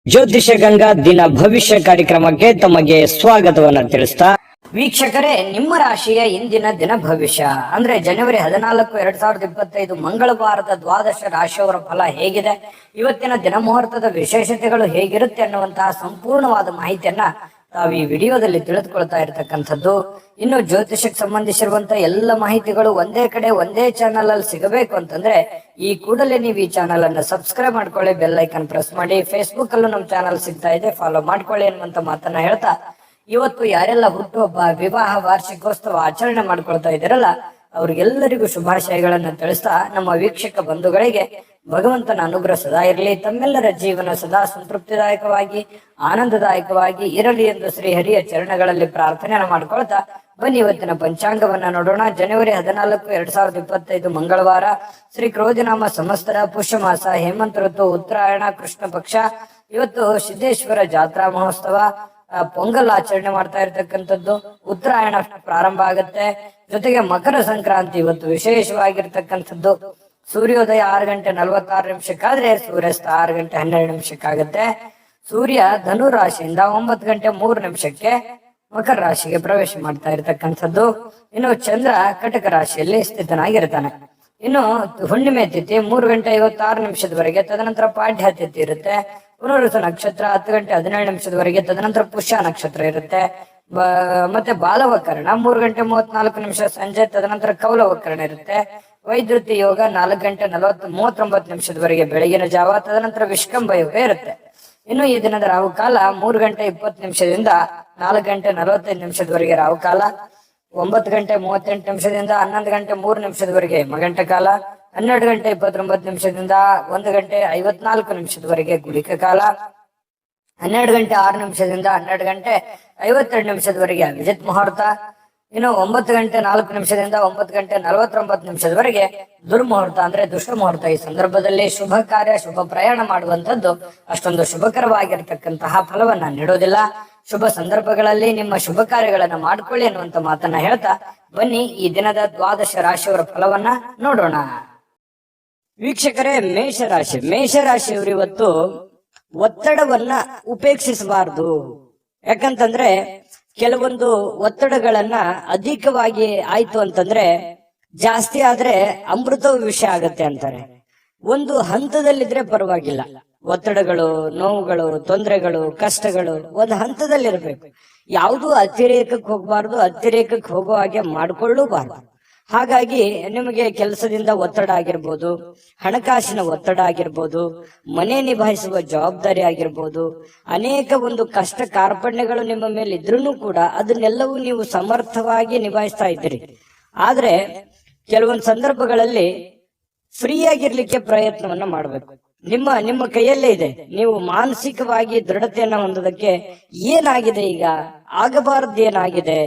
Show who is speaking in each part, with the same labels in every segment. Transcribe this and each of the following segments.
Speaker 1: ಜ್ಯೋತಿಷ ಗಂಗಾ ದಿನ ಭವಿಷ್ಯ ಕಾರ್ಯಕ್ರಮಕ್ಕೆ ತಮಗೆ ಸ್ವಾಗತವನ್ನ ತಿಳಿಸ್ತಾ ವೀಕ್ಷಕರೇ, ನಿಮ್ಮ ರಾಶಿಯ ಇಂದಿನ ದಿನ ಭವಿಷ್ಯ ಅಂದ್ರೆ ಜನವರಿ 14, 2025 ಮಂಗಳವಾರದ ದ್ವಾದಶ ರಾಶಿಯವರ ಫಲ ಹೇಗಿದೆ, ಇವತ್ತಿನ ದಿನ ಮುಹೂರ್ತದ ವಿಶೇಷತೆಗಳು ಹೇಗಿರುತ್ತೆ ಅನ್ನುವಂತಹ ಸಂಪೂರ್ಣವಾದ ಮಾಹಿತಿಯನ್ನ ತಾವು ಈ ವಿಡಿಯೋದಲ್ಲಿ ತಿಳಿದುಕೊಳ್ತಾ ಇರತಕ್ಕಂಥದ್ದು. ಇನ್ನು ಜ್ಯೋತಿಷಕ್ಕೆ ಸಂಬಂಧಿಸಿರುವಂತಹ ಎಲ್ಲ ಮಾಹಿತಿಗಳು ಒಂದೇ ಕಡೆ ಒಂದೇ ಚಾನಲ್ ಅಲ್ಲಿ ಸಿಗಬೇಕು ಅಂತಂದ್ರೆ ಈ ಕೂಡಲೇ ನೀವು ಈ ಚಾನಲ್ ಅನ್ನ ಸಬ್ಸ್ಕ್ರೈಬ್ ಮಾಡ್ಕೊಳ್ಳಿ, ಬೆಲ್ ಐಕನ್ ಪ್ರೆಸ್ ಮಾಡಿ. ಫೇಸ್ಬುಕ್ ಅಲ್ಲೂ ನಮ್ಮ ಚಾನಲ್ ಸಿಗ್ತಾ ಇದೆ, ಫಾಲೋ ಮಾಡ್ಕೊಳ್ಳಿ ಅನ್ನುವಂತ ಮಾತನ್ನ ಹೇಳ್ತಾ, ಇವತ್ತು ಯಾರೆಲ್ಲ ಹುಟ್ಟುಹಬ್ಬ, ವಿವಾಹ, ವಾರ್ಷಿಕೋತ್ಸವ ಆಚರಣೆ ಮಾಡ್ಕೊಳ್ತಾ ಇದ್ದೀರಲ್ಲ ಅವ್ರಿಗೆಲ್ಲರಿಗೂ ಶುಭಾಶಯಗಳನ್ನ ತಿಳಿಸ್ತಾ, ನಮ್ಮ ವೀಕ್ಷಕ ಬಂಧುಗಳಿಗೆ ಭಗವಂತನ ಅನುಗ್ರಹ ಸದಾ ಇರಲಿ, ತಮ್ಮೆಲ್ಲರ ಜೀವನ ಸದಾ ಸಂತೃಪ್ತಿದಾಯಕವಾಗಿ ಆನಂದದಾಯಕವಾಗಿ ಇರಲಿ ಎಂದು ಶ್ರೀ ಹರಿಯ ಚರಣಗಳಲ್ಲಿ ಪ್ರಾರ್ಥನೆಯನ್ನು ಮಾಡ್ಕೊಳ್ತಾ ಬನ್ನಿ ಇವತ್ತಿನ ಪಂಚಾಂಗವನ್ನ ನೋಡೋಣ. ಜನವರಿ 14, 2025 ಮಂಗಳವಾರ, ಶ್ರೀ ಕ್ರೋಧಿನಾಮ ಸಂವತ್ಸರ, ಪುಷ್ಯ ಮಾಸ, ಹೇಮಂತ ಋತು, ಉತ್ತರಾಯಣ, ಕೃಷ್ಣ ಪಕ್ಷ. ಇವತ್ತು ಸಿದ್ದೇಶ್ವರ ಜಾತ್ರಾ ಮಹೋತ್ಸವ, ಪೊಂಗಲ್ ಆಚರಣೆ ಮಾಡ್ತಾ ಇರ್ತಕ್ಕಂಥದ್ದು. ಉತ್ತರಾಯಣ ಪ್ರಾರಂಭ ಆಗುತ್ತೆ, ಜೊತೆಗೆ ಮಕರ ಸಂಕ್ರಾಂತಿ ಇವತ್ತು ವಿಶೇಷವಾಗಿರ್ತಕ್ಕಂಥದ್ದು. ಸೂರ್ಯೋದಯ 6 ಗಂಟೆ 46 ನಿಮಿಷಕ್ಕಾದ್ರೆ ಸೂರ್ಯಾಸ್ತ 6 ಗಂಟೆ 12 ನಿಮಿಷಕ್ಕಾಗತ್ತೆ. ಸೂರ್ಯ ಧನು ರಾಶಿಯಿಂದ 9 ಗಂಟೆ 3 ನಿಮಿಷಕ್ಕೆ ಮಕರ ರಾಶಿಗೆ ಪ್ರವೇಶ ಮಾಡ್ತಾ ಇರ್ತಕ್ಕಂಥದ್ದು. ಇನ್ನು ಚಂದ್ರ ಕಟಕ ರಾಶಿಯಲ್ಲಿ ಸ್ಥಿತನಾಗಿರ್ತಾನೆ. ಇನ್ನು ಹುಣ್ಣಿಮೆ ತಿಥಿ 3 ಗಂಟೆ 56 ನಿಮಿಷದವರೆಗೆ, ತದನಂತರ ಪಾಡ್ಯ ತಿಥಿ ಇರುತ್ತೆ. ಪುನರುತ ನಕ್ಷತ್ರ 10 ಗಂಟೆ 17 ನಿಮಿಷದವರೆಗೆ, ತದನಂತರ ಪುಷ್ಯ ನಕ್ಷತ್ರ ಇರುತ್ತೆ. ಮತ್ತೆ ಬಾಲವಕರಣ 3 ಗಂಟೆ 34 ನಿಮಿಷ ಸಂಜೆ, ತದನಂತರ ಕೌಲವಕರಣ ಇರುತ್ತೆ. ವೈದ್ಯುತಿ ಯೋಗ 4 ಗಂಟೆ 39 ನಿಮಿಷದವರೆಗೆ ಬೆಳಗಿನ ಜಾವ, ತದನಂತರ ವಿಷ್ಕಂಭ ಯೋಗ ಇರುತ್ತೆ. ಇನ್ನು ಈ ದಿನದ ರಾಹುಕಾಲ 3 ಗಂಟೆ 20 ನಿಮಿಷದಿಂದ 4 ಗಂಟೆ 45 ನಿಮಿಷದವರೆಗೆ ರಾಹುಕಾಲ, 9 ಗಂಟೆ 38 ನಿಮಿಷದಿಂದ 11 ಗಂಟೆ 3 ನಿಮಿಷದವರೆಗೆ ಮಗಂಟ ಕಾಲ, 12 ಗಂಟೆ 29 ನಿಮಿಷದಿಂದ 1 ಗಂಟೆ 54 ನಿಮಿಷದವರೆಗೆ ಗುಳಿಕ ಕಾಲ, 12 ಗಂಟೆ 6 ನಿಮಿಷದಿಂದ 12 ಗಂಟೆ 52 ನಿಮಿಷದವರೆಗೆ ಅಭಿಜಿತ್ ಮುಹೂರ್ತ. ಇನ್ನು 9 ಗಂಟೆ 4 ನಿಮಿಷದಿಂದ 9 ಗಂಟೆ 49 ನಿಮಿಷದವರೆಗೆ ದುರ್ಮುಹೂರ್ತ ಅಂದ್ರೆ ದುಷ್ಟ ಮುಹೂರ್ತ. ಈ ಸಂದರ್ಭದಲ್ಲಿ ಶುಭ ಕಾರ್ಯ, ಶುಭ ಪ್ರಯಾಣ ಮಾಡುವಂತದ್ದು ಅಷ್ಟೊಂದು ಶುಭಕರವಾಗಿರ್ತಕ್ಕಂತಹ ಫಲವನ್ನ ನೀಡೋದಿಲ್ಲ. ಶುಭ ಸಂದರ್ಭಗಳಲ್ಲಿ ನಿಮ್ಮ ಶುಭ ಕಾರ್ಯಗಳನ್ನ ಮಾಡ್ಕೊಳ್ಳಿ ಅನ್ನುವಂತ ಮಾತನ್ನ ಹೇಳ್ತಾ ಬನ್ನಿ ಈ ದಿನದ ದ್ವಾದಶ ರಾಶಿಯವರ ಫಲವನ್ನ ನೋಡೋಣ. ವೀಕ್ಷಕರೇ, ಮೇಷರಾಶಿಯವರು ಇವತ್ತು ಒತ್ತಡವನ್ನ ಉಪೇಕ್ಷಿಸಬಾರದು. ಯಾಕಂತಂದ್ರೆ ಕೆಲವೊಂದು ಒತ್ತಡಗಳನ್ನ ಅಧಿಕವಾಗಿ ಆಯ್ತು ಅಂತಂದ್ರೆ, ಜಾಸ್ತಿ ಆದ್ರೆ ಅಮೃತವು ವಿಷ ಆಗತ್ತೆ ಅಂತಾರೆ. ಒಂದು ಹಂತದಲ್ಲಿದ್ರೆ ಪರವಾಗಿಲ್ಲ. ಒತ್ತಡಗಳು, ನೋವುಗಳು, ತೊಂದರೆಗಳು, ಕಷ್ಟಗಳು ಒಂದು ಹಂತದಲ್ಲಿರ್ಬೇಕು. ಯಾವುದು ಅತಿರೇಕಕ್ಕೆ ಹೋಗಬಾರ್ದು, ಅತಿರೇಕಕ್ಕೆ ಹೋಗೋ ಹಾಗೆ ಮಾಡ್ಕೊಳ್ಳೂಬಾರ್ದು. ಹಾಗಾಗಿ ನಿಮಗೆ ಕೆಲಸದಿಂದ ಒತ್ತಡ ಆಗಿರ್ಬೋದು, ಹಣಕಾಸಿನ ಒತ್ತಡ ಆಗಿರ್ಬೋದು, ಮನೆ ನಿಭಾಯಿಸುವ ಜವಾಬ್ದಾರಿ ಆಗಿರ್ಬೋದು, ಅನೇಕ ಒಂದು ಕಷ್ಟ ಕಾರ್ಪಣ್ಯಗಳು ನಿಮ್ಮ ಮೇಲೆ ಇದ್ರೂ ಕೂಡ ಅದನ್ನೆಲ್ಲವೂ ನೀವು ಸಮರ್ಥವಾಗಿ ನಿಭಾಯಿಸ್ತಾ ಇದ್ದೀರಿ. ಆದ್ರೆ ಕೆಲವೊಂದು ಸಂದರ್ಭಗಳಲ್ಲಿ ಫ್ರೀ ಆಗಿರ್ಲಿಕ್ಕೆ ಪ್ರಯತ್ನವನ್ನ ಮಾಡಬೇಕು. ನಿಮ್ಮ ಕೈಯಲ್ಲೇ ಇದೆ. ನೀವು ಮಾನಸಿಕವಾಗಿ ದೃಢತೆಯನ್ನ ಹೊಂದೋದಕ್ಕೆ ಏನಾಗಿದೆ, ಈಗ ಆಗಬಾರದೇನಾಗಿದೆ,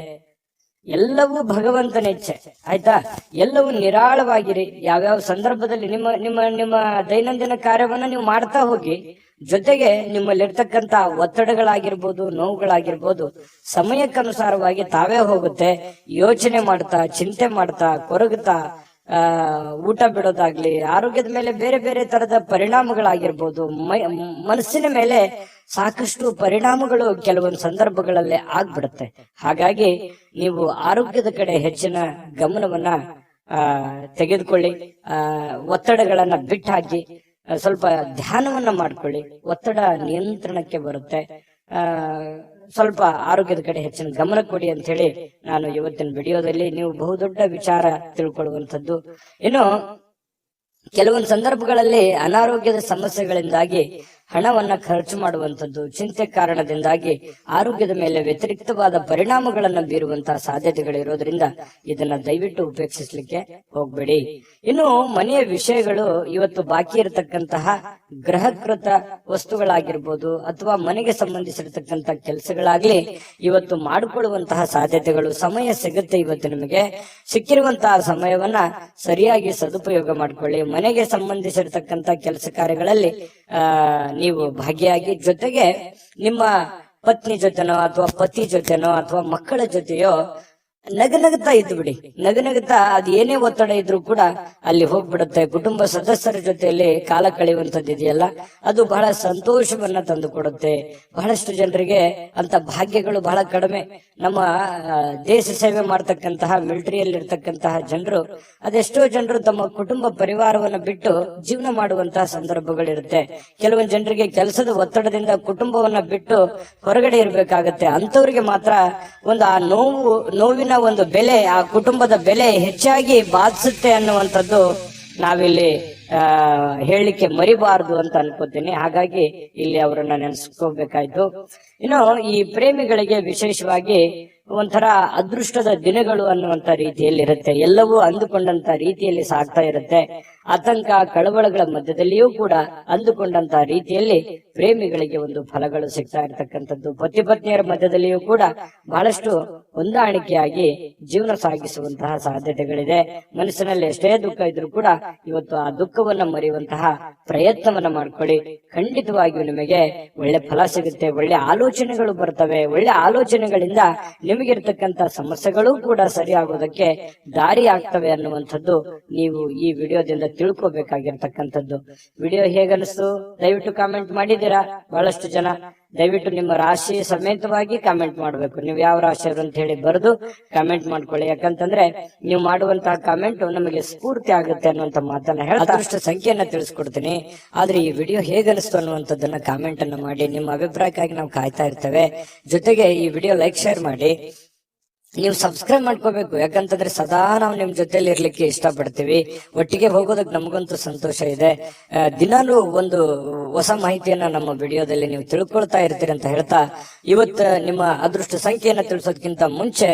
Speaker 1: ಎಲ್ಲವೂ ಭಗವಂತನ ಇಚ್ಛೆ. ಆಯ್ತಾ? ಎಲ್ಲವೂ ನಿರಾಳವಾಗಿರಿ. ಯಾವ್ಯಾವ ಸಂದರ್ಭದಲ್ಲಿ ನಿಮ್ಮ ನಿಮ್ಮ ನಿಮ್ಮ ದೈನಂದಿನ ಕಾರ್ಯವನ್ನ ನೀವು ಮಾಡ್ತಾ ಹೋಗಿ. ಜೊತೆಗೆ ನಿಮ್ಮಲ್ಲಿರ್ತಕ್ಕಂತ ಒತ್ತಡಗಳಾಗಿರ್ಬೋದು, ನೋವುಗಳಾಗಿರ್ಬೋದು ಸಮಯಕ್ಕನುಸಾರವಾಗಿ ತಾವೇ ಹೋಗುತ್ತೆ. ಯೋಚನೆ ಮಾಡ್ತಾ, ಚಿಂತೆ ಮಾಡ್ತಾ, ಕೊರಗುತ್ತಾ ಊಟ ಬಿಡೋದಾಗ್ಲಿ, ಆರೋಗ್ಯದ ಮೇಲೆ ಬೇರೆ ಬೇರೆ ತರದ ಪರಿಣಾಮಗಳಾಗಿರ್ಬೋದು, ಮನಸ್ಸಿನ ಮೇಲೆ ಸಾಕಷ್ಟು ಪರಿಣಾಮಗಳು ಕೆಲವೊಂದು ಸಂದರ್ಭಗಳಲ್ಲಿ ಆಗ್ಬಿಡುತ್ತೆ. ಹಾಗಾಗಿ ನೀವು ಆರೋಗ್ಯದ ಕಡೆ ಹೆಚ್ಚಿನ ಗಮನವನ್ನ ತೆಗೆದುಕೊಳ್ಳಿ. ಒತ್ತಡಗಳನ್ನ ಬಿಟ್ಟಾಕಿ ಸ್ವಲ್ಪ ಧ್ಯಾನವನ್ನ ಮಾಡ್ಕೊಳ್ಳಿ. ಒತ್ತಡ ನಿಯಂತ್ರಣಕ್ಕೆ ಬರುತ್ತೆ. ಸ್ವಲ್ಪ ಆರೋಗ್ಯದ ಕಡೆ ಹೆಚ್ಚಿನ ಗಮನ ಕೊಡಿ ಅಂತ ಹೇಳಿ ನಾನು ಇವತ್ತಿನ ವಿಡಿಯೋದಲ್ಲಿ ನೀವು ಬಹುದೊಡ್ಡ ವಿಚಾರ ತಿಳ್ಕೊಳ್ಳುವಂಥದ್ದು. ಇನ್ನು ಕೆಲವೊಂದು ಸಂದರ್ಭಗಳಲ್ಲಿ ಅನಾರೋಗ್ಯದ ಸಮಸ್ಯೆಗಳಿಂದಾಗಿ ಹಣವನ್ನ ಖರ್ಚು ಮಾಡುವಂಥದ್ದು, ಚಿಂತೆ ಕಾರಣದಿಂದಾಗಿ ಆರೋಗ್ಯದ ಮೇಲೆ ವ್ಯತಿರಿಕ್ತವಾದ ಪರಿಣಾಮಗಳನ್ನ ಬೀರುವಂತಹ ಸಾಧ್ಯತೆಗಳಿರೋದ್ರಿಂದ ಇದನ್ನ ದಯವಿಟ್ಟು ಉಪೇಕ್ಷಿಸ್ಲಿಕ್ಕೆ ಹೋಗ್ಬೇಡಿ. ಇನ್ನು ಮನೆಯ ವಿಷಯಗಳು ಇವತ್ತು ಬಾಕಿ ಇರತಕ್ಕಂತಹ ಗೃಹಕೃತ ವಸ್ತುಗಳಾಗಿರ್ಬೋದು ಅಥವಾ ಮನೆಗೆ ಸಂಬಂಧಿಸಿರತಕ್ಕಂತ ಕೆಲಸಗಳಾಗ್ಲಿ ಇವತ್ತು ಮಾಡಿಕೊಳ್ಳುವಂತಹ ಸಾಧ್ಯತೆಗಳು, ಸಮಯ ಸಿಗುತ್ತೆ. ಇವತ್ತು ನಿಮಗೆ ಸಿಕ್ಕಿರುವಂತಹ ಸಮಯವನ್ನ ಸರಿಯಾಗಿ ಸದುಪಯೋಗ ಮಾಡ್ಕೊಳ್ಳಿ. ಮನೆಗೆ ಸಂಬಂಧಿಸಿರತಕ್ಕಂತ ಕೆಲಸ ಕಾರ್ಯಗಳಲ್ಲಿ ನೀವು ಭಾಗಿಯಾಗಿ, ಜೊತೆಗೆ ನಿಮ್ಮ ಪತ್ನಿ ಜೊತೆನೋ ಅಥವಾ ಪತಿ ಜೊತೆನೋ ಅಥವಾ ಮಕ್ಕಳ ಜೊತೆಯೋ ನಗನಗುತ್ತಾ ಇದ್ದು ಬಿಡಿ. ನಗನಗುತ್ತಾ ಅದು ಏನೇ ಒತ್ತಡ ಇದ್ರೂ ಕೂಡ ಅಲ್ಲಿ ಹೋಗ್ಬಿಡುತ್ತೆ. ಕುಟುಂಬ ಸದಸ್ಯರ ಜೊತೆಯಲ್ಲಿ ಕಾಲ ಕಳೆಯುವಂತದ್ದು ಇದೆಯಲ್ಲ, ಅದು ಬಹಳ ಸಂತೋಷವನ್ನ ತಂದು ಕೊಡುತ್ತೆ. ಬಹಳಷ್ಟು ಜನರಿಗೆ ಅಂತ ಭಾಗ್ಯಗಳು ಬಹಳ ಕಡಿಮೆ. ನಮ್ಮ ದೇಶ ಸೇವೆ ಮಾಡ್ತಕ್ಕಂತಹ ಮಿಲಿಟರಿಯಲ್ಲಿ ಇರ್ತಕ್ಕಂತಹ ಜನರು, ಅದೆಷ್ಟೋ ಜನರು ತಮ್ಮ ಕುಟುಂಬ ಪರಿವಾರವನ್ನ ಬಿಟ್ಟು ಜೀವನ ಮಾಡುವಂತಹ ಸಂದರ್ಭಗಳಿರುತ್ತೆ. ಕೆಲವೊಂದು ಜನರಿಗೆ ಕೆಲಸದ ಒತ್ತಡದಿಂದ ಕುಟುಂಬವನ್ನ ಬಿಟ್ಟು ಹೊರಗಡೆ ಇರ್ಬೇಕಾಗತ್ತೆ. ಅಂತವ್ರಿಗೆ ಮಾತ್ರ ಒಂದು ಆ ನೋವಿನ ಒಂದು ಬೆಲೆ, ಆ ಕುಟುಂಬದ ಬೆಲೆ ಹೆಚ್ಚಾಗಿ ಬಾಧಿಸುತ್ತೆ ಅನ್ನುವಂಥದ್ದು ನಾವಿಲ್ಲಿ ಹೇಳಲಿಕ್ಕೆ ಮರಿಬಾರದು ಅಂತ ಅನ್ಕೋತೀನಿ. ಹಾಗಾಗಿ ಇಲ್ಲಿ ಅವರನ್ನ ನೆನೆಸ್ಕೋಬೇಕಾಯ್ತು. ಇನ್ನು ಈ ಪ್ರೇಮಿಗಳಿಗೆ ವಿಶೇಷವಾಗಿ ಒಂಥರ ಅದೃಷ್ಟದ ದಿನಗಳು ಅನ್ನುವಂತ ರೀತಿಯಲ್ಲಿ ಇರುತ್ತೆ. ಎಲ್ಲವೂ ಅಂದುಕೊಂಡಂತ ರೀತಿಯಲ್ಲಿ ಸಾಗ್ತಾ ಇರುತ್ತೆ. ಆತಂಕ ಕಳವಳಗಳ ಮಧ್ಯದಲ್ಲಿಯೂ ಕೂಡ ಅಂದುಕೊಂಡಂತ ರೀತಿಯಲ್ಲಿ ಪ್ರೇಮಿಗಳಿಗೆ ಒಂದು ಫಲಗಳು ಸಿಗ್ತಾ ಇರತಕ್ಕಂಥದ್ದು. ಪತಿ ಪತ್ನಿಯರ ಮಧ್ಯದಲ್ಲಿಯೂ ಕೂಡ ಬಹಳಷ್ಟು ಹೊಂದಾಣಿಕೆಯಾಗಿ ಜೀವನ ಸಾಗಿಸುವಂತಹ ಸಾಧ್ಯತೆಗಳಿದೆ. ಮನಸ್ಸಿನಲ್ಲಿ ಎಷ್ಟೇ ದುಃಖ ಇದ್ರೂ ಕೂಡ ಇವತ್ತು ಆ ದುಃಖವನ್ನ ಮರೆಯುವಂತಹ ಪ್ರಯತ್ನವನ್ನ ಮಾಡ್ಕೊಳ್ಳಿ. ಖಂಡಿತವಾಗಿಯೂ ನಿಮಗೆ ಒಳ್ಳೆ ಫಲ ಸಿಗುತ್ತೆ. ಒಳ್ಳೆ ಆಲೋಚನೆಗಳು ಬರ್ತವೆ. ಒಳ್ಳೆ ಆಲೋಚನೆಗಳಿಂದ ನಿಮಗಿರ್ತಕ್ಕಂಥ ಸಮಸ್ಯೆಗಳು ಕೂಡ ಸರಿಯಾಗೋದಕ್ಕೆ ದಾರಿ ಆಗ್ತವೆ ಅನ್ನುವಂಥದ್ದು ನೀವು ಈ ವಿಡಿಯೋದಿಂದ ತಿಳ್ಕೋಬೇಕಾಗಿರ್ತಕ್ಕಂಥದ್ದು. ವಿಡಿಯೋ ಹೇಗನ್ನಿಸ್ತು ದಯವಿಟ್ಟು ಕಾಮೆಂಟ್ ಮಾಡಿದ್ದೀರಾ. ಬಹಳಷ್ಟು ಜನ ದಯವಿಟ್ಟು ನಿಮ್ಮ ರಾಶಿ ಸಮೇತವಾಗಿ ಕಾಮೆಂಟ್ ಮಾಡ್ಬೇಕು. ನೀವು ಯಾವ ರಾಶಿಯವರು ಅಂತ ಹೇಳಿ ಬರೆದು ಕಾಮೆಂಟ್ ಮಾಡ್ಕೊಳ್ಳಿ. ಯಾಕಂತಂದ್ರೆ ನೀವು ಮಾಡುವಂತಹ ಕಾಮೆಂಟ್ ನಮಗೆ ಸ್ಫೂರ್ತಿ ಆಗುತ್ತೆ ಅನ್ನುವಂತ ಮಾತನ್ನ ಹೇಳಿ ಅದೃಷ್ಟ ಸಂಖ್ಯೆಯನ್ನ ತಿಳಿಸ್ಕೊಡ್ತೀನಿ. ಆದ್ರೆ ಈ ವಿಡಿಯೋ ಹೇಗನ್ನಿಸ್ತು ಅನ್ನುವಂಥದ್ದನ್ನ ಕಾಮೆಂಟ್ ಅನ್ನ ಮಾಡಿ. ನಿಮ್ಮ ಅಭಿಪ್ರಾಯಕ್ಕಾಗಿ ನಾವು ಕಾಯ್ತಾ ಇರ್ತೇವೆ. ಜೊತೆಗೆ ಈ ವಿಡಿಯೋ ಲೈಕ್ ಶೇರ್ ಮಾಡಿ. ನೀವು ಸಬ್ಸ್ಕ್ರೈಬ್ ಮಾಡ್ಕೋಬೇಕು. ಯಾಕಂತಂದ್ರೆ ಸದಾ ನಾವು ನಿಮ್ ಜೊತೆಲಿ ಇರ್ಲಿಕ್ಕೆ ಇಷ್ಟಪಡ್ತೀವಿ. ಒಟ್ಟಿಗೆ ಹೋಗೋದಕ್ಕೆ ನಮಗಂತೂ ಸಂತೋಷ ಇದೆ. ದಿನಾಲೂ ಒಂದು ಹೊಸ ಮಾಹಿತಿಯನ್ನ ನಮ್ಮ ವಿಡಿಯೋದಲ್ಲಿ ನೀವು ತಿಳ್ಕೊಳ್ತಾ ಇರ್ತೀರಿ ಅಂತ ಹೇಳ್ತಾ, ಇವತ್ತು ನಿಮ್ಮ ಅದೃಷ್ಟ ಸಂಖ್ಯೆಯನ್ನ ತಿಳಿಸೋದಕ್ಕಿಂತ ಮುಂಚೆ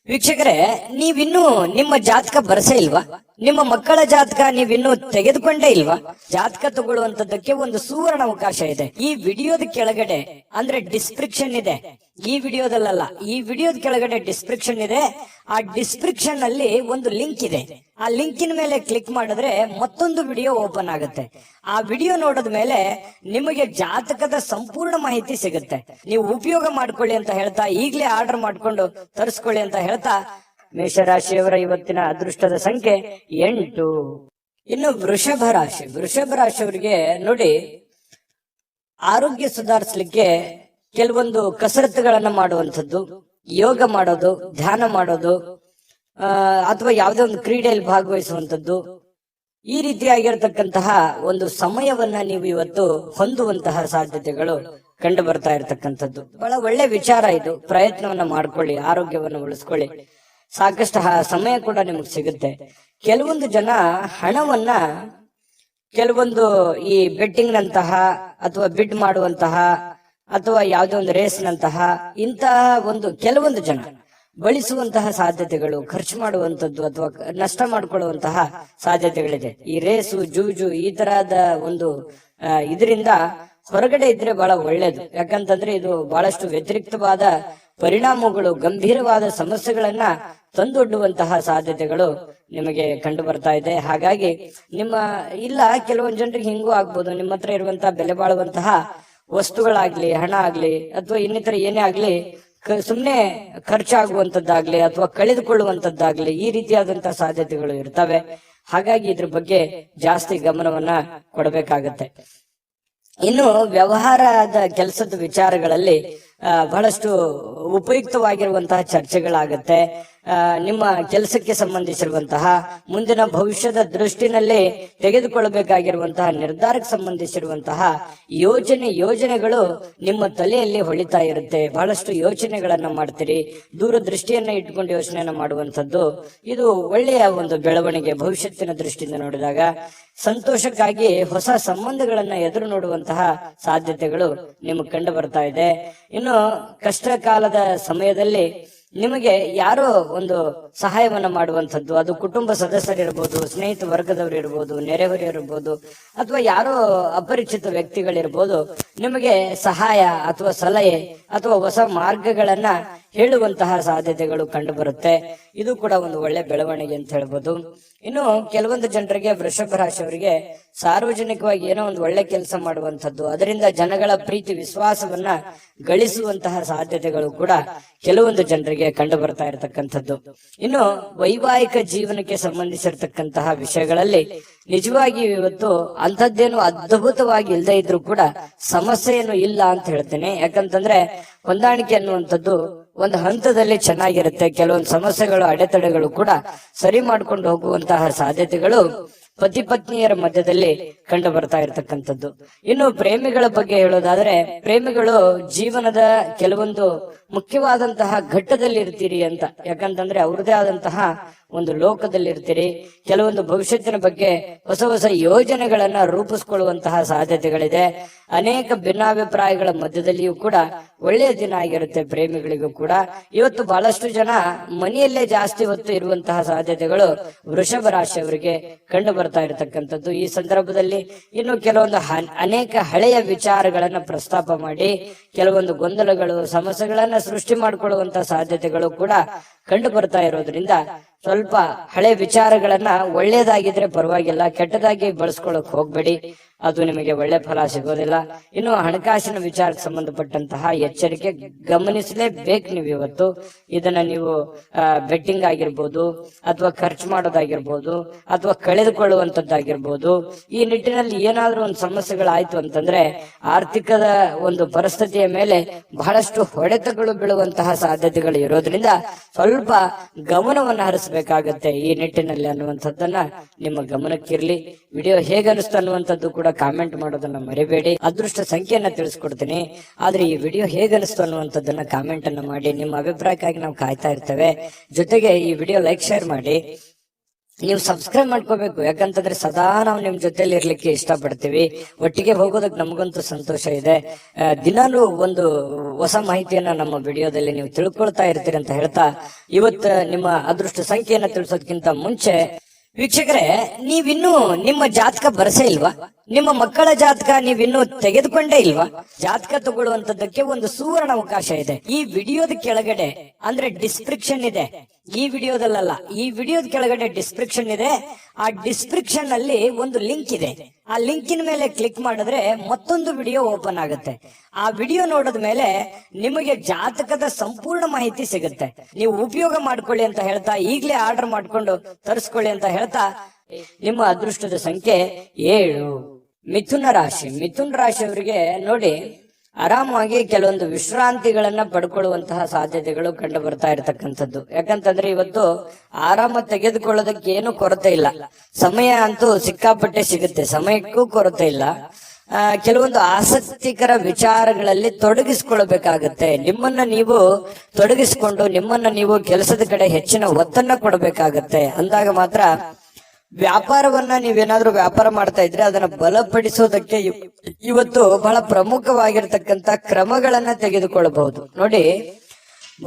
Speaker 1: ವೀಕ್ಷಕರೇ, ನೀವಿನ್ನೂ ನಿಮ್ಮ ಜಾತಕ ಬರಸೇ ಇಲ್ವಾ? ನಿಮ್ಮ ಮಕ್ಕಳ ಜಾತಕ ನೀವಿನ್ನೂ ತೆಗೆದುಕೊಂಡೇ ಇಲ್ವಾ? ಜಾತಕ ತಗೊಳ್ಳುವಂತದ್ದಕ್ಕೆ ಒಂದು ಸುವರ್ಣ ಅವಕಾಶ ಇದೆ. ಈ ವಿಡಿಯೋದ ಕೆಳಗಡೆ ಅಂದ್ರೆ ಡಿಸ್ಕ್ರಿಪ್ಷನ್ ಇದೆ. ಈ ವಿಡಿಯೋದಲ್ಲ, ಈ ವಿಡಿಯೋದ ಕೆಳಗಡೆ ಡಿಸ್ಕ್ರಿಪ್ಷನ್ ಇದೆ. ಆ ಡಿಸ್ಕ್ರಿಪ್ಷನ್ ಅಲ್ಲಿ ಒಂದು ಲಿಂಕ್ ಇದೆ. ಆ ಲಿಂಕಿನ ಮೇಲೆ ಕ್ಲಿಕ್ ಮಾಡಿದ್ರೆ ಮತ್ತೊಂದು ವಿಡಿಯೋ ಓಪನ್ ಆಗುತ್ತೆ. ಆ ವಿಡಿಯೋ ನೋಡಿದ ಮೇಲೆ ನಿಮಗೆ ಜಾತಕದ ಸಂಪೂರ್ಣ ಮಾಹಿತಿ ಸಿಗುತ್ತೆ. ನೀವು ಉಪಯೋಗ ಮಾಡ್ಕೊಳ್ಳಿ ಅಂತ ಹೇಳ್ತಾ, ಈಗಲೇ ಆರ್ಡರ್ ಮಾಡ್ಕೊಂಡು ತರಿಸ್ಕೊಳ್ಳಿ ಅಂತ ಹೇಳ್ತಾ, ಮೇಷರಾಶಿಯವರ ಇವತ್ತಿನ ಅದೃಷ್ಟದ ಸಂಖ್ಯೆ 8. ಇನ್ನು ವೃಷಭ ರಾಶಿಯವರಿಗೆ ನೋಡಿ, ಆರೋಗ್ಯ ಸುಧಾರಿಸಲಿಕ್ಕೆ ಕೆಲವೊಂದು ಕಸರತ್ತುಗಳನ್ನ ಮಾಡುವಂಥದ್ದು, ಯೋಗ ಮಾಡೋದು, ಧ್ಯಾನ ಮಾಡೋದು, ಅಥವಾ ಯಾವುದೇ ಒಂದು ಕ್ರೀಡೆಯಲ್ಲಿ ಭಾಗವಹಿಸುವಂಥದ್ದು, ಈ ರೀತಿಯಾಗಿರ್ತಕ್ಕಂತಹ ಒಂದು ಸಮಯವನ್ನ ನೀವು ಇವತ್ತು ಹೊಂದುವಂತಹ ಸಾಧ್ಯತೆಗಳು ಕಂಡು ಬರ್ತಾ ಇರತಕ್ಕಂಥದ್ದು. ಬಹಳ ಒಳ್ಳೆ ವಿಚಾರ ಇದು. ಪ್ರಯತ್ನವನ್ನ ಮಾಡ್ಕೊಳ್ಳಿ, ಆರೋಗ್ಯವನ್ನು ಉಳಿಸ್ಕೊಳ್ಳಿ. ಸಾಕಷ್ಟು ಸಮಯ ಕೂಡ ನಿಮಗೆ ಸಿಗುತ್ತೆ. ಕೆಲವೊಂದು ಜನ ಹಣವನ್ನ ಕೆಲವೊಂದು ಈ ಬೆಟ್ಟಿಂಗ್ ನಂತಹ ಅಥವಾ ಬಿಡ್ ಮಾಡುವಂತಹ ಅಥವಾ ಯಾವುದೇ ಒಂದು ರೇಸ್ ನಂತಹ ಇಂತಹ ಒಂದು ಕೆಲವೊಂದು ಜನ ಬಳಸುವಂತಹ ಸಾಧ್ಯತೆಗಳು, ಖರ್ಚು ಮಾಡುವಂತದ್ದು ಅಥವಾ ನಷ್ಟ ಮಾಡಿಕೊಳ್ಳುವಂತಹ ಸಾಧ್ಯತೆಗಳಿದೆ. ಈ ರೇಸು, ಜೂಜು, ಈ ತರಹದ ಒಂದು ಇದರಿಂದ ಹೊರಗಡೆ ಇದ್ರೆ ಬಹಳ ಒಳ್ಳೇದು. ಯಾಕಂತಂದ್ರೆ ಇದು ಬಹಳಷ್ಟು ವ್ಯತಿರಿಕ್ತವಾದ ಪರಿಣಾಮಗಳು, ಗಂಭೀರವಾದ ಸಮಸ್ಯೆಗಳನ್ನ ತಂದೊಡ್ಡುವಂತಹ ಸಾಧ್ಯತೆಗಳು ನಿಮಗೆ ಕಂಡು ಬರ್ತಾ ಇದೆ. ಹಾಗಾಗಿ ಕೆಲವೊಂದು ಜನರಿಗೆ ಹಿಂಗೂ ಆಗ್ಬೋದು. ನಿಮ್ಮ ಹತ್ರ ಇರುವಂತಹ ಬೆಲೆ ಬಾಳುವಂತಹ ವಸ್ತುಗಳಾಗ್ಲಿ, ಹಣ ಆಗ್ಲಿ, ಅಥವಾ ಇನ್ನಿತರ ಏನೇ ಆಗ್ಲಿ, ಸುಮ್ನೆ ಖರ್ಚಾಗುವಂತದ್ದಾಗ್ಲಿ ಅಥವಾ ಕಳೆದುಕೊಳ್ಳುವಂತದ್ದಾಗ್ಲಿ, ಈ ರೀತಿಯಾದಂತಹ ಸಾಧ್ಯತೆಗಳು ಇರ್ತವೆ. ಹಾಗಾಗಿ ಇದ್ರ ಬಗ್ಗೆ ಜಾಸ್ತಿ ಗಮನವನ್ನ ಕೊಡಬೇಕಾಗತ್ತೆ. ಇನ್ನು ವ್ಯವಹಾರದ ಕೆಲಸದ ವಿಚಾರಗಳಲ್ಲಿ ಬಹಳಷ್ಟು ಉಪಯುಕ್ತವಾಗಿರುವಂತಹ ಚರ್ಚೆಗಳಾಗತ್ತೆ. ನಿಮ್ಮ ಕೆಲಸಕ್ಕೆ ಸಂಬಂಧಿಸಿರುವಂತಹ ಮುಂದಿನ ಭವಿಷ್ಯದ ದೃಷ್ಟಿನಲ್ಲಿ ತೆಗೆದುಕೊಳ್ಳಬೇಕಾಗಿರುವಂತಹ ನಿರ್ಧಾರಕ್ಕೆ ಸಂಬಂಧಿಸಿರುವಂತಹ ಯೋಜನೆಗಳು ನಿಮ್ಮ ತಲೆಯಲ್ಲಿ ಹೊಳಿತಾ ಇರುತ್ತೆ. ಬಹಳಷ್ಟು ಯೋಚನೆಗಳನ್ನ ಮಾಡ್ತೀರಿ. ದೂರದೃಷ್ಟಿಯನ್ನ ಇಟ್ಕೊಂಡು ಯೋಚನೆಯನ್ನ ಮಾಡುವಂತದ್ದು ಇದು ಒಳ್ಳೆಯ ಒಂದು ಬೆಳವಣಿಗೆ. ಭವಿಷ್ಯತ್ತಿನ ದೃಷ್ಟಿಯಿಂದ ನೋಡಿದಾಗ ಸಂತೋಷಕ್ಕಾಗಿ ಹೊಸ ಸಂಬಂಧಗಳನ್ನ ಎದುರು ನೋಡುವಂತಹ ಸಾಧ್ಯತೆಗಳು ನಿಮಗೆ ಕಂಡು ಬರ್ತಾ ಇದೆ. ಇನ್ನು ಕಷ್ಟ ಕಾಲದ ಸಮಯದಲ್ಲಿ ನಿಮಗೆ ಯಾರೋ ಒಂದು ಸಹಾಯವನ್ನ ಮಾಡುವಂಥದ್ದು, ಅದು ಕುಟುಂಬ ಸದಸ್ಯರಿರ್ಬೋದು, ಸ್ನೇಹಿತ ವರ್ಗದವರು ಇರ್ಬೋದು, ನೆರೆಹೊರೆಯರಿರ್ಬೋದು, ಅಥವಾ ಯಾರೋ ಅಪರಿಚಿತ ವ್ಯಕ್ತಿಗಳಿರ್ಬೋದು, ನಿಮಗೆ ಸಹಾಯ ಅಥವಾ ಸಲಹೆ ಅಥವಾ ಹೊಸ ಮಾರ್ಗಗಳನ್ನ ಹೇಳುವಂತಹ ಸಾಧ್ಯತೆಗಳು ಕಂಡು ಬರುತ್ತೆ. ಇದು ಕೂಡ ಒಂದು ಒಳ್ಳೆ ಬೆಳವಣಿಗೆ ಅಂತ ಹೇಳ್ಬೋದು. ಇನ್ನು ಕೆಲವೊಂದು ಜನರಿಗೆ, ವೃಷಭ ರಾಶಿಯವರಿಗೆ ಸಾರ್ವಜನಿಕವಾಗಿ ಏನೋ ಒಂದು ಒಳ್ಳೆ ಕೆಲಸ ಮಾಡುವಂಥದ್ದು, ಅದರಿಂದ ಜನಗಳ ಪ್ರೀತಿ ವಿಶ್ವಾಸವನ್ನ ಗಳಿಸುವಂತಹ ಸಾಧ್ಯತೆಗಳು ಕೂಡ ಕೆಲವೊಂದು ಜನರಿಗೆ ಕಂಡು ಬರ್ತಾ ಇರತಕ್ಕಂಥದ್ದು. ಇನ್ನು ವೈವಾಹಿಕ ಜೀವನಕ್ಕೆ ಸಂಬಂಧಿಸಿರ್ತಕ್ಕಂತಹ ವಿಷಯಗಳಲ್ಲಿ ನಿಜವಾಗಿ ಇವತ್ತು ಅಂಥದ್ದೇನು ಅದ್ಭುತವಾಗಿ ಇಲ್ಲದೆ ಇದ್ರೂ ಕೂಡ ಸಮಸ್ಯೆಯನ್ನು ಇಲ್ಲ ಅಂತ ಹೇಳ್ತೇನೆ. ಯಾಕಂತಂದ್ರೆ ಹೊಂದಾಣಿಕೆ ಅನ್ನುವಂಥದ್ದು ಒಂದು ಹಂತದಲ್ಲಿ ಚೆನ್ನಾಗಿರುತ್ತೆ. ಕೆಲವೊಂದು ಸಮಸ್ಯೆಗಳು, ಅಡೆತಡೆಗಳು ಕೂಡ ಸರಿ ಮಾಡ್ಕೊಂಡು ಹೋಗುವಂತಹ ಸಾಧ್ಯತೆಗಳು ಪತಿ ಪತ್ನಿಯರ ಮಧ್ಯದಲ್ಲಿ ಕಂಡು ಬರ್ತಾ ಇರತಕ್ಕಂಥದ್ದು. ಇನ್ನು ಪ್ರೇಮಿಗಳ ಬಗ್ಗೆ ಹೇಳೋದಾದ್ರೆ, ಪ್ರೇಮಿಗಳು ಜೀವನದ ಕೆಲವೊಂದು ಮುಖ್ಯವಾದಂತಹ ಘಟ್ಟದಲ್ಲಿ ಇರ್ತೀರಿ ಅಂತ. ಯಾಕಂತಂದ್ರೆ ಅವ್ರದೇ ಆದಂತಹ ಒಂದು ಲೋಕದಲ್ಲಿ ಇರ್ತೀರಿ. ಕೆಲವೊಂದು ಭವಿಷ್ಯತ್ತಿನ ಬಗ್ಗೆ ಹೊಸ ಹೊಸ ಯೋಜನೆಗಳನ್ನ ರೂಪಿಸ್ಕೊಳ್ಳುವಂತಹ ಸಾಧ್ಯತೆಗಳಿದೆ. ಅನೇಕ ಭಿನ್ನಾಭಿಪ್ರಾಯಗಳ ಮಧ್ಯದಲ್ಲಿಯೂ ಕೂಡ ಒಳ್ಳೆಯ ದಿನ ಆಗಿರುತ್ತೆ ಪ್ರೇಮಿಗಳಿಗೂ ಕೂಡ. ಇವತ್ತು ಬಹಳಷ್ಟು ಜನ ಮನೆಯಲ್ಲೇ ಜಾಸ್ತಿ ಹೊತ್ತು ಇರುವಂತಹ ಸಾಧ್ಯತೆಗಳು ವೃಷಭ ರಾಶಿಯವರಿಗೆ ಕಂಡು ಬರ್ತಾ ಇರತಕ್ಕಂಥದ್ದು. ಈ ಸಂದರ್ಭದಲ್ಲಿ ಇನ್ನು ಕೆಲವೊಂದು ಅನೇಕ ಹಳೆಯ ವಿಚಾರಗಳನ್ನ ಪ್ರಸ್ತಾಪ ಮಾಡಿ ಕೆಲವೊಂದು ಗೊಂದಲಗಳು, ಸಮಸ್ಯೆಗಳನ್ನ ಸೃಷ್ಟಿ ಮಾಡಿಕೊಳ್ಳುವಂತಹ ಸಾಧ್ಯತೆಗಳು ಕೂಡ ಕಂಡು ಬರ್ತಾ ಇರೋದ್ರಿಂದ ಸ್ವಲ್ಪ ಹಳೆ ವಿಚಾರಗಳನ್ನ ಒಳ್ಳೇದಾಗಿದ್ರೆ ಪರವಾಗಿಲ್ಲ, ಕೆಟ್ಟದಾಗಿ ಬಳಸ್ಕೊಳಕ್ ಹೋಗ್ಬೇಡಿ, ಅದು ನಿಮಗೆ ಒಳ್ಳೆ ಫಲ ಸಿಗೋದಿಲ್ಲ. ಇನ್ನು ಹಣಕಾಸಿನ ವಿಚಾರಕ್ಕೆ ಸಂಬಂಧಪಟ್ಟಂತಹ ಎಚ್ಚರಿಕೆ ಗಮನಿಸಲೇಬೇಕು ನೀವು ಇವತ್ತು. ಇದನ್ನ ನೀವು ಬೆಟ್ಟಿಂಗ್ ಆಗಿರ್ಬೋದು, ಅಥವಾ ಖರ್ಚು ಮಾಡೋದಾಗಿರ್ಬೋದು, ಅಥವಾ ಕಳೆದುಕೊಳ್ಳುವಂತದ್ದಾಗಿರ್ಬೋದು. ಈ ನಿಟ್ಟಿನಲ್ಲಿ ಏನಾದ್ರೂ ಒಂದು ಸಮಸ್ಯೆಗಳಾಯ್ತು ಅಂತಂದ್ರೆ ಆರ್ಥಿಕದ ಒಂದು ಪರಿಸ್ಥಿತಿಯ ಮೇಲೆ ಬಹಳಷ್ಟು ಹೊಡೆತಗಳು ಬೀಳುವಂತಹ ಸಾಧ್ಯತೆಗಳು ಇರೋದ್ರಿಂದ ಸ್ವಲ್ಪ ಗಮನವನ್ನು ಹರಿಸಬೇಕಾಗತ್ತೆ ಈ ನಿಟ್ಟಿನಲ್ಲಿ ಅನ್ನುವಂಥದ್ದನ್ನ ನಿಮ್ಮ ಗಮನಕ್ಕಿರ್ಲಿ. ವಿಡಿಯೋ ಹೇಗನಿಸ್ತು ಅನ್ನುವಂಥದ್ದು ಕೂಡ ಕಾಮೆಂಟ್ ಮಾಡೋದನ್ನ ಮರಿಬೇಡಿ. ಅದೃಷ್ಟ ಸಂಖ್ಯೆಯನ್ನ ತಿಳಿಸ್ಕೊಡ್ತೀನಿ, ಆದ್ರೆ ಈ ವಿಡಿಯೋ ಹೇಗನಿಸ್ತು ಅನ್ನುವಂಥದ್ದನ್ನ ಕಾಮೆಂಟ್ ಅನ್ನ ಮಾಡಿ. ನಿಮ್ಮ ಅಭಿಪ್ರಾಯಕ್ಕಾಗಿ ನಾವು ಕಾಯ್ತಾ ಇರ್ತೇವೆ. ಜೊತೆಗೆ ಈ ವಿಡಿಯೋ ಲೈಕ್, ಶೇರ್ ಮಾಡಿ. ನೀವು ಸಬ್ಸ್ಕ್ರೈಬ್ ಮಾಡ್ಕೋಬೇಕು, ಯಾಕಂತಂದ್ರೆ ಸದಾ ನಾವು ನಿಮ್ ಜೊತೆಲಿ ಇರ್ಲಿಕ್ಕೆ ಇಷ್ಟಪಡ್ತೀವಿ. ಒಟ್ಟಿಗೆ ಹೋಗೋದಕ್ಕೆ ನಮಗಂತೂ ಸಂತೋಷ ಇದೆ. ದಿನಾಲೂ ಒಂದು ಹೊಸ ಮಾಹಿತಿಯನ್ನ ನಮ್ಮ ವಿಡಿಯೋದಲ್ಲಿ ನೀವು ತಿಳ್ಕೊಳ್ತಾ ಇರ್ತೀರಿ ಅಂತ ಹೇಳ್ತಾ, ಇವತ್ತು ನಿಮ್ಮ ಅದೃಷ್ಟ ಸಂಖ್ಯೆಯನ್ನ ತಿಳಿಸೋದಕ್ಕಿಂತ ಮುಂಚೆ ವೀಕ್ಷಕರೇ, ನೀವಿನ್ನೂ ನಿಮ್ಮ ಜಾತಕ ಬರಸೇ ಇಲ್ವಾ? ನಿಮ್ಮ ಮಕ್ಕಳ ಜಾತಕ ನೀವಿನ್ನೂ ತೆಗೆದುಕೊಂಡೇ ಇಲ್ವಾ? ಜಾತಕ ತಗೊಳ್ಳುವಂತದ್ದಕ್ಕೆ ಒಂದು ಸುವರ್ಣ ಅವಕಾಶ ಇದೆ. ಈ ವಿಡಿಯೋದ ಕೆಳಗಡೆ ಅಂದ್ರೆ ಡಿಸ್ಕ್ರಿಪ್ಷನ್ ಇದೆ. ಈ ವಿಡಿಯೋದಲ್ಲ, ಈ ವಿಡಿಯೋದ ಕೆಳಗಡೆ ಡಿಸ್ಕ್ರಿಪ್ಷನ್ ಇದೆ. ಆ ಡಿಸ್ಕ್ರಿಪ್ಷನ್ ಅಲ್ಲಿ ಒಂದು ಲಿಂಕ್ ಇದೆ. ಆ ಲಿಂಕಿನ ಮೇಲೆ ಕ್ಲಿಕ್ ಮಾಡಿದ್ರೆ ಮತ್ತೊಂದು ವಿಡಿಯೋ ಓಪನ್ ಆಗುತ್ತೆ. ಆ ವಿಡಿಯೋ ನೋಡಿದ ಮೇಲೆ ನಿಮಗೆ ಜಾತಕದ ಸಂಪೂರ್ಣ ಮಾಹಿತಿ ಸಿಗುತ್ತೆ. ನೀವು ಉಪಯೋಗ ಮಾಡ್ಕೊಳ್ಳಿ ಅಂತ ಹೇಳ್ತಾ, ಈಗಲೇ ಆರ್ಡರ್ ಮಾಡ್ಕೊಂಡು ತರಿಸ್ಕೊಳ್ಳಿ ಅಂತ ಹೇಳ್ತಾ, ನಿಮ್ಮ ಅದೃಷ್ಟದ ಸಂಖ್ಯೆ 7. ಮಿಥುನ ರಾಶಿ. ಮಿಥುನ ರಾಶಿಯವರಿಗೆ ನೋಡಿ, ಆರಾಮವಾಗಿ ಕೆಲವೊಂದು ವಿಶ್ರಾಂತಿಗಳನ್ನ ಪಡ್ಕೊಳ್ಳುವಂತಹ ಸಾಧ್ಯತೆಗಳು ಕಂಡು ಬರ್ತಾ ಇರತಕ್ಕಂಥದ್ದು. ಯಾಕಂತಂದ್ರೆ ಇವತ್ತು ಆರಾಮ ತೆಗೆದುಕೊಳ್ಳೋದಕ್ಕೆ ಏನು ಕೊರತೆ ಇಲ್ಲ. ಸಮಯ ಅಂತೂ ಸಿಕ್ಕಾಪಟ್ಟೆ ಸಿಗುತ್ತೆ, ಸಮಯಕ್ಕೂ ಕೊರತೆ ಇಲ್ಲ. ಕೆಲವೊಂದು ಆಸಕ್ತಿಕರ ವಿಚಾರಗಳಲ್ಲಿ ತೊಡಗಿಸಿಕೊಳ್ಬೇಕಾಗತ್ತೆ. ನಿಮ್ಮನ್ನ ನೀವು ತೊಡಗಿಸಿಕೊಂಡು ನಿಮ್ಮನ್ನ ನೀವು ಕೆಲಸದ ಕಡೆ ಹೆಚ್ಚಿನ ಒತ್ತನ್ನ ಕೊಡಬೇಕಾಗತ್ತೆ. ಅಂದಾಗ ಮಾತ್ರ ವ್ಯಾಪಾರವನ್ನ ನೀವೇನಾದ್ರೂ ವ್ಯಾಪಾರ ಮಾಡ್ತಾ ಇದ್ರೆ ಅದನ್ನ ಬಲಪಡಿಸೋದಕ್ಕೆ ಇವತ್ತು ಬಹಳ ಪ್ರಮುಖವಾಗಿರ್ತಕ್ಕಂತ ಕ್ರಮಗಳನ್ನ ತೆಗೆದುಕೊಳ್ಳಬಹುದು. ನೋಡಿ,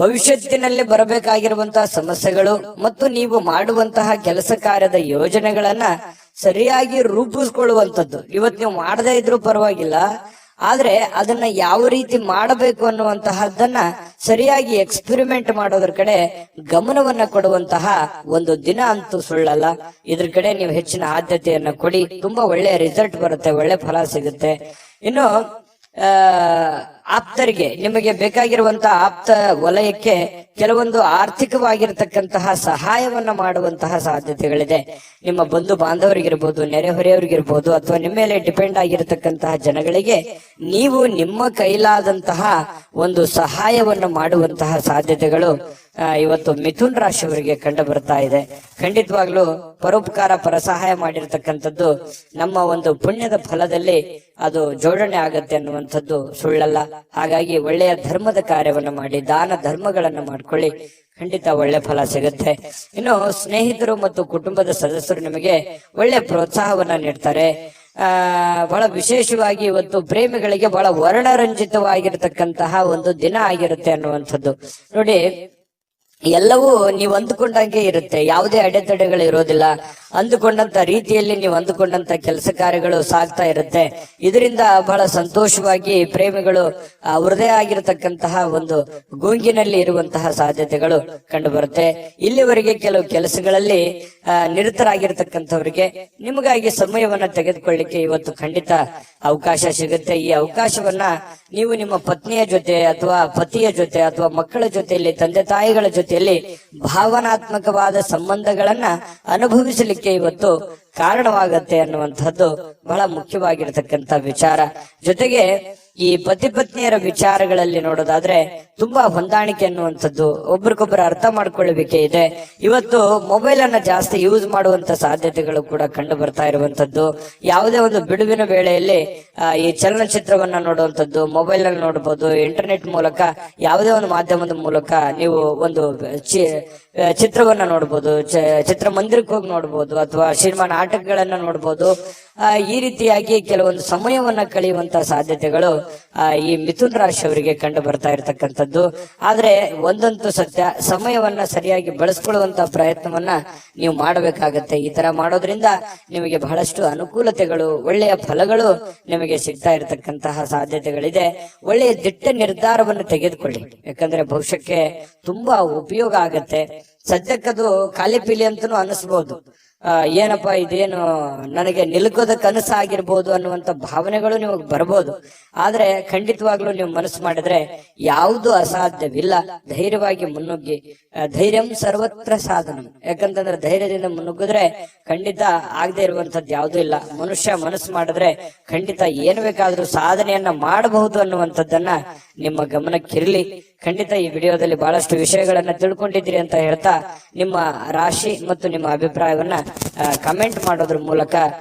Speaker 1: ಭವಿಷ್ಯತ್ತಿನಲ್ಲಿ ಬರಬೇಕಾಗಿರುವಂತಹ ಸಮಸ್ಯೆಗಳು ಮತ್ತು ನೀವು ಮಾಡುವಂತಹ ಕೆಲಸ ಕಾರ್ಯದ ಯೋಜನೆಗಳನ್ನ ಸರಿಯಾಗಿ ರೂಪಿಸ್ಕೊಳ್ಳುವಂಥದ್ದು. ಇವತ್ತು ನೀವು ಮಾಡದೇ ಇದ್ರೂ ಪರವಾಗಿಲ್ಲ, ಆದ್ರೆ ಅದನ್ನ ಯಾವ ರೀತಿ ಮಾಡಬೇಕು ಅನ್ನುವಂತಹದ್ದನ್ನ ಸರಿಯಾಗಿ ಎಕ್ಸ್ಪೆರಿಮೆಂಟ್ ಮಾಡೋದ್ರ ಕಡೆ ಗಮನವನ್ನ ಕೊಡುವಂತಹ ಒಂದು ದಿನ ಅಂತೂ ಸುಳ್ಳಲ್ಲ. ಇದ್ರ ಕಡೆ ನೀವು ಹೆಚ್ಚಿನ ಆದ್ಯತೆಯನ್ನ ಕೊಡಿ. ತುಂಬಾ ಒಳ್ಳೆಯ ರಿಸಲ್ಟ್ ಬರುತ್ತೆ, ಒಳ್ಳೆ ಫಲ ಸಿಗುತ್ತೆ. ಇನ್ನು ಆಪ್ತರಿಗೆ, ನಿಮಗೆ ಬೇಕಾಗಿರುವಂತಹ ಆಪ್ತ ವಲಯಕ್ಕೆ ಕೆಲವೊಂದು ಆರ್ಥಿಕವಾಗಿರ್ತಕ್ಕಂತಹ ಸಹಾಯವನ್ನ ಮಾಡುವಂತಹ ಸಾಧ್ಯತೆಗಳಿದೆ. ನಿಮ್ಮ ಬಂಧು ಬಾಂಧವರಿಗಿರ್ಬೋದು, ನೆರೆಹೊರೆಯವರಿಗಿರ್ಬೋದು, ಅಥವಾ ನಿಮ್ಮ ಮೇಲೆ ಡಿಪೆಂಡ್ ಆಗಿರತಕ್ಕಂತಹ ಜನಗಳಿಗೆ ನೀವು ನಿಮ್ಮ ಕೈಲಾದಂತಹ ಒಂದು ಸಹಾಯವನ್ನು ಮಾಡುವಂತಹ ಸಾಧ್ಯತೆಗಳು ಇವತ್ತು ಮಿಥುನ್ ರಾಶಿಯವರಿಗೆ ಕಂಡು ಬರ್ತಾ ಇದೆ. ಖಂಡಿತವಾಗ್ಲೂ ಪರೋಪಕಾರ, ಪರಸಹಾಯ ಮಾಡಿರ್ತಕ್ಕಂಥದ್ದು ನಮ್ಮ ಒಂದು ಪುಣ್ಯದ ಫಲದಲ್ಲಿ ಅದು ಜೋಡಣೆ ಆಗತ್ತೆ ಅನ್ನುವಂಥದ್ದು ಸುಳ್ಳಲ್ಲ. ಹಾಗಾಗಿ ಒಳ್ಳೆಯ ಧರ್ಮದ ಕಾರ್ಯವನ್ನ ಮಾಡಿ, ದಾನ ಧರ್ಮಗಳನ್ನ ಮಾಡ್ಕೊಳ್ಳಿ, ಖಂಡಿತ ಒಳ್ಳೆ ಫಲ ಸಿಗುತ್ತೆ. ಇನ್ನು ಸ್ನೇಹಿತರು ಮತ್ತು ಕುಟುಂಬದ ಸದಸ್ಯರು ನಿಮಗೆ ಒಳ್ಳೆ ಪ್ರೋತ್ಸಾಹವನ್ನ ನೀಡ್ತಾರೆ. ಬಹಳ ವಿಶೇಷವಾಗಿ ಇವತ್ತು ಪ್ರೇಮಿಗಳಿಗೆ ಬಹಳ ವರ್ಣರಂಜಿತವಾಗಿರ್ತಕ್ಕಂತಹ ಒಂದು ದಿನ ಆಗಿರುತ್ತೆ ಅನ್ನುವಂಥದ್ದು. ನೋಡಿ, ಎಲ್ಲವೂ ನೀವು ಅಂದುಕೊಂಡಂಗೆ ಇರುತ್ತೆ, ಯಾವುದೇ ಅಡೆತಡೆಗಳು ಇರೋದಿಲ್ಲ. ಅಂದುಕೊಂಡಂತ ರೀತಿಯಲ್ಲಿ ನೀವು ಅಂದುಕೊಂಡಂತ ಕೆಲಸ ಕಾರ್ಯಗಳು ಸಾಗ್ತಾ ಇರುತ್ತೆ. ಇದರಿಂದ ಬಹಳ ಸಂತೋಷವಾಗಿ ಪ್ರೇಮಿಗಳು ಅವರದೇ ಆಗಿರತಕ್ಕಂತಹ ಒಂದು ಗುಂಗಿನಲ್ಲಿ ಇರುವಂತಹ ಸಾಧ್ಯತೆಗಳು ಕಂಡು ಬರುತ್ತೆ. ಇಲ್ಲಿವರೆಗೆ ಕೆಲವು ಕೆಲಸಗಳಲ್ಲಿ ನಿರತರಾಗಿರ್ತಕ್ಕಂಥವರಿಗೆ ನಿಮಗಾಗಿ ಸಮಯವನ್ನ ತೆಗೆದುಕೊಳ್ಳಿಕ್ಕೆ ಇವತ್ತು ಖಂಡಿತ ಅವಕಾಶ ಸಿಗುತ್ತೆ. ಈ ಅವಕಾಶವನ್ನ ನೀವು ನಿಮ್ಮ ಪತ್ನಿಯ ಜೊತೆ ಅಥವಾ ಪತಿಯ ಜೊತೆ ಅಥವಾ ಮಕ್ಕಳ ಜೊತೆಯಲ್ಲಿ, ತಂದೆ ತಾಯಿಗಳ ಜೊತೆಯಲ್ಲಿ ಭಾವನಾತ್ಮಕವಾದ ಸಂಬಂಧಗಳನ್ನ ಅನುಭವಿಸಲಿಕ್ಕೆ ಇವತ್ತು ಕಾರಣವಾಗತ್ತೆ ಅನ್ನುವಂಥದ್ದು ಬಹಳ ಮುಖ್ಯವಾಗಿರತಕ್ಕಂತ ವಿಚಾರ. ಜೊತೆಗೆ ಈ ಪತಿ ಪತ್ನಿಯರ ವಿಚಾರಗಳಲ್ಲಿ ನೋಡೋದಾದ್ರೆ ತುಂಬಾ ಹೊಂದಾಣಿಕೆ ಅನ್ನುವಂಥದ್ದು, ಒಬ್ರಿಗೊಬ್ಬರು ಅರ್ಥ ಮಾಡ್ಕೊಳ್ಳಬೇಕೆ ಇದೆ. ಇವತ್ತು ಮೊಬೈಲ್ ಅನ್ನ ಜಾಸ್ತಿ ಯೂಸ್ ಮಾಡುವಂತ ಸಾಧ್ಯತೆಗಳು ಕೂಡ ಕಂಡು ಬರ್ತಾ ಇರುವಂತದ್ದು. ಯಾವುದೇ ಒಂದು ಬಿಡುವಿನ ವೇಳೆಯಲ್ಲಿ ಈ ಚಲನಚಿತ್ರವನ್ನ ನೋಡುವಂಥದ್ದು, ಮೊಬೈಲ್ ಅಲ್ಲಿ ನೋಡಬಹುದು, ಇಂಟರ್ನೆಟ್ ಮೂಲಕ ಯಾವುದೇ ಒಂದು ಮಾಧ್ಯಮದ ಮೂಲಕ ನೀವು ಒಂದು ಚಿತ್ರವನ್ನ ನೋಡ್ಬೋದು, ಚಿತ್ರಮಂದಿರಕ್ಕೆ ಹೋಗಿ ನೋಡ್ಬೋದು, ಅಥವಾ ಸಿನಿಮಾ ನಾಟಕಗಳನ್ನ ನೋಡ್ಬೋದು. ಈ ರೀತಿಯಾಗಿ ಕೆಲವೊಂದು ಸಮಯವನ್ನ ಕಳೆಯುವಂತ ಸಾಧ್ಯತೆಗಳು ಈ ಮಿಥುನ್ ರಾಶಿಯವರಿಗೆ ಕಂಡು ಬರ್ತಾ ಇರತಕ್ಕಂಥದ್ದು. ಆದ್ರೆ ಒಂದಂತೂ ಸತ್ಯ, ಸಮಯವನ್ನ ಸರಿಯಾಗಿ ಬಳಸ್ಕೊಳ್ಳುವಂತ ಪ್ರಯತ್ನವನ್ನ ನೀವು ಮಾಡಬೇಕಾಗತ್ತೆ. ಈ ತರ ಮಾಡೋದ್ರಿಂದ ನಿಮಗೆ ಬಹಳಷ್ಟು ಅನುಕೂಲತೆಗಳು, ಒಳ್ಳೆಯ ಫಲಗಳು ನಿಮಗೆ ಸಿಗ್ತಾ ಇರತಕ್ಕಂತಹ ಸಾಧ್ಯತೆಗಳಿದೆ. ಒಳ್ಳೆಯ ದಿಟ್ಟ ನಿರ್ಧಾರವನ್ನು ತೆಗೆದುಕೊಳ್ಳಿ, ಯಾಕಂದ್ರೆ ಭವಿಷ್ಯಕ್ಕೆ ತುಂಬಾ ಉಪಯೋಗ ಆಗತ್ತೆ. ಸದ್ಯಕ್ಕದು ಖಾಲಿ ಪೀಲಿ ಅಂತನೂ ಅನಿಸ್ಬೋದು, ಏನಪ್ಪಾ ಇದೇನು ನನಗೆ ನಿಲ್ಕೋದ ಕನಸಾಗಿರ್ಬೋದು ಅನ್ನುವಂತ ಭಾವನೆಗಳು ನಿಮಗೆ ಬರ್ಬೋದು. ಆದ್ರೆ ಖಂಡಿತವಾಗ್ಲೂ ನೀವು ಮನಸ್ಸು ಮಾಡಿದ್ರೆ ಯಾವುದು ಅಸಾಧ್ಯವಿಲ್ಲ. ಧೈರ್ಯವಾಗಿ ಮುನ್ನುಗ್ಗಿ, ಧೈರ್ಯಂ ಸರ್ವತ್ರ ಸಾಧನ. ಯಾಕಂತಂದ್ರೆ ಧೈರ್ಯದಿಂದ ಮುನ್ನುಗ್ಗಿದ್ರೆ ಖಂಡಿತ ಆಗದೆ ಇರುವಂತದ್ದು ಯಾವುದೂ ಇಲ್ಲ. ಮನುಷ್ಯ ಮನಸ್ಸು ಮಾಡಿದ್ರೆ ಖಂಡಿತ ಏನು ಬೇಕಾದ್ರೂ ಸಾಧನೆಯನ್ನ ಮಾಡಬಹುದು ಅನ್ನುವಂಥದ್ದನ್ನ ನಿಮ್ಮ ಗಮನಕ್ಕಿರ್ಲಿ. ಖಂಡಿತ ಈ ವಿಡಿಯೋದಲ್ಲಿ ಬಹಳಷ್ಟು ವಿಷಯಗಳನ್ನ ತಿಳ್ಕೊಂಡಿದ್ದೀರಿ ಅಂತ ಹೇಳ್ತಾ, ನಿಮ್ಮ ರಾಶಿ ಮತ್ತು ನಿಮ್ಮ ಅಭಿಪ್ರಾಯವನ್ನ ಕಮೆಂಟ್ ಮಾಡೋದ್ರ ಮೂಲಕ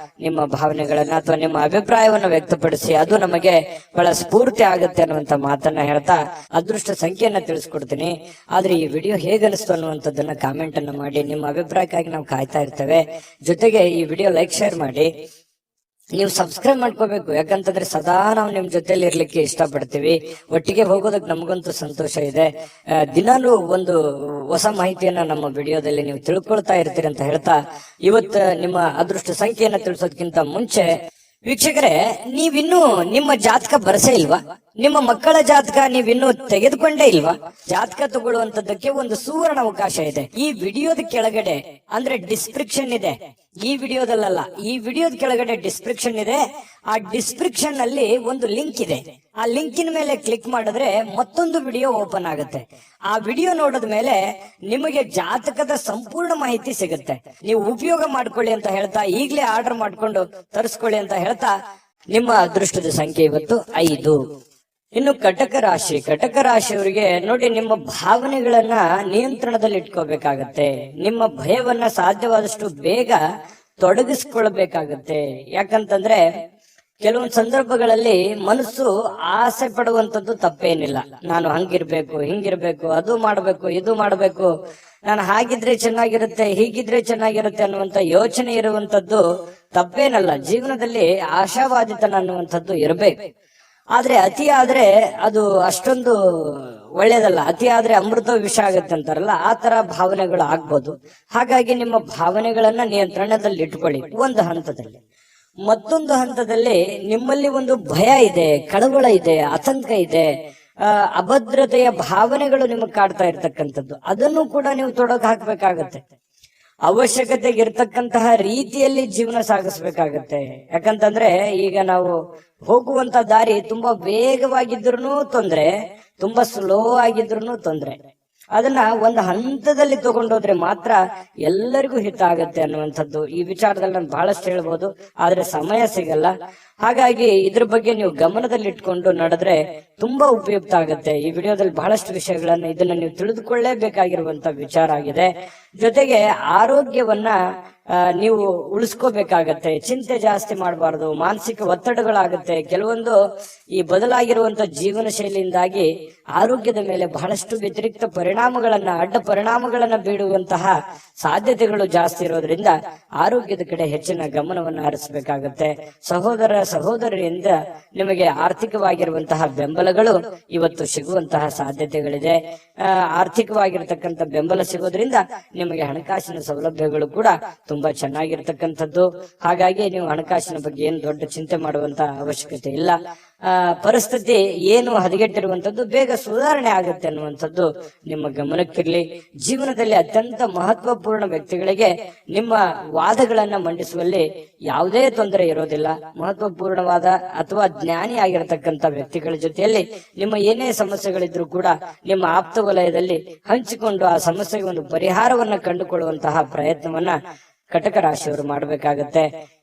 Speaker 1: ನಿಮ್ಮ ಭಾವನೆಗಳನ್ನ ಅಥವಾ ನಿಮ್ಮ ಅಭಿಪ್ರಾಯವನ್ನ ವ್ಯಕ್ತಪಡಿಸಿ, ಅದು ನಮಗೆ ಬಹಳ ಸ್ಫೂರ್ತಿ ಆಗುತ್ತೆ ಅನ್ನುವಂತ ಮಾತನ್ನ ಹೇಳ್ತಾ ಅದೃಷ್ಟ ಸಂಖ್ಯೆಯನ್ನ ತಿಳಿಸ್ಕೊಡ್ತೀನಿ. ಆದ್ರೆ ಈ ವಿಡಿಯೋ ಹೇಗನಿಸ್ತು ಅನ್ನುವಂಥದ್ದನ್ನ ಕಾಮೆಂಟ್ ಅನ್ನ ಮಾಡಿ. ನಿಮ್ಮ ಅಭಿಪ್ರಾಯಕ್ಕಾಗಿ ನಾವು ಕಾಯ್ತಾ ಇರ್ತೇವೆ. ಜೊತೆಗೆ ಈ ವಿಡಿಯೋ ಲೈಕ್, ಶೇರ್ ಮಾಡಿ. ನೀವು ಸಬ್ಸ್ಕ್ರೈಬ್ ಮಾಡ್ಕೋಬೇಕು, ಯಾಕಂತಂದ್ರೆ ಸದಾ ನಾವು ನಿಮ್ ಜೊತೆಲಿ ಇರ್ಲಿಕ್ಕೆ ಇಷ್ಟಪಡ್ತೀವಿ. ಒಟ್ಟಿಗೆ ಹೋಗೋದಕ್ಕೆ ನಮಗಂತೂ ಸಂತೋಷ ಇದೆ. ದಿನಾಲೂ ಒಂದು ಹೊಸ ಮಾಹಿತಿಯನ್ನ ನಮ್ಮ ವಿಡಿಯೋದಲ್ಲಿ ನೀವು ತಿಳ್ಕೊಳ್ತಾ ಇರ್ತೀರಿ ಅಂತ ಹೇಳ್ತಾ, ಇವತ್ತು ನಿಮ್ಮ ಅದೃಷ್ಟ ಸಂಖ್ಯೆಯನ್ನ ತಿಳಿಸೋದಕ್ಕಿಂತ ಮುಂಚೆ ವೀಕ್ಷಕರೇ, ನೀವಿನ್ನೂ ನಿಮ್ಮ ಜಾತಕ ಬರಸೇ ಇಲ್ವಾ? ನಿಮ್ಮ ಮಕ್ಕಳ ಜಾತಕ ನೀವಿನ್ನೂ ತೆಗೆದುಕೊಂಡೇ ಇಲ್ವಾ? ಜಾತಕ ತಗೊಳ್ಳುವಂತದ್ದಕ್ಕೆ ಒಂದು ಸುವರ್ಣ ಅವಕಾಶ ಇದೆ. ಈ ವಿಡಿಯೋದ ಕೆಳಗಡೆ ಅಂದ್ರೆ ಡಿಸ್ಕ್ರಿಪ್ಷನ್ ಇದೆ. ಈ ವಿಡಿಯೋದಲ್ಲ, ಈ ವಿಡಿಯೋದ ಕೆಳಗಡೆ ಡಿಸ್ಕ್ರಿಪ್ಷನ್ ಇದೆ. ಆ ಡಿಸ್ಕ್ರಿಪ್ಷನ್ ಅಲ್ಲಿ ಒಂದು ಲಿಂಕ್ ಇದೆ. ಆ ಲಿಂಕಿನ ಮೇಲೆ ಕ್ಲಿಕ್ ಮಾಡಿದ್ರೆ ಮತ್ತೊಂದು ವಿಡಿಯೋ ಓಪನ್ ಆಗುತ್ತೆ. ಆ ವಿಡಿಯೋ ನೋಡಿದ ಮೇಲೆ ನಿಮಗೆ ಜಾತಕದ ಸಂಪೂರ್ಣ ಮಾಹಿತಿ ಸಿಗುತ್ತೆ. ನೀವು ಉಪಯೋಗ ಮಾಡ್ಕೊಳ್ಳಿ ಅಂತ ಹೇಳ್ತಾ, ಈಗಲೇ ಆರ್ಡರ್ ಮಾಡ್ಕೊಂಡು ತರಿಸ್ಕೊಳ್ಳಿ ಅಂತ ಹೇಳ್ತಾ, ನಿಮ್ಮ ಅದೃಷ್ಟದ ಸಂಖ್ಯೆ ಇವತ್ತು 5. ಇನ್ನು ಕಟಕ ರಾಶಿ, ಕಟಕ ರಾಶಿಯವರಿಗೆ ನೋಡಿ, ನಿಮ್ಮ ಭಾವನೆಗಳನ್ನ ನಿಯಂತ್ರಣದಲ್ಲಿ ಇಟ್ಕೋಬೇಕಾಗತ್ತೆ. ನಿಮ್ಮ ಭಯವನ್ನ ಸಾಧ್ಯವಾದಷ್ಟು ಬೇಗ ತೊಡಗಿಸ್ಕೊಳ್ಬೇಕಾಗತ್ತೆ. ಯಾಕಂತಂದ್ರೆ ಕೆಲವೊಂದು ಸಂದರ್ಭಗಳಲ್ಲಿ ಮನಸ್ಸು ಆಸೆ ಪಡುವಂತದ್ದು ತಪ್ಪೇನಿಲ್ಲ. ನಾನು ಹಂಗಿರ್ಬೇಕು, ಹಿಂಗಿರ್ಬೇಕು, ಅದು ಮಾಡ್ಬೇಕು, ಇದು ಮಾಡ್ಬೇಕು, ನಾನು ಹಾಗಿದ್ರೆ ಚೆನ್ನಾಗಿರುತ್ತೆ, ಹೀಗಿದ್ರೆ ಚೆನ್ನಾಗಿರುತ್ತೆ ಅನ್ನುವಂತ ಯೋಚನೆ ಇರುವಂತದ್ದು ತಪ್ಪೇನಲ್ಲ. ಜೀವನದಲ್ಲಿ ಆಶಾವಾದಿತನ ಅನ್ನುವಂಥದ್ದು ಇರಬೇಕು. ಆದ್ರೆ ಅತಿ ಆದ್ರೆ ಅದು ಅಷ್ಟೊಂದು ಒಳ್ಳೇದಲ್ಲ. ಅತಿ ಆದ್ರೆ ಅಮೃತ ವಿಷ ಆಗತ್ತೆ ಅಂತಾರಲ್ಲ, ಆ ತರ ಭಾವನೆಗಳು ಆಗ್ಬೋದು. ಹಾಗಾಗಿ ನಿಮ್ಮ ಭಾವನೆಗಳನ್ನ ನಿಯಂತ್ರಣದಲ್ಲಿ ಇಟ್ಕೊಳ್ಳಿ ಒಂದು ಹಂತದಲ್ಲಿ. ಮತ್ತೊಂದು ಹಂತದಲ್ಲಿ ನಿಮ್ಮಲ್ಲಿ ಒಂದು ಭಯ ಇದೆ, ಕಳವಳ ಇದೆ, ಆತಂಕ ಇದೆ, ಅಭದ್ರತೆಯ ಭಾವನೆಗಳು ನಿಮಗೆ ಕಾಡ್ತಾ ಇರ್ತಕ್ಕಂಥದ್ದು. ಅದನ್ನು ಕೂಡ ನೀವು ತೊಡಗು ಹಾಕ್ಬೇಕಾಗತ್ತೆ. ಅವಶ್ಯಕತೆಗೆ ಇರ್ತಕ್ಕಂತಹ ರೀತಿಯಲ್ಲಿ ಜೀವನ ಸಾಗಿಸ್ಬೇಕಾಗತ್ತೆ. ಯಾಕಂತಂದ್ರೆ ಈಗ ನಾವು ಹೋಗುವಂತ ದಾರಿ ತುಂಬಾ ವೇಗವಾಗಿದ್ರು ತೊಂದ್ರೆ, ತುಂಬಾ ಸ್ಲೋ ಆಗಿದ್ರು ತೊಂದ್ರೆ. ಅದನ್ನ ಒಂದು ಹಂತದಲ್ಲಿ ತಗೊಂಡೋದ್ರೆ ಮಾತ್ರ ಎಲ್ಲರಿಗೂ ಹಿತ ಆಗತ್ತೆ ಅನ್ನುವಂಥದ್ದು. ಈ ವಿಚಾರದಲ್ಲಿ ನಾನು ಬಹಳಷ್ಟು ಹೇಳ್ಬೋದು, ಆದ್ರೆ ಸಮಯ ಸಿಗಲ್ಲ. ಹಾಗಾಗಿ ಇದ್ರ ಬಗ್ಗೆ ನೀವು ಗಮನದಲ್ಲಿ ಇಟ್ಕೊಂಡು ನಡೆದ್ರೆ ತುಂಬಾ ಉಪಯುಕ್ತ ಆಗುತ್ತೆ. ಈ ವಿಡಿಯೋದಲ್ಲಿ ಬಹಳಷ್ಟು ವಿಷಯಗಳನ್ನ ಇದನ್ನ ನೀವು ತಿಳಿದುಕೊಳ್ಳೇಬೇಕಾಗಿರುವಂತ ವಿಚಾರ ಆಗಿದೆ. ಜೊತೆಗೆ ಆರೋಗ್ಯವನ್ನ ನೀವು ಉಳಿಸ್ಕೋಬೇಕಾಗತ್ತೆ. ಚಿಂತೆ ಜಾಸ್ತಿ ಮಾಡಬಾರ್ದು, ಮಾನಸಿಕ ಒತ್ತಡಗಳಾಗುತ್ತೆ. ಕೆಲವೊಂದು ಈ ಬದಲಾಗಿರುವಂತ ಜೀವನ ಶೈಲಿಯಿಂದಾಗಿ ಆರೋಗ್ಯದ ಮೇಲೆ ಬಹಳಷ್ಟು ವ್ಯತಿರಿಕ್ತ ಪರಿಣಾಮಗಳನ್ನ, ಅಡ್ಡ ಪರಿಣಾಮಗಳನ್ನ ಬೀಳುವಂತಹ ಸಾಧ್ಯತೆಗಳು ಜಾಸ್ತಿ ಇರೋದ್ರಿಂದ ಆರೋಗ್ಯದ ಕಡೆ ಹೆಚ್ಚಿನ ಗಮನವನ್ನು ಹರಿಸಬೇಕಾಗತ್ತೆ. ಸಹೋದರಿಯಿಂದ ನಿಮಗೆ ಆರ್ಥಿಕವಾಗಿರುವಂತಹ ಬೆಂಬಲಗಳು ಇವತ್ತು ಸಿಗುವಂತಹ ಸಾಧ್ಯತೆಗಳಿದೆ. ಆರ್ಥಿಕವಾಗಿರ್ತಕ್ಕಂಥ ಬೆಂಬಲ ಸಿಗೋದ್ರಿಂದ ನಿಮಗೆ ಹಣಕಾಸಿನ ಸೌಲಭ್ಯಗಳು ಕೂಡ ತುಂಬಾ ಚೆನ್ನಾಗಿರ್ತಕ್ಕಂಥದ್ದು. ಹಾಗಾಗಿ ನೀವು ಹಣಕಾಸಿನ ಬಗ್ಗೆ ಏನು ದೊಡ್ಡ ಚಿಂತೆ ಮಾಡುವಂತ ಅವಶ್ಯಕತೆ ಇಲ್ಲ. ಪರಿಸ್ಥಿತಿ ಏನು ಹದಗೆಟ್ಟಿರುವಂತದ್ದು ಬೇಗ ಸುಧಾರಣೆ ಆಗುತ್ತೆ ಅನ್ನುವಂಥದ್ದು ನಿಮ್ಮ ಗಮನಕ್ಕಿರ್ಲಿ. ಜೀವನದಲ್ಲಿ ಅತ್ಯಂತ ಮಹತ್ವಪೂರ್ಣ ವ್ಯಕ್ತಿಗಳಿಗೆ ನಿಮ್ಮ ವಾದಗಳನ್ನ ಮಂಡಿಸುವಲ್ಲಿ ಯಾವುದೇ ತೊಂದರೆ ಇರೋದಿಲ್ಲ. ಮಹತ್ವಪೂರ್ಣವಾದ ಅಥವಾ ಜ್ಞಾನಿ ಆಗಿರತಕ್ಕಂತ ವ್ಯಕ್ತಿಗಳ ಜೊತೆಯಲ್ಲಿ ನಿಮ್ಮ ಏನೇ ಸಮಸ್ಯೆಗಳಿದ್ರು ಕೂಡ ನಿಮ್ಮ ಆಪ್ತ ವಲಯದಲ್ಲಿ ಹಂಚಿಕೊಂಡು ಆ ಸಮಸ್ಯೆಗೆ ಒಂದು ಪರಿಹಾರವನ್ನ ಕಂಡುಕೊಳ್ಳುವಂತಹ ಪ್ರಯತ್ನವನ್ನ ಕಟಕ ರಾಶಿಯವರು ಮಾಡಬೇಕಾಗತ್ತೆ.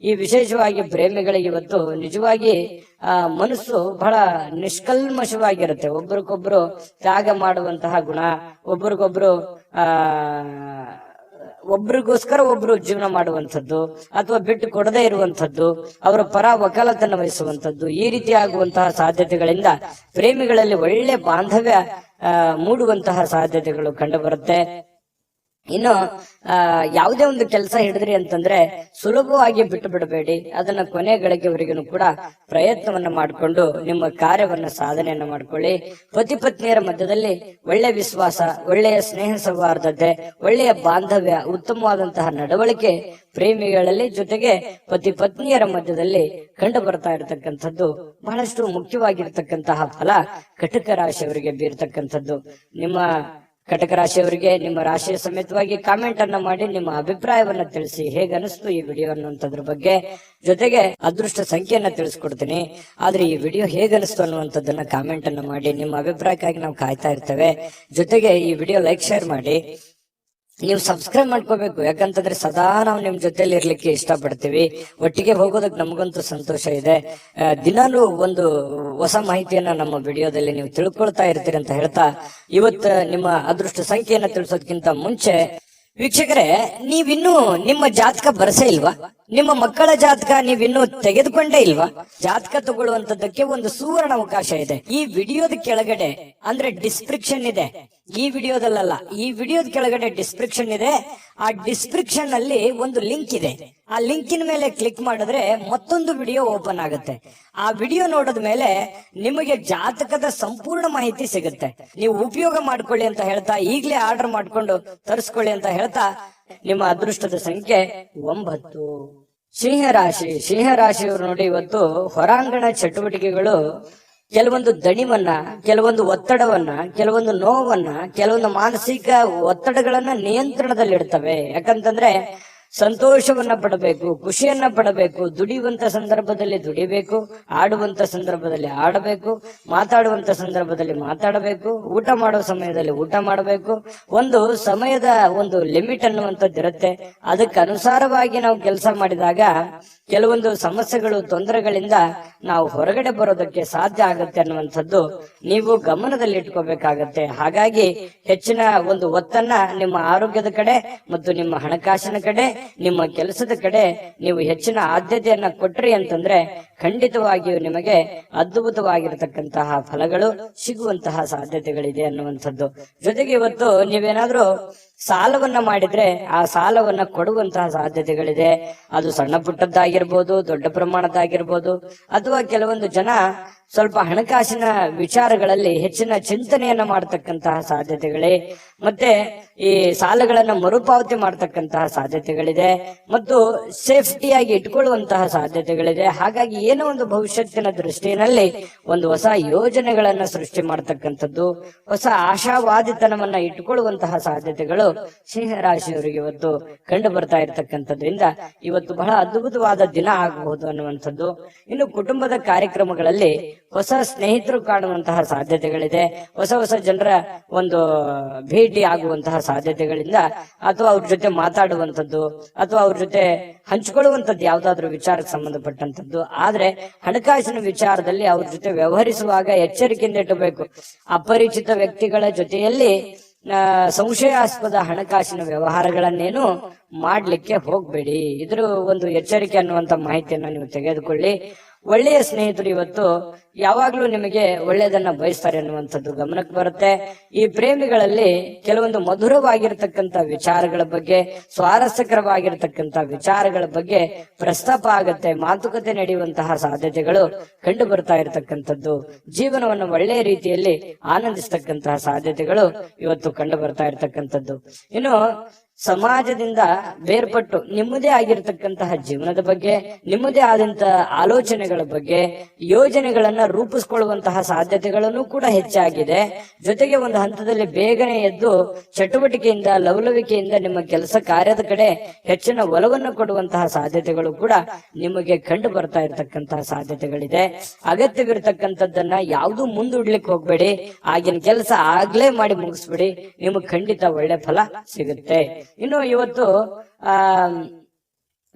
Speaker 1: ಈ ವಿಶೇಷವಾಗಿ ಪ್ರೇಮಿಗಳಿಗೆ ಇವತ್ತು ನಿಜವಾಗಿ ಮನಸ್ಸು ಬಹಳ ನಿಷ್ಕಲ್ಮಶವಾಗಿರುತ್ತೆ. ಒಬ್ರಿಗೊಬ್ರು ತ್ಯಾಗ ಮಾಡುವಂತಹ ಗುಣ, ಒಬ್ರಿಗೋಸ್ಕರ ಒಬ್ರು ಜೀವನ ಮಾಡುವಂಥದ್ದು ಅಥವಾ ಬಿಟ್ಟು ಕೊಡದೇ ಇರುವಂಥದ್ದು, ಅವರ ಪರ ವಕಾಲತನ್ನು ವಹಿಸುವಂಥದ್ದು, ಈ ರೀತಿ ಆಗುವಂತಹ ಸಾಧ್ಯತೆಗಳಿಂದ ಪ್ರೇಮಿಗಳಲ್ಲಿ ಒಳ್ಳೆ ಬಾಂಧವ್ಯ ಮೂಡುವಂತಹ ಸಾಧ್ಯತೆಗಳು ಕಂಡು ಬರುತ್ತೆ. ಇನ್ನು ಯಾವುದೇ ಒಂದು ಕೆಲಸ ಹಿಡಿದ್ರಿ ಅಂತಂದ್ರೆ ಸುಲಭವಾಗಿ ಬಿಟ್ಟು ಬಿಡಬೇಡಿ. ಅದನ್ನ ಕೊನೆ ಗಳಿಗೆವರೆಗೂ ಕೂಡ ಪ್ರಯತ್ನವನ್ನ ಮಾಡಿಕೊಂಡು ನಿಮ್ಮ ಕಾರ್ಯವನ್ನ ಸಾಧನೆಯನ್ನ ಮಾಡ್ಕೊಳ್ಳಿ. ಪತಿ ಪತ್ನಿಯರ ಮಧ್ಯದಲ್ಲಿ ಒಳ್ಳೆ ವಿಶ್ವಾಸ, ಒಳ್ಳೆಯ ಸ್ನೇಹ ಸೌಹಾರ್ದತೆ, ಒಳ್ಳೆಯ ಬಾಂಧವ್ಯ, ಉತ್ತಮವಾದಂತಹ ನಡವಳಿಕೆ ಪ್ರೇಮಿಗಳಲ್ಲಿ ಜೊತೆಗೆ ಪತಿ ಪತ್ನಿಯರ ಮಧ್ಯದಲ್ಲಿ ಕಂಡು ಬರ್ತಾ ಇರತಕ್ಕಂಥದ್ದು ಬಹಳಷ್ಟು ಮುಖ್ಯವಾಗಿರ್ತಕ್ಕಂತಹ ಫಲ ಕಟಕ ರಾಶಿಯವರಿಗೆ ಬೀರ್ತಕ್ಕಂಥದ್ದು. ನಿಮ್ಮ ಕಟಕ ರಾಶಿಯವರಿಗೆ ನಿಮ್ಮ ರಾಶಿಯ ಸಮೇತವಾಗಿ ಕಾಮೆಂಟ್ ಅನ್ನ ಮಾಡಿ ನಿಮ್ಮ ಅಭಿಪ್ರಾಯವನ್ನ ತಿಳಿಸಿ. ಹೇಗೆ ಅನಿಸ್ತು ಈ ವಿಡಿಯೋ ಅನ್ನುವಂಥದ್ರ ಬಗ್ಗೆ. ಜೊತೆಗೆ ಅದೃಷ್ಟ ಸಂಖ್ಯೆಯನ್ನ ತಿಳಿಸ್ಕೊಡ್ತೀನಿ. ಆದ್ರೆ ಈ ವಿಡಿಯೋ ಹೇಗೆ ಅನಿಸ್ತು ಅನ್ನುವಂಥದ್ದನ್ನ ಕಾಮೆಂಟ್ ಅನ್ನ ಮಾಡಿ. ನಿಮ್ಮ ಅಭಿಪ್ರಾಯಕ್ಕಾಗಿ ನಾವು ಕಾಯ್ತಾ ಇರ್ತೇವೆ. ಜೊತೆಗೆ ಈ ವಿಡಿಯೋ ಲೈಕ್, ಶೇರ್ ಮಾಡಿ. ನೀವು ಸಬ್ಸ್ಕ್ರೈಬ್ ಮಾಡ್ಕೋಬೇಕು. ಯಾಕಂತಂದ್ರೆ ಸದಾ ನಾವು ನಿಮ್ ಜೊತೆಲಿ ಇರ್ಲಿಕ್ಕೆ ಇಷ್ಟಪಡ್ತೀವಿ. ಒಟ್ಟಿಗೆ ಹೋಗೋದಕ್ಕೆ ನಮಗಂತೂ ಸಂತೋಷ ಇದೆ. ದಿನಾಲೂ ಒಂದು ಹೊಸ ಮಾಹಿತಿಯನ್ನ ನಮ್ಮ ವಿಡಿಯೋದಲ್ಲಿ ನೀವು ತಿಳ್ಕೊಳ್ತಾ ಇರ್ತೀರಿ ಅಂತ ಹೇಳ್ತಾ, ಇವತ್ತು ನಿಮ್ಮ ಅದೃಷ್ಟ ಸಂಖ್ಯೆಯನ್ನ ತಿಳಿಸೋದಕ್ಕಿಂತ ಮುಂಚೆ ವೀಕ್ಷಕರೇ, ನೀವಿನ್ನೂ ನಿಮ್ಮ ಜಾತಕ ಬರಸೇ ಇಲ್ವಾ? ನಿಮ್ಮ ಮಕ್ಕಳ ಜಾತಕ ನೀವಿನ್ನೂ ತೆಗೆದುಕೊಂಡೇ ಇಲ್ವಾ? ಜಾತಕ ತಗೊಳ್ಳುವಂತದ್ದಕ್ಕೆ ಒಂದು ಸುವರ್ಣ ಅವಕಾಶ ಇದೆ. ಈ ವಿಡಿಯೋದ ಕೆಳಗಡೆ ಅಂದ್ರೆ ಡಿಸ್ಕ್ರಿಪ್ಷನ್ ಇದೆ. ಈ ವಿಡಿಯೋದಲ್ಲ, ಈ ವಿಡಿಯೋದ ಕೆಳಗಡೆ ಡಿಸ್ಕ್ರಿಪ್ಷನ್ ಇದೆ. ಆ ಡಿಸ್ಕ್ರಿಪ್ಷನ್ ಅಲ್ಲಿ ಒಂದು ಲಿಂಕ್ ಇದೆ. ಆ ಲಿಂಕಿನ ಮೇಲೆ ಕ್ಲಿಕ್ ಮಾಡಿದ್ರೆ ಮತ್ತೊಂದು ವಿಡಿಯೋ ಓಪನ್ ಆಗುತ್ತೆ. ಆ ವಿಡಿಯೋ ನೋಡಿದ ಮೇಲೆ ನಿಮಗೆ ಜಾತಕದ ಸಂಪೂರ್ಣ ಮಾಹಿತಿ ಸಿಗುತ್ತೆ. ನೀವು ಉಪಯೋಗ ಮಾಡ್ಕೊಳ್ಳಿ ಅಂತ ಹೇಳ್ತಾ, ಈಗಲೇ ಆರ್ಡರ್ ಮಾಡ್ಕೊಂಡು ತರಿಸ್ಕೊಳ್ಳಿ ಅಂತ ಹೇಳ್ತಾ, ನಿಮ್ಮ ಅದೃಷ್ಟದ ಸಂಖ್ಯೆ 9. ಸಿಂಹರಾಶಿಯವರು ನೋಡಿ, ಇವತ್ತು ಹೊರಾಂಗಣ ಚಟುವಟಿಕೆಗಳು ಕೆಲವೊಂದು ದಣಿವನ್ನ, ಕೆಲವೊಂದು ಒತ್ತಡವನ್ನ, ಕೆಲವೊಂದು ನೋವನ್ನ, ಕೆಲವೊಂದು ಮಾನಸಿಕ ಒತ್ತಡಗಳನ್ನ ನಿಯಂತ್ರಣದಲ್ಲಿಡ್ತವೆ. ಯಾಕಂತಂದ್ರೆ ಸಂತೋಷವನ್ನ ಪಡಬೇಕು, ಖುಷಿಯನ್ನ ಪಡಬೇಕು, ದುಡಿಯುವಂತ ಸಂದರ್ಭದಲ್ಲಿ ದುಡಿಬೇಕು, ಆಡುವಂತ ಸಂದರ್ಭದಲ್ಲಿ ಆಡಬೇಕು, ಮಾತಾಡುವಂತ ಸಂದರ್ಭದಲ್ಲಿ ಮಾತಾಡಬೇಕು, ಊಟ ಮಾಡೋ ಸಮಯದಲ್ಲಿ ಊಟ ಮಾಡಬೇಕು. ಒಂದು ಸಮಯದ ಒಂದು ಲಿಮಿಟ್ ಅನ್ನುವಂಥದ್ದು ಇರುತ್ತೆ. ಅದಕ್ಕೆ ಅನುಸಾರವಾಗಿ ನಾವು ಕೆಲಸ ಮಾಡಿದಾಗ ಕೆಲವೊಂದು ಸಮಸ್ಯೆಗಳು, ತೊಂದರೆಗಳಿಂದ ನಾವು ಹೊರಗಡೆ ಬರೋದಕ್ಕೆ ಸಾಧ್ಯ ಆಗುತ್ತೆ ಅನ್ನುವಂಥದ್ದು ನೀವು ಗಮನದಲ್ಲಿ ಇಟ್ಕೋಬೇಕಾಗತ್ತೆ. ಹಾಗಾಗಿ ಹೆಚ್ಚಿನ ಒಂದು ಒತ್ತನ್ನ ನಿಮ್ಮ ಆರೋಗ್ಯದ ಕಡೆ ಮತ್ತು ನಿಮ್ಮ ಹಣಕಾಸಿನ ಕಡೆ, ನಿಮ್ಮ ಕೆಲಸದ ಕಡೆ ನೀವು ಹೆಚ್ಚಿನ ಆದ್ಯತೆಯನ್ನ ಕೊಟ್ರಿ ಅಂತಂದ್ರೆ ಖಂಡಿತವಾಗಿಯೂ ನಿಮಗೆ ಅದ್ಭುತವಾಗಿರತಕ್ಕಂತಹ ಫಲಗಳು ಸಿಗುವಂತಹ ಸಾಧ್ಯತೆಗಳಿದೆ ಅನ್ನುವಂಥದ್ದು. ಜೊತೆಗೆ ಇವತ್ತು ನೀವೇನಾದ್ರೂ ಸಾಲವನ್ನ ಮಾಡಿದ್ರೆ ಆ ಸಾಲವನ್ನ ಕೊಡುವಂತಹ ಸಾಧ್ಯತೆಗಳಿದೆ. ಅದು ಸಣ್ಣ ಪುಟ್ಟದ್ದಾಗಿರ್ಬೋದು, ದೊಡ್ಡ ಪ್ರಮಾಣದ್ದಾಗಿರ್ಬೋದು, ಅಥವಾ ಕೆಲವೊಂದು ಜನ ಸ್ವಲ್ಪ ಹಣಕಾಸಿನ ವಿಚಾರಗಳಲ್ಲಿ ಹೆಚ್ಚಿನ ಚಿಂತನೆಯನ್ನ ಮಾಡತಕ್ಕಂತಹ ಸಾಧ್ಯತೆಗಳೇ, ಮತ್ತೆ ಈ ಸಾಲಗಳನ್ನ ಮರುಪಾವತಿ ಮಾಡತಕ್ಕಂತಹ ಸಾಧ್ಯತೆಗಳಿದೆ, ಮತ್ತು ಸೇಫ್ಟಿಯಾಗಿ ಇಟ್ಕೊಳ್ಳುವಂತಹ ಸಾಧ್ಯತೆಗಳಿದೆ. ಹಾಗಾಗಿ ಏನೋ ಒಂದು ಭವಿಷ್ಯತ್ತಿನ ದೃಷ್ಟಿಯಲ್ಲಿ ಒಂದು ಹೊಸ ಯೋಜನೆಗಳನ್ನ ಸೃಷ್ಟಿ ಮಾಡತಕ್ಕಂಥದ್ದು, ಹೊಸ ಆಶಾವಾದಿತನವನ್ನ ಇಟ್ಟುಕೊಳ್ಳುವಂತಹ ಸಾಧ್ಯತೆಗಳು ಸಿಂಹರಾಶಿಯವರಿಗೆ ಇವತ್ತು ಕಂಡು ಬರ್ತಾ ಇರತಕ್ಕಂಥದ್ರಿಂದ ಇವತ್ತು ಬಹಳ ಅದ್ಭುತವಾದ ದಿನ ಆಗಬಹುದು ಅನ್ನುವಂಥದ್ದು. ಇನ್ನು ಕುಟುಂಬದ ಕಾರ್ಯಕ್ರಮಗಳಲ್ಲಿ ಹೊಸ ಸ್ನೇಹಿತರು ಕಾಣುವಂತಹ ಸಾಧ್ಯತೆಗಳಿದೆ. ಹೊಸ ಜನರ ಒಂದು ಭೇಟಿ ಆಗುವಂತಹ ಸಾಧ್ಯತೆಗಳಿಂದ, ಅಥವಾ ಅವ್ರ ಜೊತೆ ಮಾತಾಡುವಂಥದ್ದು, ಅಥವಾ ಅವ್ರ ಜೊತೆ ಹಂಚಿಕೊಳ್ಳುವಂಥದ್ದು ಯಾವ್ದಾದ್ರು ವಿಚಾರಕ್ಕೆ ಸಂಬಂಧಪಟ್ಟಂತದ್ದು. ಆದ್ರೆ ಹಣಕಾಸಿನ ವಿಚಾರದಲ್ಲಿ ಅವ್ರ ಜೊತೆ ವ್ಯವಹರಿಸುವಾಗ ಎಚ್ಚರಿಕೆಯಿಂದ ಇಟ್ಟಬೇಕು. ಅಪರಿಚಿತ ವ್ಯಕ್ತಿಗಳ ಜೊತೆಯಲ್ಲಿ ಸಂಶಯಾಸ್ಪದ ಹಣಕಾಸಿನ ವ್ಯವಹಾರಗಳನ್ನೇನು ಮಾಡ್ಲಿಕ್ಕೆ ಹೋಗ್ಬೇಡಿ. ಇದ್ರ ಒಂದು ಎಚ್ಚರಿಕೆ ಅನ್ನುವಂತ ಮಾಹಿತಿಯನ್ನ ನೀವು ತೆಗೆದುಕೊಳ್ಳಿ. ಒಳ್ಳೆಯ ಸ್ನೇಹಿತರು ಇವತ್ತು ಯಾವಾಗ್ಲೂ ನಿಮಗೆ ಒಳ್ಳೆಯದನ್ನ ಬಯಸ್ತಾರೆ ಅನ್ನುವಂಥದ್ದು ಗಮನಕ್ಕೆ ಬರುತ್ತೆ. ಈ ಪ್ರೇಮಿಗಳಲ್ಲಿ ಕೆಲವೊಂದು ಮಧುರವಾಗಿರ್ತಕ್ಕಂಥ ವಿಚಾರಗಳ ಬಗ್ಗೆ, ಸ್ವಾರಸ್ಯಕರವಾಗಿರ್ತಕ್ಕಂಥ ವಿಚಾರಗಳ ಬಗ್ಗೆ ಪ್ರಸ್ತಾಪ ಆಗತ್ತೆ, ಮಾತುಕತೆ ನಡೆಯುವಂತಹ ಸಾಧ್ಯತೆಗಳು ಕಂಡು ಬರ್ತಾ ಇರತಕ್ಕಂಥದ್ದು, ಜೀವನವನ್ನು ಒಳ್ಳೆಯ ರೀತಿಯಲ್ಲಿ ಆನಂದಿಸ್ತಕ್ಕಂತಹ ಸಾಧ್ಯತೆಗಳು ಇವತ್ತು ಕಂಡು ಬರ್ತಾ ಇರತಕ್ಕಂಥದ್ದು. ಇನ್ನು ಸಮಾಜದಿಂದ ಬೇರ್ಪಟ್ಟು ನಿಮ್ಮದೇ ಆಗಿರತಕ್ಕಂತಹ ಜೀವನದ ಬಗ್ಗೆ, ನಿಮ್ಮದೇ ಆದಂತಹ ಆಲೋಚನೆಗಳ ಬಗ್ಗೆ, ಯೋಜನೆಗಳನ್ನ ರೂಪಿಸಿಕೊಳ್ಳುವಂತಹ ಸಾಧ್ಯತೆಗಳನ್ನು ಕೂಡ ಹೆಚ್ಚಾಗಿದೆ. ಜೊತೆಗೆ ಒಂದು ಹಂತದಲ್ಲಿ ಬೇಗನೆ ಎದ್ದು ಚಟುವಟಿಕೆಯಿಂದ, ಲವಲವಿಕೆಯಿಂದ ನಿಮ್ಮ ಕೆಲಸ ಕಾರ್ಯದ ಕಡೆ ಹೆಚ್ಚಿನ ಒಲವನ್ನು ಕೊಡುವಂತಹ ಸಾಧ್ಯತೆಗಳು ಕೂಡ ನಿಮಗೆ ಕಂಡು ಬರ್ತಾ ಇರತಕ್ಕಂತಹ ಸಾಧ್ಯತೆಗಳಿದೆ. ಅಗತ್ಯವಿರತಕ್ಕಂಥದ್ದನ್ನ ಯಾವುದೂ ಮುಂದೂಡ್ಲಿಕ್ಕೆ ಹೋಗ್ಬೇಡಿ. ಆಗಿನ ಕೆಲಸ ಆಗ್ಲೇ ಮಾಡಿ ಮುಗಿಸ್ಬಿಡಿ, ನಿಮಗೆ ಖಂಡಿತ ಒಳ್ಳೆ ಫಲ ಸಿಗುತ್ತೆ. ಇನ್ನು ಇವತ್ತು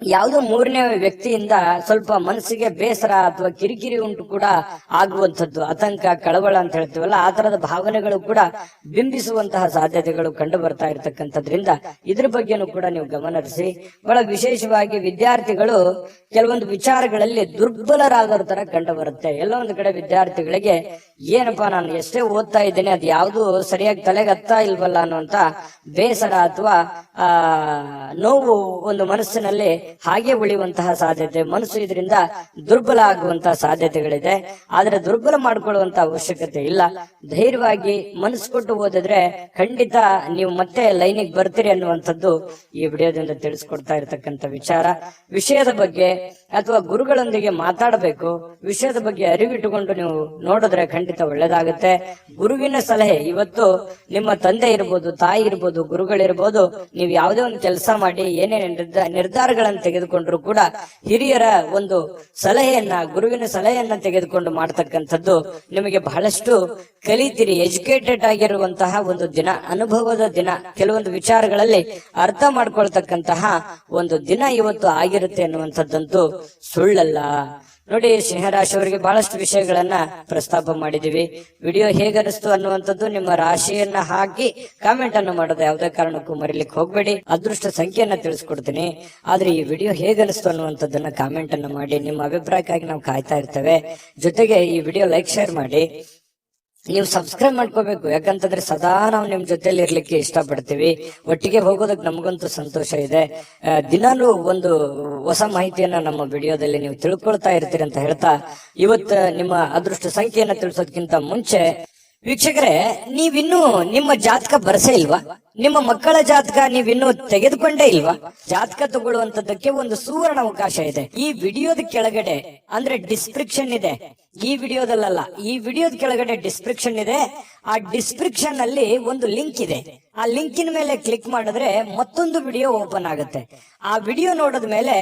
Speaker 1: ಯಾವುದೋ ಮೂರನೇ ವ್ಯಕ್ತಿಯಿಂದ ಸ್ವಲ್ಪ ಮನಸ್ಸಿಗೆ ಬೇಸರ ಅಥವಾ ಕಿರಿಕಿರಿ ಉಂಟು ಕೂಡ ಆಗುವಂಥದ್ದು, ಆತಂಕ, ಕಳವಳ ಅಂತ ಹೇಳ್ತೀವಲ್ಲ, ಆ ತರದ ಭಾವನೆಗಳು ಕೂಡ ಬಿಂಬಿಸುವಂತಹ ಸಾಧ್ಯತೆಗಳು ಕಂಡು ಬರ್ತಾ ಇರತಕ್ಕಂಥದ್ರಿಂದ ಇದ್ರ ಬಗ್ಗೆನೂ ಕೂಡ ನೀವು ಗಮನಹರಿಸಿ. ಬಹಳ ವಿಶೇಷವಾಗಿ ವಿದ್ಯಾರ್ಥಿಗಳು ಕೆಲವೊಂದು ವಿಚಾರಗಳಲ್ಲಿ ದುರ್ಬಲರಾದರ ತರ ಕಂಡು ಬರುತ್ತೆ. ಎಲ್ಲ ಒಂದು ಕಡೆ ವಿದ್ಯಾರ್ಥಿಗಳಿಗೆ ಏನಪ್ಪಾ ನಾನು ಎಷ್ಟೇ ಓದ್ತಾ ಇದ್ದೇನೆ ಅದು ಯಾವುದು ಸರಿಯಾಗಿ ತಲೆಗೆ ಹತ್ತಾ ಇಲ್ವಲ್ಲ ಅನ್ನುವಂತ ಬೇಸರ ಅಥವಾ ನೋವು ಒಂದು ಮನಸ್ಸಿನಲ್ಲಿ ಹಾಗೆ ಉಳಿಯುವಂತಹ ಸಾಧ್ಯತೆ, ಮನಸ್ಸು ಇದರಿಂದ ದುರ್ಬಲ ಆಗುವಂತಹ ಸಾಧ್ಯತೆಗಳಿದೆ. ಆದ್ರೆ ದುರ್ಬಲ ಮಾಡಿಕೊಳ್ಳುವಂತ ಅವಶ್ಯಕತೆ ಇಲ್ಲ. ಧೈರ್ಯವಾಗಿ ಮನಸ್ಸು ಕೊಟ್ಟು ಓದಿದ್ರೆ ಖಂಡಿತ ನೀವು ಮತ್ತೆ ಲೈನಿಗೆ ಬರ್ತೀರಿ ಅನ್ನುವಂಥದ್ದು ಈ ವಿಡಿಯೋದಿಂದ ತಿಳಿಸ್ಕೊಡ್ತಾ ಇರತಕ್ಕಂತ ವಿಚಾರ. ವಿಷಯದ ಬಗ್ಗೆ ಅಥವಾ ಗುರುಗಳೊಂದಿಗೆ ಮಾತಾಡಬೇಕು, ವಿಷಯದ ಬಗ್ಗೆ ಅರಿವಿಟ್ಟುಕೊಂಡು ನೀವು ನೋಡಿದ್ರೆ ಖಂಡಿತ ಒಳ್ಳೇದಾಗುತ್ತೆ. ಗುರುವಿನ ಸಲಹೆ, ಇವತ್ತು ನಿಮ್ಮ ತಂದೆ ಇರ್ಬೋದು, ತಾಯಿ ಇರ್ಬೋದು, ಗುರುಗಳಿರ್ಬೋದು, ನೀವು ಯಾವುದೇ ಒಂದು ಕೆಲಸ ಮಾಡಿ ಏನೇ ನಿರ್ಧಾರಗಳನ್ನು ತೆಗೆದುಕೊಂಡ್ರು ಕೂಡ ಹಿರಿಯರ ಒಂದು ಸಲಹೆಯನ್ನ, ಗುರುವಿನ ಸಲಹೆಯನ್ನ ತೆಗೆದುಕೊಂಡು ಮಾಡ್ತಕ್ಕಂಥದ್ದು ನಿಮಗೆ ಬಹಳಷ್ಟು ಕಲಿತೀರಿ. ಎಜುಕೇಟೆಡ್ ಆಗಿರುವಂತಹ ಒಂದು ದಿನ, ಅನುಭವದ ದಿನ, ಕೆಲವೊಂದು ವಿಚಾರಗಳಲ್ಲಿ ಅರ್ಥ ಮಾಡ್ಕೊಳ್ತಕ್ಕಂತಹ ಒಂದು ದಿನ ಇವತ್ತು ಆಗಿರುತ್ತೆ ಅನ್ನುವಂಥದ್ದಂತೂ ಸುಳ್ಳಲ್ಲ. ನೋಡಿ, ಸಿಂಹರಾಶಿಯವರಿಗೆ ಬಹಳಷ್ಟು ವಿಷಯಗಳನ್ನ ಪ್ರಸ್ತಾಪ ಮಾಡಿದೀವಿ. ವಿಡಿಯೋ ಹೇಗನಿಸ್ತು ಅನ್ನುವಂಥದ್ದು ನಿಮ್ಮ ರಾಶಿಯನ್ನ ಹಾಕಿ ಕಾಮೆಂಟ್ ಅನ್ನು ಮಾಡೋದು ಯಾವುದೇ ಕಾರಣಕ್ಕೂ ಮರಿಲಿಕ್ಕೆ ಹೋಗ್ಬೇಡಿ. ಅದೃಷ್ಟ ಸಂಖ್ಯೆಯನ್ನ ತಿಳಿಸ್ಕೊಡ್ತೀನಿ, ಆದ್ರೆ ಈ ವಿಡಿಯೋ ಹೇಗನಿಸ್ತು ಅನ್ನುವಂಥದ್ದನ್ನ ಕಾಮೆಂಟ್ ಅನ್ನು ಮಾಡಿ. ನಿಮ್ಮ ಅಭಿಪ್ರಾಯಕ್ಕಾಗಿ ನಾವು ಕಾಯ್ತಾ ಇರ್ತೇವೆ. ಜೊತೆಗೆ ಈ ವಿಡಿಯೋ ಲೈಕ್, ಶೇರ್ ಮಾಡಿ. ನೀವು ಸಬ್ಸ್ಕ್ರೈಬ್ ಮಾಡ್ಕೋಬೇಕು, ಯಾಕಂತಂದ್ರೆ ಸದಾ ನಾವು ನಿಮ್ ಜೊತೆಲಿ ಇರ್ಲಿಕ್ಕೆ ಇಷ್ಟಪಡ್ತೀವಿ. ಒಟ್ಟಿಗೆ ಹೋಗೋದಕ್ಕೆ ನಮಗಂತೂ ಸಂತೋಷ ಇದೆ. ದಿನಾನು ಒಂದು ಹೊಸ ಮಾಹಿತಿಯನ್ನ ನಮ್ಮ ವಿಡಿಯೋದಲ್ಲಿ ನೀವು ತಿಳ್ಕೊಳ್ತಾ ಇರ್ತೀರಿ ಅಂತ ಹೇಳ್ತಾ, ಇವತ್ತು ನಿಮ್ಮ ಅದೃಷ್ಟ ಸಂಖ್ಯೆಯನ್ನ ತಿಳಿಸೋದಕ್ಕಿಂತ ಮುಂಚೆ ವೀಕ್ಷಕರೇ, ನೀವಿನ್ನೂ ನಿಮ್ಮ ಜಾತಕ ಬರಸೇ ಇಲ್ವಾ? ನಿಮ್ಮ ಮಕ್ಕಳ ಜಾತಕ ನೀವಿನ್ನೂ ತೆಗೆದುಕೊಂಡೇ ಇಲ್ವಾ? ಜಾತಕ ತಗೊಳ್ಳುವಂತದ್ದಕ್ಕೆ ಒಂದು ಸುವರ್ಣ ಅವಕಾಶ ಇದೆ. ಈ ವಿಡಿಯೋದ ಕೆಳಗಡೆ ಅಂದ್ರೆ ಡಿಸ್ಕ್ರಿಪ್ಷನ್ ಇದೆ, ಈ ವಿಡಿಯೋದಲ್ಲ, ಈ ವಿಡಿಯೋದ ಕೆಳಗಡೆ ಡಿಸ್ಕ್ರಿಪ್ಷನ್ ಇದೆ. ಆ ಡಿಸ್ಕ್ರಿಪ್ಷನ್ ಅಲ್ಲಿ ಒಂದು ಲಿಂಕ್ ಇದೆ. ಆ ಲಿಂಕಿನ ಮೇಲೆ ಕ್ಲಿಕ್ ಮಾಡಿದ್ರೆ ಮತ್ತೊಂದು ವಿಡಿಯೋ ಓಪನ್ ಆಗುತ್ತೆ. ಆ ವಿಡಿಯೋ ನೋಡಿದ ಮೇಲೆ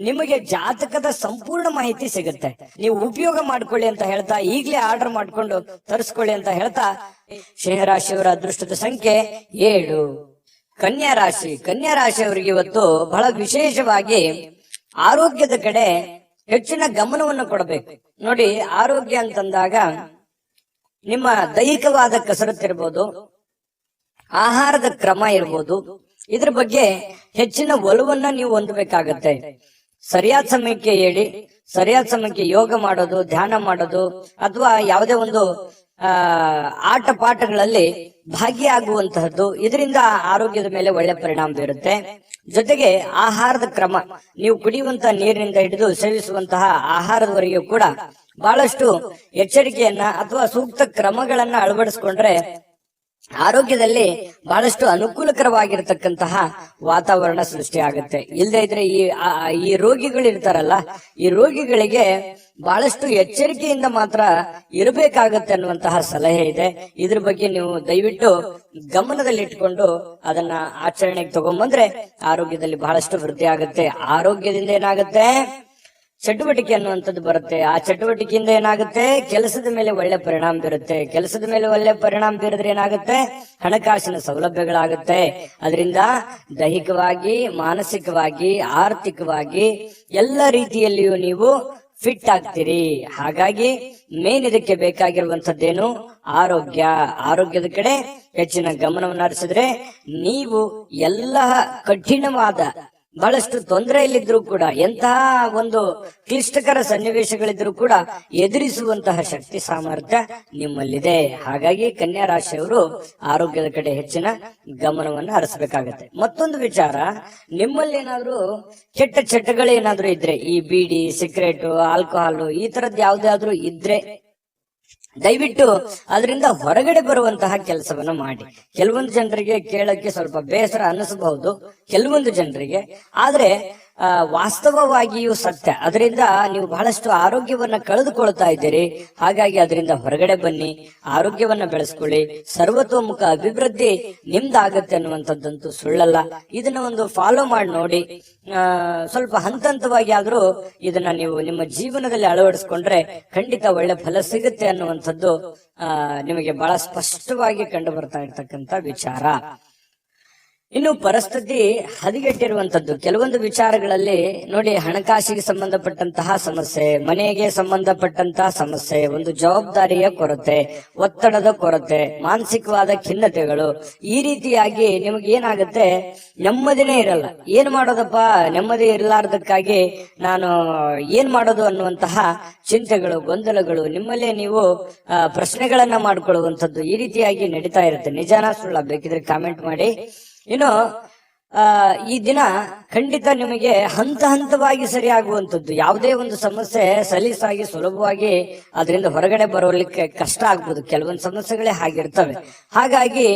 Speaker 1: ನಿಮಗೆ ಜಾತಕದ ಸಂಪೂರ್ಣ ಮಾಹಿತಿ ಸಿಗುತ್ತೆ. ನೀವು ಉಪಯೋಗ ಮಾಡ್ಕೊಳ್ಳಿ ಅಂತ ಹೇಳ್ತಾ, ಈಗಲೇ ಆರ್ಡರ್ ಮಾಡ್ಕೊಂಡು ತರಿಸ್ಕೊಳ್ಳಿ ಅಂತ ಹೇಳ್ತಾ, ಸಿಂಹರಾಶಿಯವರ ಅದೃಷ್ಟದ ಸಂಖ್ಯೆ 7. ಕನ್ಯಾ ರಾಶಿ, ಕನ್ಯಾ ರಾಶಿಯವರಿಗೆ ಇವತ್ತು ಬಹಳ ವಿಶೇಷವಾಗಿ ಆರೋಗ್ಯದ ಕಡೆ ಹೆಚ್ಚಿನ ಗಮನವನ್ನು ಕೊಡಬೇಕು. ನೋಡಿ, ಆರೋಗ್ಯ ಅಂತಂದಾಗ ನಿಮ್ಮ ದೈಹಿಕವಾದ ಕಸರತ್ತು ಇರ್ಬೋದು, ಆಹಾರದ ಕ್ರಮ ಇರ್ಬೋದು, ಇದ್ರ ಬಗ್ಗೆ ಹೆಚ್ಚಿನ ಒಲವನ್ನ ನೀವು ಹೊಂದಬೇಕಾಗತ್ತೆ. ಸರಿಯಾದ ಸಮಯಕ್ಕೆ ಹೇಳಿ, ಸರಿಯಾದ ಸಮಯಕ್ಕೆ ಯೋಗ ಮಾಡೋದು, ಧ್ಯಾನ ಮಾಡೋದು, ಅಥವಾ ಯಾವುದೇ ಒಂದು ಆಟ ಪಾಠಗಳಲ್ಲಿ ಭಾಗಿಯಾಗುವಂತಹದ್ದು, ಇದರಿಂದ ಆರೋಗ್ಯದ ಮೇಲೆ ಒಳ್ಳೆ ಪರಿಣಾಮ ಬೀರುತ್ತೆ. ಜೊತೆಗೆ ಆಹಾರದ ಕ್ರಮ, ನೀವು ಕುಡಿಯುವಂತಹ ನೀರಿನಿಂದ ಹಿಡಿದು ಸೇವಿಸುವಂತಹ ಆಹಾರದವರೆಗೂ ಕೂಡ ಬಹಳಷ್ಟು ಎಚ್ಚರಿಕೆಯನ್ನ ಅಥವಾ ಸೂಕ್ತ ಕ್ರಮಗಳನ್ನ ಅಳವಡಿಸಿಕೊಂಡ್ರೆ ಆರೋಗ್ಯದಲ್ಲಿ ಬಹಳಷ್ಟು ಅನುಕೂಲಕರವಾಗಿರ್ತಕ್ಕಂತಹ ವಾತಾವರಣ ಸೃಷ್ಟಿ ಆಗುತ್ತೆ. ಇಲ್ಲದೆ ಇದ್ರೆ ಈ ರೋಗಿಗಳು ಇರ್ತಾರಲ್ಲ, ಈ ರೋಗಿಗಳಿಗೆ ಬಹಳಷ್ಟು ಎಚ್ಚರಿಕೆಯಿಂದ ಮಾತ್ರ ಇರಬೇಕಾಗತ್ತೆ ಅನ್ನುವಂತಹ ಸಲಹೆ ಇದೆ. ಇದ್ರ ಬಗ್ಗೆ ನೀವು ದಯವಿಟ್ಟು ಗಮನದಲ್ಲಿಟ್ಕೊಂಡು ಅದನ್ನ ಆಚರಣೆಗೆ ತಗೊಂಡ್ಬಂದ್ರೆ ಆರೋಗ್ಯದಲ್ಲಿ ಬಹಳಷ್ಟು ವೃದ್ಧಿ ಆಗುತ್ತೆ. ಆರೋಗ್ಯದಿಂದ ಏನಾಗುತ್ತೆ, ಚಟುವಟಿಕೆ ಅನ್ನುವಂಥದ್ದು ಬರುತ್ತೆ. ಆ ಚಟುವಟಿಕೆಯಿಂದ ಏನಾಗುತ್ತೆ, ಕೆಲಸದ ಮೇಲೆ ಒಳ್ಳೆ ಪರಿಣಾಮ ಬೀರುತ್ತೆ. ಕೆಲಸದ ಮೇಲೆ ಒಳ್ಳೆ ಪರಿಣಾಮ ಬೀರಿದ್ರೆ ಏನಾಗುತ್ತೆ, ಹಣಕಾಸಿನ ಸೌಲಭ್ಯಗಳಾಗುತ್ತೆ. ಅದರಿಂದ ದೈಹಿಕವಾಗಿ, ಮಾನಸಿಕವಾಗಿ, ಆರ್ಥಿಕವಾಗಿ ಎಲ್ಲ ರೀತಿಯಲ್ಲಿಯೂ ನೀವು ಫಿಟ್ ಆಗ್ತೀರಿ. ಹಾಗಾಗಿ ಮೇನ್ ಇದಕ್ಕೆ ಬೇಕಾಗಿರುವಂತದ್ದೇನು, ಆರೋಗ್ಯದ ಕಡೆ ಹೆಚ್ಚಿನ ಗಮನವನ್ನು ಹರಿಸಿದ್ರೆ ನೀವು ಎಲ್ಲ ಕಠಿಣವಾದ ಬಹಳಷ್ಟು ತೊಂದರೆಯಲ್ಲಿದ್ರು ಕೂಡ, ಎಂತಹ ಒಂದು ಕ್ಲಿಷ್ಟಕರ ಸನ್ನಿವೇಶಗಳಿದ್ರು ಕೂಡ ಎದುರಿಸುವಂತಹ ಶಕ್ತಿ ಸಾಮರ್ಥ್ಯ ನಿಮ್ಮಲ್ಲಿದೆ. ಹಾಗಾಗಿ ಕನ್ಯಾ ರಾಶಿಯವರು ಆರೋಗ್ಯದ ಕಡೆ ಹೆಚ್ಚಿನ ಗಮನವನ್ನು ಹರಿಸಬೇಕಾಗತ್ತೆ. ಮತ್ತೊಂದು ವಿಚಾರ, ನಿಮ್ಮಲ್ಲಿ ಏನಾದ್ರೂ ಕೆಟ್ಟ ಚಟಗಳೇನಾದ್ರೂ ಇದ್ರೆ, ಈ ಬೀಡಿ, ಸಿಗರೇಟ್, ಆಲ್ಕೋಹಾಲ್ ಈ ತರದ್ ಯಾವ್ದಾದ್ರು ಇದ್ರೆ ದಯವಿಟ್ಟು ಅದರಿಂದ ಹೊರಗಡೆ ಬರುವಂತಹ ಕೆಲಸವನ್ನ ಮಾಡಿ. ಕೆಲವೊಂದು ಜನರಿಗೆ ಕೇಳಕ್ಕೆ ಸ್ವಲ್ಪ ಬೇಸರ ಅನ್ನಿಸಬಹುದು, ಕೆಲವೊಂದು ಜನರಿಗೆ, ಆದ್ರೆ ವಾಸ್ತವವಾಗಿಯೂ ಸತ್ಯ. ಅದರಿಂದ ನೀವು ಬಹಳಷ್ಟು ಆರೋಗ್ಯವನ್ನ ಕಳೆದುಕೊಳ್ತಾ ಇದ್ದೀರಿ. ಹಾಗಾಗಿ ಅದರಿಂದ ಹೊರಗಡೆ ಬನ್ನಿ, ಆರೋಗ್ಯವನ್ನ ಬೆಳೆಸ್ಕೊಳ್ಳಿ, ಸರ್ವತೋಮುಖ ಅಭಿವೃದ್ಧಿ ನಿಮ್ದಾಗತ್ತೆ ಅನ್ನುವಂಥದ್ದಂತೂ ಸುಳ್ಳಲ್ಲ. ಇದನ್ನ ಒಂದು ಫಾಲೋ ಮಾಡಿ ನೋಡಿ. ಸ್ವಲ್ಪ ಹಂತವಾಗಿ ಆದ್ರೂ ಇದನ್ನ ನೀವು ನಿಮ್ಮ ಜೀವನದಲ್ಲಿ ಅಳವಡಿಸ್ಕೊಂಡ್ರೆ ಖಂಡಿತ ಒಳ್ಳೆ ಫಲ ಸಿಗುತ್ತೆ ಅನ್ನುವಂಥದ್ದು ನಿಮಗೆ ಬಹಳ ಸ್ಪಷ್ಟವಾಗಿ ಕಂಡು ಬರ್ತಾ ಇರ್ತಕ್ಕಂಥ ವಿಚಾರ. ಇನ್ನು ಪರಿಸ್ಥಿತಿ ಹದಗೆಟ್ಟಿರುವಂತದ್ದು ಕೆಲವೊಂದು ವಿಚಾರಗಳಲ್ಲಿ ನೋಡಿ, ಹಣಕಾಸಿಗೆ ಸಂಬಂಧಪಟ್ಟಂತಹ ಸಮಸ್ಯೆ, ಮನೆಗೆ ಸಂಬಂಧಪಟ್ಟಂತಹ ಸಮಸ್ಯೆ, ಒಂದು ಜವಾಬ್ದಾರಿಯ ಕೊರತೆ, ಒತ್ತಡದ ಕೊರತೆ, ಮಾನಸಿಕವಾದ ಖಿನ್ನತೆಗಳು, ಈ ರೀತಿಯಾಗಿ ನಿಮಗೆ ಏನಾಗುತ್ತೆ, ನೆಮ್ಮದಿನೇ ಇರಲ್ಲ. ಏನ್ ಮಾಡೋದಪ್ಪ, ನೆಮ್ಮದಿ ಇರಲಾರ್ದಕ್ಕಾಗಿ ನಾನು ಏನ್ ಮಾಡೋದು ಅನ್ನುವಂತಹ ಚಿಂತೆಗಳು, ಗೊಂದಲಗಳು, ನಿಮ್ಮಲ್ಲೇ ನೀವು ಪ್ರಶ್ನೆಗಳನ್ನ ಮಾಡ್ಕೊಳ್ಳುವಂಥದ್ದು ಈ ರೀತಿಯಾಗಿ ನಡೀತಾ ಇರುತ್ತೆ. ನಿಜಾನ ಸುಳ್ಳ ಬೇಕಿದ್ರೆ ಕಾಮೆಂಟ್ ಮಾಡಿ. ಇನ್ನು ಈ ದಿನ ಖಂಡಿತ ನಿಮಗೆ ಹಂತವಾಗಿ ಸರಿಯಾಗುವಂಥದ್ದು, ಯಾವುದೇ ಒಂದು ಸಮಸ್ಯೆ ಸಲೀಸಾಗಿ ಸುಲಭವಾಗಿ ಅದರಿಂದ ಹೊರಗಡೆ ಬರೋಲಿಕ್ಕೆ ಕಷ್ಟ ಆಗ್ಬೋದು. ಕೆಲವೊಂದು ಸಮಸ್ಯೆಗಳೇ ಹಾಗಿರ್ತವೆ. ಹಾಗಾಗಿ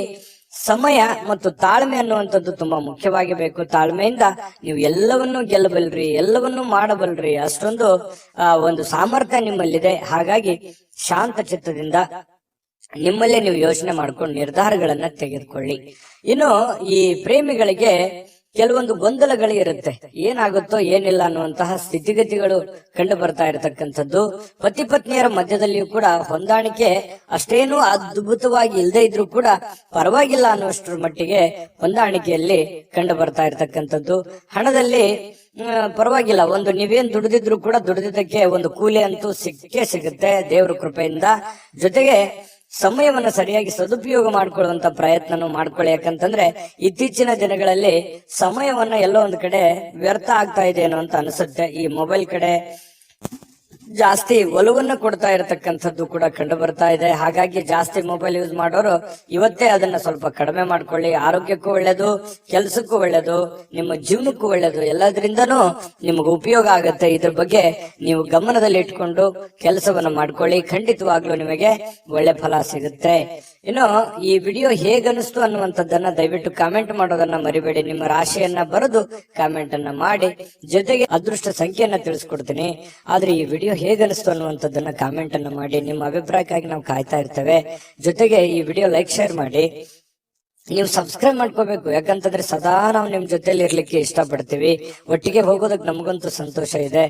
Speaker 1: ಸಮಯ ಮತ್ತು ತಾಳ್ಮೆ ಅನ್ನುವಂಥದ್ದು ತುಂಬಾ ಮುಖ್ಯವಾಗಿ ಬೇಕು. ತಾಳ್ಮೆಯಿಂದ ನೀವು ಎಲ್ಲವನ್ನೂ ಗೆಲ್ಲಬಲ್ರಿ, ಎಲ್ಲವನ್ನೂ ಮಾಡಬಲ್ರಿ, ಅಷ್ಟೊಂದು ಒಂದು ಸಾಮರ್ಥ್ಯ ನಿಮ್ಮಲ್ಲಿದೆ. ಹಾಗಾಗಿ ಶಾಂತ ಚಿತ್ತದಿಂದ ನಿಮ್ಮಲ್ಲೇ ನೀವು ಯೋಚನೆ ಮಾಡ್ಕೊಂಡು ನಿರ್ಧಾರಗಳನ್ನ ತೆಗೆದುಕೊಳ್ಳಿ. ಇನ್ನು ಈ ಪ್ರೇಮಿಗಳಿಗೆ ಕೆಲವೊಂದು ಗೊಂದಲಗಳು ಇರುತ್ತೆ, ಏನಾಗುತ್ತೋ ಏನಿಲ್ಲ ಅನ್ನುವಂತಹ ಸ್ಥಿತಿಗತಿಗಳು ಕಂಡು ಬರ್ತಾ ಇರತಕ್ಕಂಥದ್ದು. ಪತಿ ಪತ್ನಿಯರ ಮಧ್ಯದಲ್ಲಿಯೂ ಕೂಡ ಹೊಂದಾಣಿಕೆ ಅಷ್ಟೇನು ಅದ್ಭುತವಾಗಿ ಇಲ್ಲದೆ ಇದ್ರೂ ಕೂಡ ಪರವಾಗಿಲ್ಲ ಅನ್ನುವಷ್ಟರ ಮಟ್ಟಿಗೆ ಹೊಂದಾಣಿಕೆಯಲ್ಲಿ ಕಂಡು ಬರ್ತಾ ಇರತಕ್ಕಂಥದ್ದು. ಹಣದಲ್ಲಿ ಪರವಾಗಿಲ್ಲ, ಒಂದು ನೀವೇನ್ ದುಡಿದಿದ್ರು ಕೂಡ ದುಡಿದಿದ್ದಕ್ಕೆ ಒಂದು ಕೂಲಿ ಅಂತೂ ಸಿಗುತ್ತೆ ದೇವರ ಕೃಪೆಯಿಂದ. ಜೊತೆಗೆ ಸಮಯವನ್ನ ಸರಿಯಾಗಿ ಸದುಪಯೋಗ ಮಾಡ್ಕೊಳ್ಳುವಂತ ಪ್ರಯತ್ನನೂ ಮಾಡ್ಕೊಳ್ಳಿ. ಯಾಕಂತಂದ್ರೆ ಇತ್ತೀಚಿನ ದಿನಗಳಲ್ಲಿ ಸಮಯವನ್ನ ಎಲ್ಲೋ ಒಂದು ಕಡೆ ವ್ಯರ್ಥ ಆಗ್ತಾ ಇದೆ ಏನೋ ಅಂತ ಅನಿಸುತ್ತೆ. ಈ ಮೊಬೈಲ್ ಕಡೆ ಜಾಸ್ತಿ ಒಲವನ್ನ ಕೊಡ್ತಾ ಇರತಕ್ಕಂಥದ್ದು ಕೂಡ ಕಂಡು ಬರ್ತಾ ಇದೆ. ಹಾಗಾಗಿ ಜಾಸ್ತಿ ಮೊಬೈಲ್ ಯೂಸ್ ಮಾಡೋರು ಇವತ್ತೇ ಅದನ್ನ ಸ್ವಲ್ಪ ಕಡಿಮೆ ಮಾಡ್ಕೊಳ್ಳಿ. ಆರೋಗ್ಯಕ್ಕೂ ಒಳ್ಳೇದು, ಕೆಲ್ಸಕ್ಕೂ ಒಳ್ಳೇದು, ನಿಮ್ಮ ಜೀವನಕ್ಕೂ ಒಳ್ಳೇದು, ಎಲ್ಲದ್ರಿಂದನೂ ನಿಮ್ಗೆ ಉಪಯೋಗ ಆಗುತ್ತೆ. ಇದ್ರ ಬಗ್ಗೆ ನೀವು ಗಮನದಲ್ಲಿ ಇಟ್ಕೊಂಡು ಕೆಲಸವನ್ನ ಮಾಡ್ಕೊಳ್ಳಿ, ಖಂಡಿತವಾಗ್ಲೂ ನಿಮಗೆ ಒಳ್ಳೆ ಫಲ ಸಿಗುತ್ತೆ. ಇನ್ನು ಈ ವಿಡಿಯೋ ಹೇಗನಿಸ್ತು ಅನ್ನುವಂಥದ್ದನ್ನ ದಯವಿಟ್ಟು ಕಾಮೆಂಟ್ ಮಾಡೋದನ್ನ ಮರಿಬೇಡಿ. ನಿಮ್ಮ ರಾಶಿಯನ್ನ ಬರೆದು ಕಾಮೆಂಟ್ ಅನ್ನ ಮಾಡಿ, ಜೊತೆಗೆ ಅದೃಷ್ಟ ಸಂಖ್ಯೆಯನ್ನ ತಿಳಿಸ್ಕೊಡ್ತೀನಿ. ಆದ್ರೆ ಈ ವಿಡಿಯೋ ಹೇಗನಿಸ್ತು ಅನ್ನುವಂಥದ್ದನ್ನ ಕಾಮೆಂಟ್ ಅನ್ನ ಮಾಡಿ. ನಿಮ್ಮ ಅಭಿಪ್ರಾಯಕ್ಕಾಗಿ ನಾವು ಕಾಯ್ತಾ ಇರ್ತೇವೆ. ಜೊತೆಗೆ ಈ ವಿಡಿಯೋ ಲೈಕ್, ಶೇರ್ ಮಾಡಿ. ನೀವು ಸಬ್ಸ್ಕ್ರೈಬ್ ಮಾಡ್ಕೋಬೇಕು, ಯಾಕಂತಂದ್ರೆ ಸದಾ ನಾವು ನಿಮ್ ಜೊತೆಲಿ ಇರ್ಲಿಕ್ಕೆ ಇಷ್ಟಪಡ್ತೀವಿ. ಒಟ್ಟಿಗೆ ಹೋಗೋದಕ್ಕೆ ನಮಗಂತೂ ಸಂತೋಷ ಇದೆ.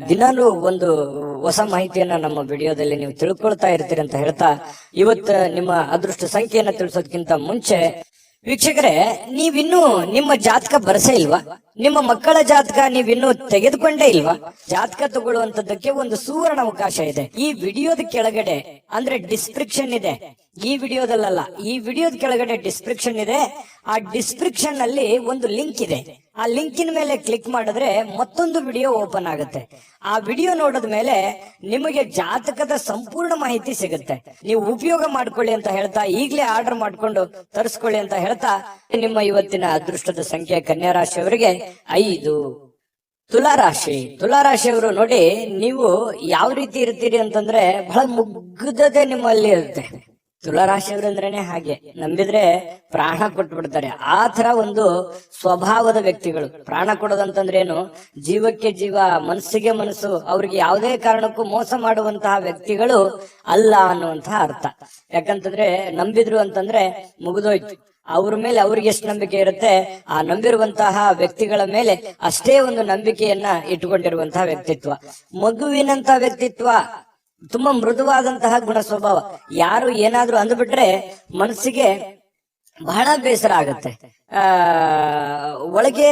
Speaker 1: ದಿನಾಲೂ ಒಂದು ಹೊಸ ಮಾಹಿತಿಯನ್ನ ನಮ್ಮ ವಿಡಿಯೋದಲ್ಲಿ ನೀವು ತಿಳ್ಕೊಳ್ತಾ ಇರ್ತೀರಿ ಅಂತ ಹೇಳ್ತಾ, ಇವತ್ತು ನಿಮ್ಮ ಅದೃಷ್ಟ ಸಂಖ್ಯೆಯನ್ನ ತಿಳಿಸೋದಕ್ಕಿಂತ ಮುಂಚೆ ವೀಕ್ಷಕರೇ, ನೀವಿನ್ನೂ ನಿಮ್ಮ ಜಾತಕ ಬರಸೇ ಇಲ್ವಾ? ನಿಮ್ಮ ಮಕ್ಕಳ ಜಾತಕ ನೀವಿನ್ನೂ ತೆಗೆದುಕೊಂಡೇ ಇಲ್ವಾ? ಜಾತಕ ತಗೊಳ್ಳುವಂತದ್ದಕ್ಕೆ ಒಂದು ಸುವರ್ಣ ಅವಕಾಶ ಇದೆ. ಈ ವಿಡಿಯೋದ ಕೆಳಗಡೆ ಅಂದ್ರೆ ಡಿಸ್ಕ್ರಿಪ್ಷನ್ ಇದೆ, ಈ ವಿಡಿಯೋದಲ್ಲ, ಈ ವಿಡಿಯೋದ ಕೆಳಗಡೆ ಡಿಸ್ಕ್ರಿಪ್ಷನ್ ಇದೆ. ಆ ಡಿಸ್ಕ್ರಿಪ್ಷನ್ ಅಲ್ಲಿ ಒಂದು ಲಿಂಕ್ ಇದೆ. ಆ ಲಿಂಕಿನ ಮೇಲೆ ಕ್ಲಿಕ್ ಮಾಡಿದ್ರೆ ಮತ್ತೊಂದು ವಿಡಿಯೋ ಓಪನ್ ಆಗುತ್ತೆ. ಆ ವಿಡಿಯೋ ನೋಡಿದ ಮೇಲೆ ನಿಮಗೆ ಜಾತಕದ ಸಂಪೂರ್ಣ ಮಾಹಿತಿ ಸಿಗುತ್ತೆ. ನೀವು ಉಪಯೋಗ ಮಾಡ್ಕೊಳ್ಳಿ ಅಂತ ಹೇಳ್ತಾ, ಈಗಲೇ ಆರ್ಡರ್ ಮಾಡ್ಕೊಂಡು ತರಿಸ್ಕೊಳ್ಳಿ ಅಂತ ಹೇಳ್ತಾ, ನಿಮ್ಮ ಇವತ್ತಿನ ಅದೃಷ್ಟದ ಸಂಖ್ಯೆ ಕನ್ಯಾ ರಾಶಿಯವರಿಗೆ 5. ತುಲಾರಾಶಿಯವರು ನೋಡಿ, ನೀವು ಯಾವ ರೀತಿ ಇರ್ತೀರಿ ಅಂತಂದ್ರೆ ಬಹಳ ಮುಗ್ಧತೆ ನಿಮ್ಮಲ್ಲಿ ಇರುತ್ತೆ. ತುಲಾರಾಶಿಯವರು ಅಂದ್ರೇನೆ ಹಾಗೆ, ನಂಬಿದ್ರೆ ಪ್ರಾಣ ಕೊಟ್ಟು ಬಿಡ್ತಾರೆ. ಆ ತರ ಒಂದು ಸ್ವಭಾವದ ವ್ಯಕ್ತಿಗಳು. ಪ್ರಾಣ ಕೊಡೋದಂತಂದ್ರೆ ಏನು, ಜೀವಕ್ಕೆ ಜೀವ, ಮನಸ್ಸಿಗೆ ಮನಸ್ಸು, ಅವ್ರಿಗೆ ಯಾವುದೇ ಕಾರಣಕ್ಕೂ ಮೋಸ ಮಾಡುವಂತಹ ವ್ಯಕ್ತಿಗಳು ಅಲ್ಲ ಅನ್ನುವಂತಹ ಅರ್ಥ. ಯಾಕಂತಂದ್ರೆ ನಂಬಿದ್ರು ಅಂತಂದ್ರೆ ಮುಗಿದೋಯ್ತು. ಅವ್ರ ಮೇಲೆ ಅವ್ರಿಗೆ ಎಷ್ಟು ನಂಬಿಕೆ ಇರುತ್ತೆ, ಆ ನಂಬಿರುವಂತಹ ವ್ಯಕ್ತಿಗಳ ಮೇಲೆ ಅಷ್ಟೇ ಒಂದು ನಂಬಿಕೆಯನ್ನ ಇಟ್ಟುಕೊಂಡಿರುವಂತಹ ವ್ಯಕ್ತಿತ್ವ. ಮಗುವಿನಂತ ವ್ಯಕ್ತಿತ್ವ, ತುಂಬಾ ಮೃದುವಾದಂತಹ ಗುಣ ಸ್ವಭಾವ. ಯಾರು ಏನಾದ್ರೂ ಅಂದ್ಬಿಟ್ರೆ ಮನಸ್ಸಿಗೆ ಬಹಳ ಬೇಸರ ಆಗುತ್ತೆ. ಆ ಒಳಗೆ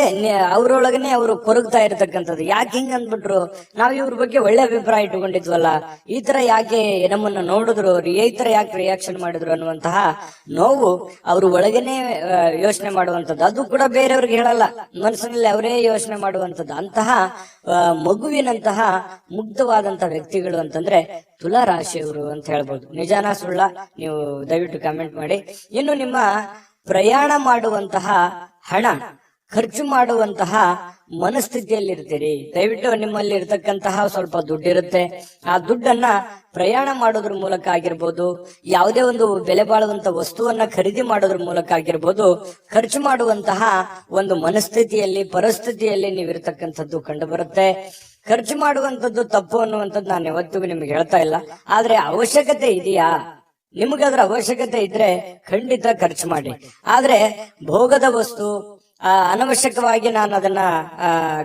Speaker 1: ಅವ್ರೊಳಗನೆ ಅವರು ಕೊರಗ್ತಾ ಇರತಕ್ಕಂಥದ್ದು. ಯಾಕೆ ಹಿಂಗ ಅಂದ್ಬಿಟ್ರು, ನಾವ್ ಇವ್ರ ಬಗ್ಗೆ ಒಳ್ಳೆ ಅಭಿಪ್ರಾಯ ಇಟ್ಕೊಂಡಿದ್ವಲ್ಲ, ಈ ತರ ಯಾಕೆ ನಮ್ಮನ್ನ ನೋಡಿದ್ರು, ಈ ತರ ಯಾಕೆ ರಿಯಾಕ್ಷನ್ ಮಾಡಿದ್ರು ಅನ್ನುವಂತಹ ನೋವು ಅವರು ಒಳಗನೆ ಯೋಚನೆ ಮಾಡುವಂಥದ್ದು. ಅದು ಕೂಡ ಬೇರೆಯವ್ರಿಗೆ ಹೇಳಲ್ಲ, ಮನಸ್ಸಿನಲ್ಲಿ ಅವರೇ ಯೋಚನೆ ಮಾಡುವಂಥದ್ದು. ಅಂತಹ ಮಗುವಿನಂತಹ ಮುಗ್ಧವಾದಂತಹ ವ್ಯಕ್ತಿಗಳು ಅಂತಂದ್ರೆ ತುಲಾ ರಾಶಿಯವರು ಅಂತ ಹೇಳ್ಬೋದು. ನಿಜಾನ ಸುಳ್ಳ ನೀವು ದಯವಿಟ್ಟು ಕಮೆಂಟ್ ಮಾಡಿ. ಇನ್ನು ನಿಮ್ಮ ಪ್ರಯಾಣ ಮಾಡುವಂತಹ ಹಣ, ಖರ್ಚು ಮಾಡುವಂತಹ ಮನಸ್ಥಿತಿಯಲ್ಲಿ ಇರ್ತೀರಿ. ದಯವಿಟ್ಟು ನಿಮ್ಮಲ್ಲಿ ಇರತಕ್ಕಂತಹ ಸ್ವಲ್ಪ ದುಡ್ಡಿರುತ್ತೆ, ಆ ದುಡ್ಡನ್ನ ಪ್ರಯಾಣ ಮಾಡೋದ್ರ ಮೂಲಕ ಆಗಿರ್ಬೋದು, ಯಾವುದೇ ಒಂದು ಬೆಲೆ ಬಾಳುವಂತ ವಸ್ತುವನ್ನ ಖರೀದಿ ಮಾಡೋದ್ರ ಮೂಲಕ ಆಗಿರ್ಬೋದು, ಖರ್ಚು ಮಾಡುವಂತಹ ಒಂದು ಮನಸ್ಥಿತಿಯಲ್ಲಿ, ಪರಿಸ್ಥಿತಿಯಲ್ಲಿ ನೀವಿರ್ತಕ್ಕಂಥದ್ದು ಕಂಡು ಬರುತ್ತೆ. ಖರ್ಚು ಮಾಡುವಂಥದ್ದು ತಪ್ಪು ಅನ್ನುವಂಥದ್ದು ನಾನು ಯಾವತ್ತಿಗೂ ನಿಮ್ಗೆ ಹೇಳ್ತಾ ಇಲ್ಲ. ಆದ್ರೆ ಅವಶ್ಯಕತೆ ಇದೆಯಾ, ನಿಮಗದ್ರ ಅವಶ್ಯಕತೆ ಇದ್ರೆ ಖಂಡಿತ ಖರ್ಚು ಮಾಡಿ. ಆದ್ರೆ ಭೋಗದ ವಸ್ತು, ಅನವಶ್ಯಕವಾಗಿ ನಾನು ಅದನ್ನ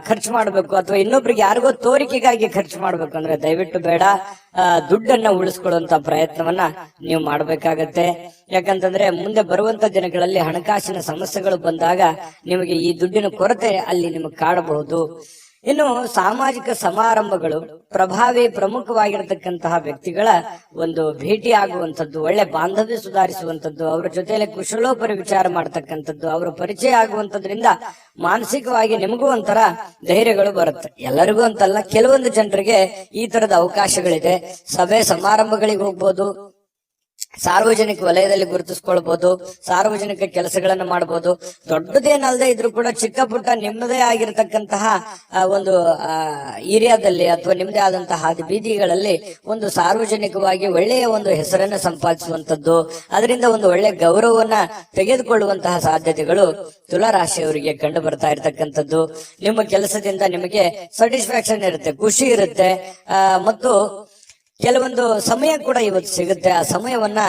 Speaker 1: ಖರ್ಚು ಮಾಡಬೇಕು ಅಥವಾ ಇನ್ನೊಬ್ರಿಗೆ ಯಾರಿಗೋ ತೋರಿಕೆಗಾಗಿ ಖರ್ಚು ಮಾಡ್ಬೇಕು ಅಂದ್ರೆ ದಯವಿಟ್ಟು ಬೇಡ. ದುಡ್ಡನ್ನ ಉಳಿಸ್ಕೊಳ್ಳುವಂತ ಪ್ರಯತ್ನವನ್ನ ನೀವು ಮಾಡ್ಬೇಕಾಗತ್ತೆ. ಯಾಕಂತಂದ್ರೆ ಮುಂದೆ ಬರುವಂತ ದಿನಗಳಲ್ಲಿ ಹಣಕಾಸಿನ ಸಮಸ್ಯೆಗಳು ಬಂದಾಗ ನಿಮಗೆ ಈ ದುಡ್ಡಿನ ಕೊರತೆ ಅಲ್ಲಿ ನಿಮಗೆ ಕಾಡಬಹುದು. ಇನ್ನು ಸಾಮಾಜಿಕ ಸಮಾರಂಭಗಳು, ಪ್ರಮುಖವಾಗಿರತಕ್ಕಂತಹ ವ್ಯಕ್ತಿಗಳ ಒಂದು ಭೇಟಿ ಆಗುವಂಥದ್ದು, ಒಳ್ಳೆ ಬಾಂಧವ್ಯ ಸುಧಾರಿಸುವಂಥದ್ದು, ಅವರ ಜೊತೆಯಲ್ಲಿ ಕುಶಲೋಪರಿ ವಿಚಾರ ಮಾಡ್ತಕ್ಕಂಥದ್ದು, ಅವರ ಪರಿಚಯ ಆಗುವಂಥದ್ರಿಂದ ಮಾನಸಿಕವಾಗಿ ನಿಮಗೂ ಒಂಥರ ಧೈರ್ಯಗಳು ಬರುತ್ತೆ. ಎಲ್ಲರಿಗೂ ಅಂತಲ್ಲ, ಕೆಲವೊಂದು ಜನರಿಗೆ ಈ ತರದ ಅವಕಾಶಗಳಿದೆ. ಸಭೆ ಸಮಾರಂಭಗಳಿಗೆ ಹೋಗ್ಬೋದು, ಸಾರ್ವಜನಿಕ ವಲಯದಲ್ಲಿ ಗುರುತಿಸ್ಕೊಳ್ಬಹುದು, ಸಾರ್ವಜನಿಕ ಕೆಲಸಗಳನ್ನ ಮಾಡಬಹುದು. ದೊಡ್ಡದೇನಲ್ಲದೆ ಇದ್ರೂ ಕೂಡ ಚಿಕ್ಕ ಪುಟ್ಟ ನಿಮ್ಮದೇ ಆಗಿರತಕ್ಕಂತಹ ಒಂದು ಏರಿಯಾದಲ್ಲಿ ಅಥವಾ ನಿಮ್ಮದೇ ಆದಂತಹ ಹಾದಿ ಬೀದಿಗಳಲ್ಲಿ ಒಂದು ಸಾರ್ವಜನಿಕವಾಗಿ ಒಳ್ಳೆಯ ಒಂದು ಹೆಸರನ್ನ ಸಂಪಾದಿಸುವಂತದ್ದು, ಅದರಿಂದ ಒಂದು ಒಳ್ಳೆ ಗೌರವವನ್ನ ತೆಗೆದುಕೊಳ್ಳುವಂತಹ ಸಾಧ್ಯತೆಗಳು ತುಲಾ ರಾಶಿಯವರಿಗೆ ಕಂಡು ಬರ್ತಾ ಇರತಕ್ಕಂಥದ್ದು. ನಿಮ್ಮ ಕೆಲಸದಿಂದ ನಿಮಗೆ ಸ್ಯಾಟಿಸ್ಫ್ಯಾಕ್ಷನ್ ಇರುತ್ತೆ, ಖುಷಿ ಇರುತ್ತೆ, ಮತ್ತು ಕೆಲವೊಂದು ಸಮಯ ಕೂಡ ಇವತ್ತು ಸಿಗುತ್ತೆ. ಆ ಸಮಯವನ್ನ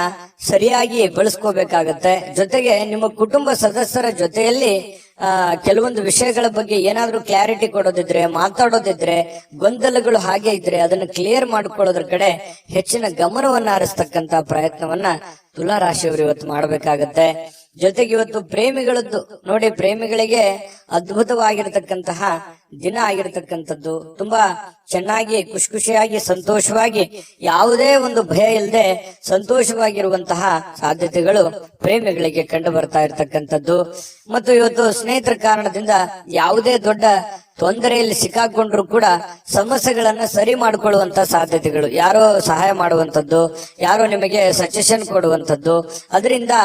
Speaker 1: ಸರಿಯಾಗಿ ಬಳಸ್ಕೋಬೇಕಾಗತ್ತೆ. ಜೊತೆಗೆ ನಿಮ್ಮ ಕುಟುಂಬ ಸದಸ್ಯರ ಜೊತೆಯಲ್ಲಿ ಕೆಲವೊಂದು ವಿಷಯಗಳ ಬಗ್ಗೆ ಏನಾದ್ರೂ ಕ್ಲಾರಿಟಿ ಕೊಡೋದಿದ್ರೆ, ಮಾತಾಡೋದಿದ್ರೆ, ಗೊಂದಲಗಳು ಹಾಗೆ ಇದ್ರೆ ಅದನ್ನ ಕ್ಲಿಯರ್ ಮಾಡ್ಕೊಳ್ಳೋದ್ರ ಕಡೆ ಹೆಚ್ಚಿನ ಗಮನವನ್ನ ಹರಿಸ್ತಕ್ಕಂತ ಪ್ರಯತ್ನವನ್ನ ತುಲಾ ರಾಶಿಯವರು ಇವತ್ತು ಮಾಡ್ಬೇಕಾಗತ್ತೆ. ಜೊತೆಗೆ ಇವತ್ತು ಪ್ರೇಮಿಗಳದ್ದು ನೋಡಿ, ಪ್ರೇಮಿಗಳಿಗೆ ಅದ್ಭುತವಾಗಿರತಕ್ಕಂತಹ ದಿನ ಆಗಿರತಕ್ಕಂಥದ್ದು. ತುಂಬಾ ಚೆನ್ನಾಗಿ ಖುಷಿಯಾಗಿ ಸಂತೋಷವಾಗಿ ಯಾವುದೇ ಒಂದು ಭಯ ಇಲ್ಲದೆ ಸಂತೋಷವಾಗಿರುವಂತಹ ಸಾಧ್ಯತೆಗಳು ಪ್ರೇಮಿಗಳಿಗೆ ಕಂಡು ಬರ್ತಾ ಇರತಕ್ಕಂಥದ್ದು. ಮತ್ತು ಇವತ್ತು ಸ್ನೇಹಿತರ ಕಾರಣದಿಂದ ಯಾವುದೇ ದೊಡ್ಡ ತೊಂದರೆಯಲ್ಲಿ ಸಿಕ್ಕಾಕೊಂಡ್ರು ಕೂಡ ಸಮಸ್ಯೆಗಳನ್ನ ಸರಿ ಮಾಡಿಕೊಳ್ಳುವಂತ ಸಾಧ್ಯತೆಗಳು, ಯಾರೋ ಸಹಾಯ ಮಾಡುವಂತದ್ದು, ಯಾರೋ ನಿಮಗೆ ಸಜೆಷನ್ ಕೊಡುವಂತದ್ದು, ಅದರಿಂದ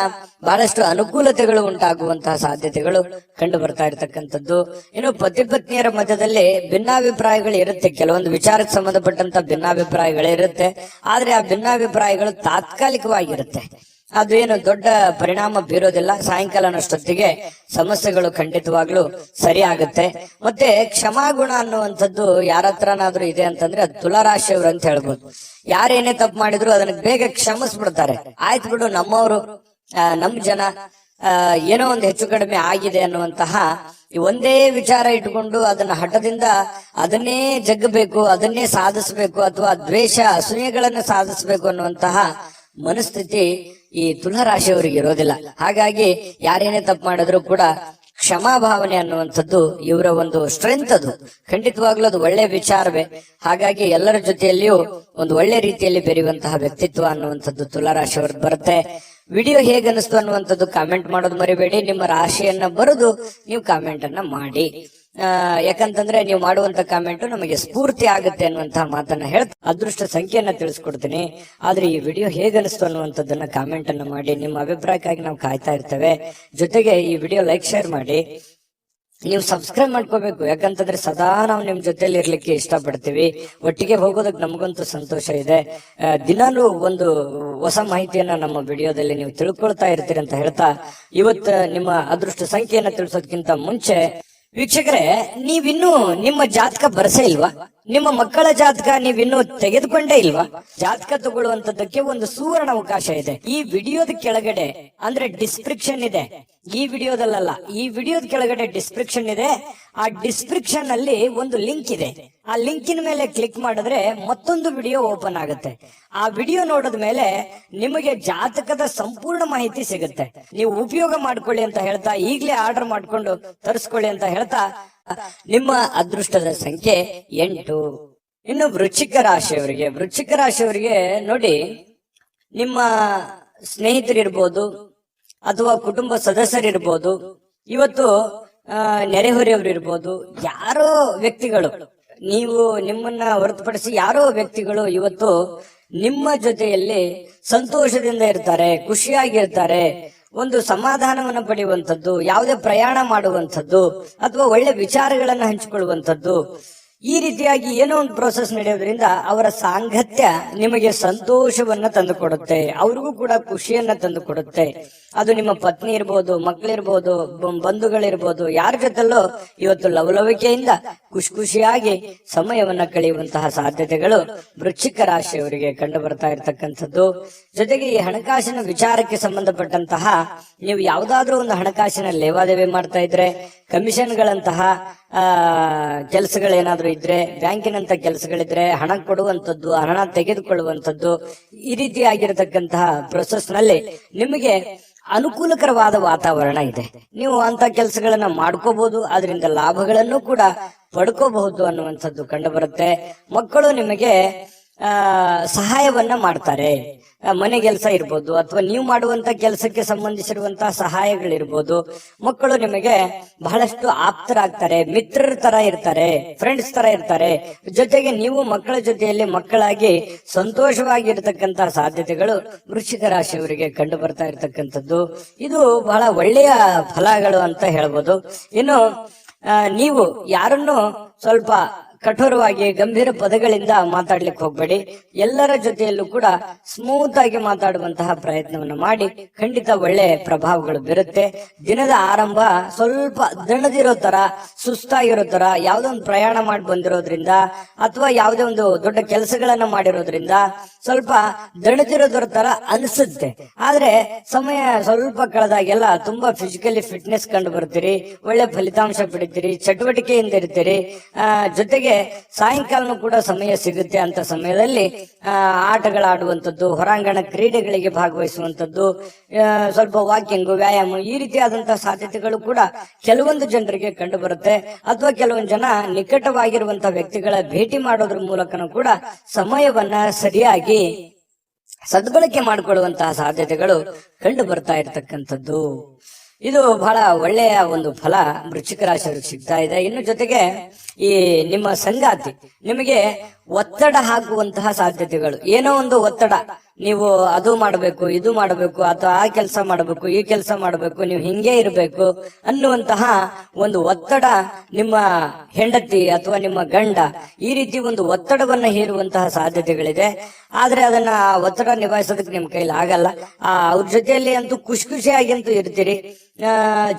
Speaker 1: ಬಹಳಷ್ಟು ಅನುಕೂಲತೆಗಳು ಉಂಟಾಗುವಂತಹ ಸಾಧ್ಯತೆಗಳು ಕಂಡು ಬರ್ತಾ ಇರತಕ್ಕಂಥದ್ದು. ಇನ್ನು ಪತಿ ಪತ್ನಿಯರ ಮಧ್ಯದಲ್ಲಿ ಭಿನ್ನಾಭಿಪ್ರಾಯಗಳು ಇರುತ್ತೆ, ಕೆಲವೊಂದು ವಿಚಾರಕ್ಕೆ ಸಂಬಂಧಪಟ್ಟಂತ ಭಿನ್ನಾಭಿಪ್ರಾಯಗಳೇ ಇರುತ್ತೆ. ಆದ್ರೆ ಆ ಭಿನ್ನಾಭಿಪ್ರಾಯಗಳು ತಾತ್ಕಾಲಿಕವಾಗಿರುತ್ತೆ, ಅದು ಏನು ದೊಡ್ಡ ಪರಿಣಾಮ ಬೀರೋದಿಲ್ಲ. ಸಾಯಂಕಾಲನಷ್ಟೊತ್ತಿಗೆ ಸಮಸ್ಯೆಗಳು ಖಂಡಿತವಾಗ್ಲೂ ಸರಿ ಆಗುತ್ತೆ. ಮತ್ತೆ ಕ್ಷಮಾಗುಣ ಅನ್ನುವಂಥದ್ದು ಯಾರ ಹತ್ರನಾದ್ರೂ ಇದೆ ಅಂತಂದ್ರೆ ಅದು ತುಲಾ ರಾಶಿಯವರು ಅಂತ ಹೇಳ್ಬೋದು. ಯಾರೇನೇ ತಪ್ಪು ಮಾಡಿದ್ರು ಅದನ್ನ ಬೇಗ ಕ್ಷಮಿಸ್ಬಿಡ್ತಾರೆ. ಆಯ್ತು ಬಿಡು, ನಮ್ಮವರು, ನಮ್ ಜನ, ಏನೋ ಒಂದು ಹೆಚ್ಚು ಕಡಿಮೆ ಆಗಿದೆ ಅನ್ನುವಂತಹ ಒಂದೇ ವಿಚಾರ ಇಟ್ಕೊಂಡು ಅದನ್ನ ಹಠದಿಂದ ಅದನ್ನೇ ಜಗ್ಗಬೇಕು, ಅದನ್ನೇ ಸಾಧಿಸಬೇಕು, ಅಥವಾ ದ್ವೇಷ ಅಸೂಯೆಗಳನ್ನ ಸಾಧಿಸಬೇಕು ಅನ್ನುವಂತಹ ಮನಸ್ಥಿತಿ ಈ ತುಲಾ ರಾಶಿಯವರಿಗೆ ಇರೋದಿಲ್ಲ. ಹಾಗಾಗಿ ಯಾರೇನೇ ತಪ್ಪು ಮಾಡಿದ್ರು ಕೂಡ ಕ್ಷಮಾಭಾವನೆ ಅನ್ನುವಂಥದ್ದು ಇವರ ಒಂದು ಸ್ಟ್ರೆಂತ್. ಅದು ಖಂಡಿತವಾಗ್ಲೂ ಅದು ಒಳ್ಳೆ ವಿಚಾರವೇ. ಹಾಗಾಗಿ ಎಲ್ಲರ ಜೊತೆಯಲ್ಲಿಯೂ ಒಂದು ಒಳ್ಳೆ ರೀತಿಯಲ್ಲಿ ಬೆರೆಯುವಂತಹ ವ್ಯಕ್ತಿತ್ವ ಅನ್ನುವಂಥದ್ದು ತುಲಾ ರಾಶಿಯವ್ರದ್ದು ಬರುತ್ತೆ. ವಿಡಿಯೋ ಹೇಗನ್ನಿಸ್ತು ಅನ್ನುವಂಥದ್ದು ಕಾಮೆಂಟ್ ಮಾಡೋದು ಮರಿಬೇಡಿ. ನಿಮ್ಮ ರಾಶಿಯನ್ನ ಬರೆದು ನೀವು ಕಾಮೆಂಟ್ ಅನ್ನ ಮಾಡಿ. ಯಾಕಂತಂದ್ರೆ ನೀವು ಮಾಡುವಂತ ಕಾಮೆಂಟ್ ನಮಗೆ ಸ್ಫೂರ್ತಿ ಆಗುತ್ತೆ ಅನ್ನುವಂತಹ ಮಾತನ್ನ ಹೇಳ್ತಾ ಅದೃಷ್ಟ ಸಂಖ್ಯೆಯನ್ನ ತಿಳಿಸ್ಕೊಡ್ತೀನಿ. ಆದ್ರೆ ಈ ವಿಡಿಯೋ ಹೇಗನ್ನಿಸ್ತು ಅನ್ನುವಂಥದ್ದನ್ನ ಕಾಮೆಂಟ್ ಅನ್ನ ಮಾಡಿ. ನಿಮ್ಮ ಅಭಿಪ್ರಾಯಕ್ಕಾಗಿ ನಾವು ಕಾಯ್ತಾ ಇರ್ತೇವೆ. ಜೊತೆಗೆ ಈ ವಿಡಿಯೋ ಲೈಕ್, ಶೇರ್ ಮಾಡಿ. ನೀವು ಸಬ್ಸ್ಕ್ರೈಬ್ ಮಾಡ್ಕೋಬೇಕು, ಯಾಕಂತಂದ್ರೆ ಸದಾ ನಾವು ನಿಮ್ ಜೊತೆಲಿ ಇರ್ಲಿಕ್ಕೆ ಇಷ್ಟಪಡ್ತೀವಿ. ಒಟ್ಟಿಗೆ ಹೋಗೋದಕ್ಕೆ ನಮಗಂತೂ ಸಂತೋಷ ಇದೆ. ದಿನಾಲೂ ಒಂದು ಹೊಸ ಮಾಹಿತಿಯನ್ನ ನಮ್ಮ ವಿಡಿಯೋದಲ್ಲಿ ನೀವು ತಿಳ್ಕೊಳ್ತಾ ಇರ್ತೀರಿ ಅಂತ ಹೇಳ್ತಾ, ಇವತ್ತು ನಿಮ್ಮ ಅದೃಷ್ಟ ಸಂಖ್ಯೆಯನ್ನ ತಿಳಿಸೋದಕ್ಕಿಂತ ಮುಂಚೆ ವೀಕ್ಷಕರೇ, ನೀವಿನ್ನೂ ನಿಮ್ಮ ಜಾತಕ ಬರಸೇ ಇಲ್ವಾ? ನಿಮ್ಮ ಮಕ್ಕಳ ಜಾತಕ ನೀವಿನ್ನೂ ತೆಗೆದುಕೊಂಡೇ ಇಲ್ವಾ? ಜಾತಕ ತಗೊಳ್ಳುವಂತದ್ದಕ್ಕೆ ಒಂದು ಸುವರ್ಣ ಅವಕಾಶ ಇದೆ. ಈ ವಿಡಿಯೋದ ಕೆಳಗಡೆ ಅಂದ್ರೆ ಡಿಸ್ಕ್ರಿಪ್ಷನ್ ಇದೆ, ಈ ವಿಡಿಯೋದಲ್ಲ, ಈ ವಿಡಿಯೋದ ಕೆಳಗಡೆ ಡಿಸ್ಕ್ರಿಪ್ಷನ್ ಇದೆ. ಆ ಡಿಸ್ಕ್ರಿಪ್ಷನ್ ಅಲ್ಲಿ ಒಂದು ಲಿಂಕ್ ಇದೆ. ಆ ಲಿಂಕಿನ ಮೇಲೆ ಕ್ಲಿಕ್ ಮಾಡಿದ್ರೆ ಮತ್ತೊಂದು ವಿಡಿಯೋ ಓಪನ್ ಆಗುತ್ತೆ. ಆ ವಿಡಿಯೋ ನೋಡಿದ ಮೇಲೆ ನಿಮಗೆ ಜಾತಕದ ಸಂಪೂರ್ಣ ಮಾಹಿತಿ ಸಿಗುತ್ತೆ. ನೀವು ಉಪಯೋಗ ಮಾಡ್ಕೊಳ್ಳಿ ಅಂತ ಹೇಳ್ತಾ, ಈಗಲೇ ಆರ್ಡರ್ ಮಾಡ್ಕೊಂಡು ತರಿಸ್ಕೊಳ್ಳಿ ಅಂತ ಹೇಳ್ತಾ, ನಿಮ್ಮ ಅದೃಷ್ಟದ ಸಂಖ್ಯೆ 8. ಇನ್ನು ವೃಶ್ಚಿಕ ರಾಶಿಯವರಿಗೆ ನೋಡಿ, ನಿಮ್ಮ ಸ್ನೇಹಿತರಿರ್ಬೋದು ಅಥವಾ ಕುಟುಂಬ ಸದಸ್ಯರಿರ್ಬೋದು, ಇವತ್ತು ನೆರೆಹೊರೆಯವರು ಇರ್ಬೋದು, ಯಾರೋ ವ್ಯಕ್ತಿಗಳು, ನೀವು ನಿಮ್ಮನ್ನ ಹೊರತುಪಡಿಸಿ ಯಾರೋ ವ್ಯಕ್ತಿಗಳು ಇವತ್ತು ನಿಮ್ಮ ಜೊತೆಯಲ್ಲಿ ಸಂತೋಷದಿಂದ ಇರ್ತಾರೆ, ಖುಷಿಯಾಗಿರ್ತಾರೆ. ಒಂದು ಸಮಾಧಾನವನ್ನು ಪಡೆಯುವಂಥದ್ದು, ಯಾವುದೇ ಪ್ರಯಾಣ ಮಾಡುವಂಥದ್ದು ಅಥವಾ ಒಳ್ಳೆ ವಿಚಾರಗಳನ್ನ ಹಂಚಿಕೊಳ್ಳುವಂಥದ್ದು, ಈ ರೀತಿಯಾಗಿ ಏನೋ ಒಂದು ಪ್ರೋಸೆಸ್ ನಡೆಯೋದ್ರಿಂದ ಅವರ ಸಾಂಗತ್ಯ ನಿಮಗೆ ಸಂತೋಷವನ್ನ ತಂದು ಕೊಡುತ್ತೆ, ಅವ್ರಿಗೂ ಕೂಡ ಖುಷಿಯನ್ನ ತಂದು ಕೊಡುತ್ತೆ. ಅದು ನಿಮ್ಮ ಪತ್ನಿ ಇರ್ಬೋದು, ಮಕ್ಕಳಿರ್ಬೋದು, ಬಂಧುಗಳಿರ್ಬೋದು, ಯಾರ ಜೊತೆಲ್ಲೋ ಇವತ್ತು ಲವಲವಿಕೆಯಿಂದ ಖುಷಿಯಾಗಿ ಸಮಯವನ್ನ ಕಳೆಯುವಂತಹ ಸಾಧ್ಯತೆಗಳು ವೃಶ್ಚಿಕ ರಾಶಿಯವರಿಗೆ ಕಂಡು ಬರ್ತಾ ಇರತಕ್ಕಂಥದ್ದು. ಜೊತೆಗೆ ಈ ಹಣಕಾಸಿನ ವಿಚಾರಕ್ಕೆ ಸಂಬಂಧಪಟ್ಟಂತಹ ನೀವು ಯಾವುದಾದ್ರೂ ಒಂದು ಹಣಕಾಸಿನ ಲೇವಾದೇವಿ ಮಾಡ್ತಾ ಇದ್ರೆ, ಕಮಿಷನ್ಗಳಂತಹ ಕೆಲಸಗಳೇನಾದ್ರೂ ಇದ್ರೆ, ಬ್ಯಾಂಕಿನಂತ ಕೆಲಸಗಳಿದ್ರೆ, ಹಣ ಕೊಡುವಂಥದ್ದು, ಹಣ ತೆಗೆದುಕೊಳ್ಳುವಂಥದ್ದು, ಈ ರೀತಿಯಾಗಿರತಕ್ಕಂತಹ ಪ್ರೊಸೆಸ್ ನಲ್ಲಿ ನಿಮಗೆ ಅನುಕೂಲಕರವಾದ ವಾತಾವರಣ ಇದೆ. ನೀವು ಅಂತ ಕೆಲಸಗಳನ್ನ ಮಾಡ್ಕೋಬಹುದು, ಅದರಿಂದ ಲಾಭಗಳನ್ನು ಕೂಡ ಪಡ್ಕೋಬಹುದು ಅನ್ನುವಂಥದ್ದು ಕಂಡು ಬರುತ್ತೆ. ಮಕ್ಕಳು ನಿಮಗೆ ಸಹಾಯವನ್ನ ಮಾಡ್ತಾರೆ. ಮನೆ ಕೆಲಸ ಇರ್ಬೋದು ಅಥವಾ ನೀವು ಮಾಡುವಂತ ಕೆಲಸಕ್ಕೆ ಸಂಬಂಧಿಸಿರುವಂತಹ ಸಹಾಯಗಳಿರ್ಬೋದು. ಮಕ್ಕಳು ನಿಮಗೆ ಬಹಳಷ್ಟು ಆಪ್ತರಾಗ್ತಾರೆ, ಮಿತ್ರರ ತರ ಇರ್ತಾರೆ, ಫ್ರೆಂಡ್ಸ್ ತರ ಇರ್ತಾರೆ. ಜೊತೆಗೆ ನೀವು ಮಕ್ಕಳ ಜೊತೆಯಲ್ಲಿ ಮಕ್ಕಳಾಗಿ ಸಂತೋಷವಾಗಿರ್ತಕ್ಕಂತಹ ಸಾಧ್ಯತೆಗಳು ವೃಶ್ಚಿಕ ರಾಶಿಯವರಿಗೆ ಕಂಡು ಬರ್ತಾ ಇರತಕ್ಕಂಥದ್ದು. ಇದು ಬಹಳ ಒಳ್ಳೆಯ ಫಲಗಳು ಅಂತ ಹೇಳ್ಬೋದು. ಇನ್ನು ನೀವು ಯಾರನ್ನು ಸ್ವಲ್ಪ ಕಠೋರವಾಗಿ ಗಂಭೀರ ಪದಗಳಿಂದ ಮಾತಾಡ್ಲಿಕ್ಕೆ ಹೋಗ್ಬೇಡಿ. ಎಲ್ಲರ ಜೊತೆಯಲ್ಲೂ ಕೂಡ ಸ್ಮೂತ್ ಆಗಿ ಮಾತಾಡುವಂತಹ ಪ್ರಯತ್ನವನ್ನು ಮಾಡಿ, ಖಂಡಿತ ಒಳ್ಳೆ ಪ್ರಭಾವಗಳು ಬೀರುತ್ತೆ. ದಿನದ ಆರಂಭ ಸ್ವಲ್ಪ ದಣದಿರೋ ತರ, ಸುಸ್ತಾಗಿರೋ ತರ, ಯಾವುದೋ ಒಂದು ಪ್ರಯಾಣ ಮಾಡಿ ಬಂದಿರೋದ್ರಿಂದ ಅಥವಾ ಯಾವುದೇ ಒಂದು ದೊಡ್ಡ ಕೆಲಸಗಳನ್ನ ಮಾಡಿರೋದ್ರಿಂದ ಸ್ವಲ್ಪ ದಣದಿರೋದ್ರ ತರ ಅನಿಸುತ್ತೆ. ಆದ್ರೆ ಸಮಯ ಸ್ವಲ್ಪ ಕಳೆದಾಗೆಲ್ಲ ತುಂಬಾ ಫಿಸಿಕಲಿ ಫಿಟ್ನೆಸ್ ಕಂಡು ಬರ್ತೀರಿ, ಒಳ್ಳೆ ಫಲಿತಾಂಶ ಪಡಿತೀರಿ, ಚಟುವಟಿಕೆಯಿಂದ ಇರ್ತೀರಿ. ಜೊತೆಗೆ ಸಾಯಂಕಾಲನೂ ಕೂಡ ಸಮಯ ಸಿಗುತ್ತೆ. ಅಂತ ಸಮಯದಲ್ಲಿ ಆಟಗಳಾಡುವಂಥದ್ದು, ಹೊರಾಂಗಣ ಕ್ರೀಡೆಗಳಿಗೆ ಭಾಗವಹಿಸುವಂಥದ್ದು, ಸ್ವಲ್ಪ ವಾಕಿಂಗ್, ವ್ಯಾಯಾಮ, ಈ ರೀತಿಯಾದಂತಹ ಸಾಧ್ಯತೆಗಳು ಕೂಡ ಕೆಲವೊಂದು ಜನರಿಗೆ ಕಂಡು ಬರುತ್ತೆ. ಅಥವಾ ಕೆಲವೊಂದು ಜನ ನಿಕಟವಾಗಿರುವಂತಹ ವ್ಯಕ್ತಿಗಳ ಭೇಟಿ ಮಾಡೋದ್ರ ಮೂಲಕನೂ ಕೂಡ ಸಮಯವನ್ನ ಸರಿಯಾಗಿ ಸದ್ಬಳಕೆ ಮಾಡಿಕೊಳ್ಳುವಂತಹ ಸಾಧ್ಯತೆಗಳು ಕಂಡು ಬರ್ತಾ ಇರತಕ್ಕಂಥದ್ದು. ಇದು ಬಹಳ ಒಳ್ಳೆಯ ಒಂದು ಫಲ ವೃಶ್ಚಿಕ ರಾಶಿಯವರಿಗೆ ಸಿಗ್ತಾ ಇದೆ. ಇನ್ನು ಜೊತೆಗೆ ಈ ನಿಮ್ಮ ಸಂಗಾತಿ ನಿಮಗೆ ಒತ್ತಡ ಹಾಕುವಂತಹ ಸಾಧ್ಯತೆಗಳು, ಏನೋ ಒಂದು ಒತ್ತಡ, ನೀವು ಅದು ಮಾಡಬೇಕು, ಇದು ಮಾಡಬೇಕು, ಅಥವಾ ಆ ಕೆಲಸ ಮಾಡಬೇಕು, ಈ ಕೆಲಸ ಮಾಡಬೇಕು, ನೀವು ಹಿಂಗೆ ಇರಬೇಕು ಅನ್ನುವಂತಹ ಒಂದು ಒತ್ತಡ ನಿಮ್ಮ ಹೆಂಡತಿ ಅಥವಾ ನಿಮ್ಮ ಗಂಡ ಈ ರೀತಿ ಒಂದು ಒತ್ತಡವನ್ನ ಹೇರುವಂತಹ ಸಾಧ್ಯತೆಗಳಿದೆ. ಆದ್ರೆ ಅದನ್ನ ಒತ್ತಡ ನಿಭಾಯಿಸೋದಕ್ಕೆ ನಿಮ್ ಕೈಲಿ ಆಗಲ್ಲ. ಅವ್ರ ಜೊತೆಯಲ್ಲಿ ಅಂತೂ ಖುಷಿಯಾಗಿ ಅಂತೂ ಇರ್ತೀರಿ.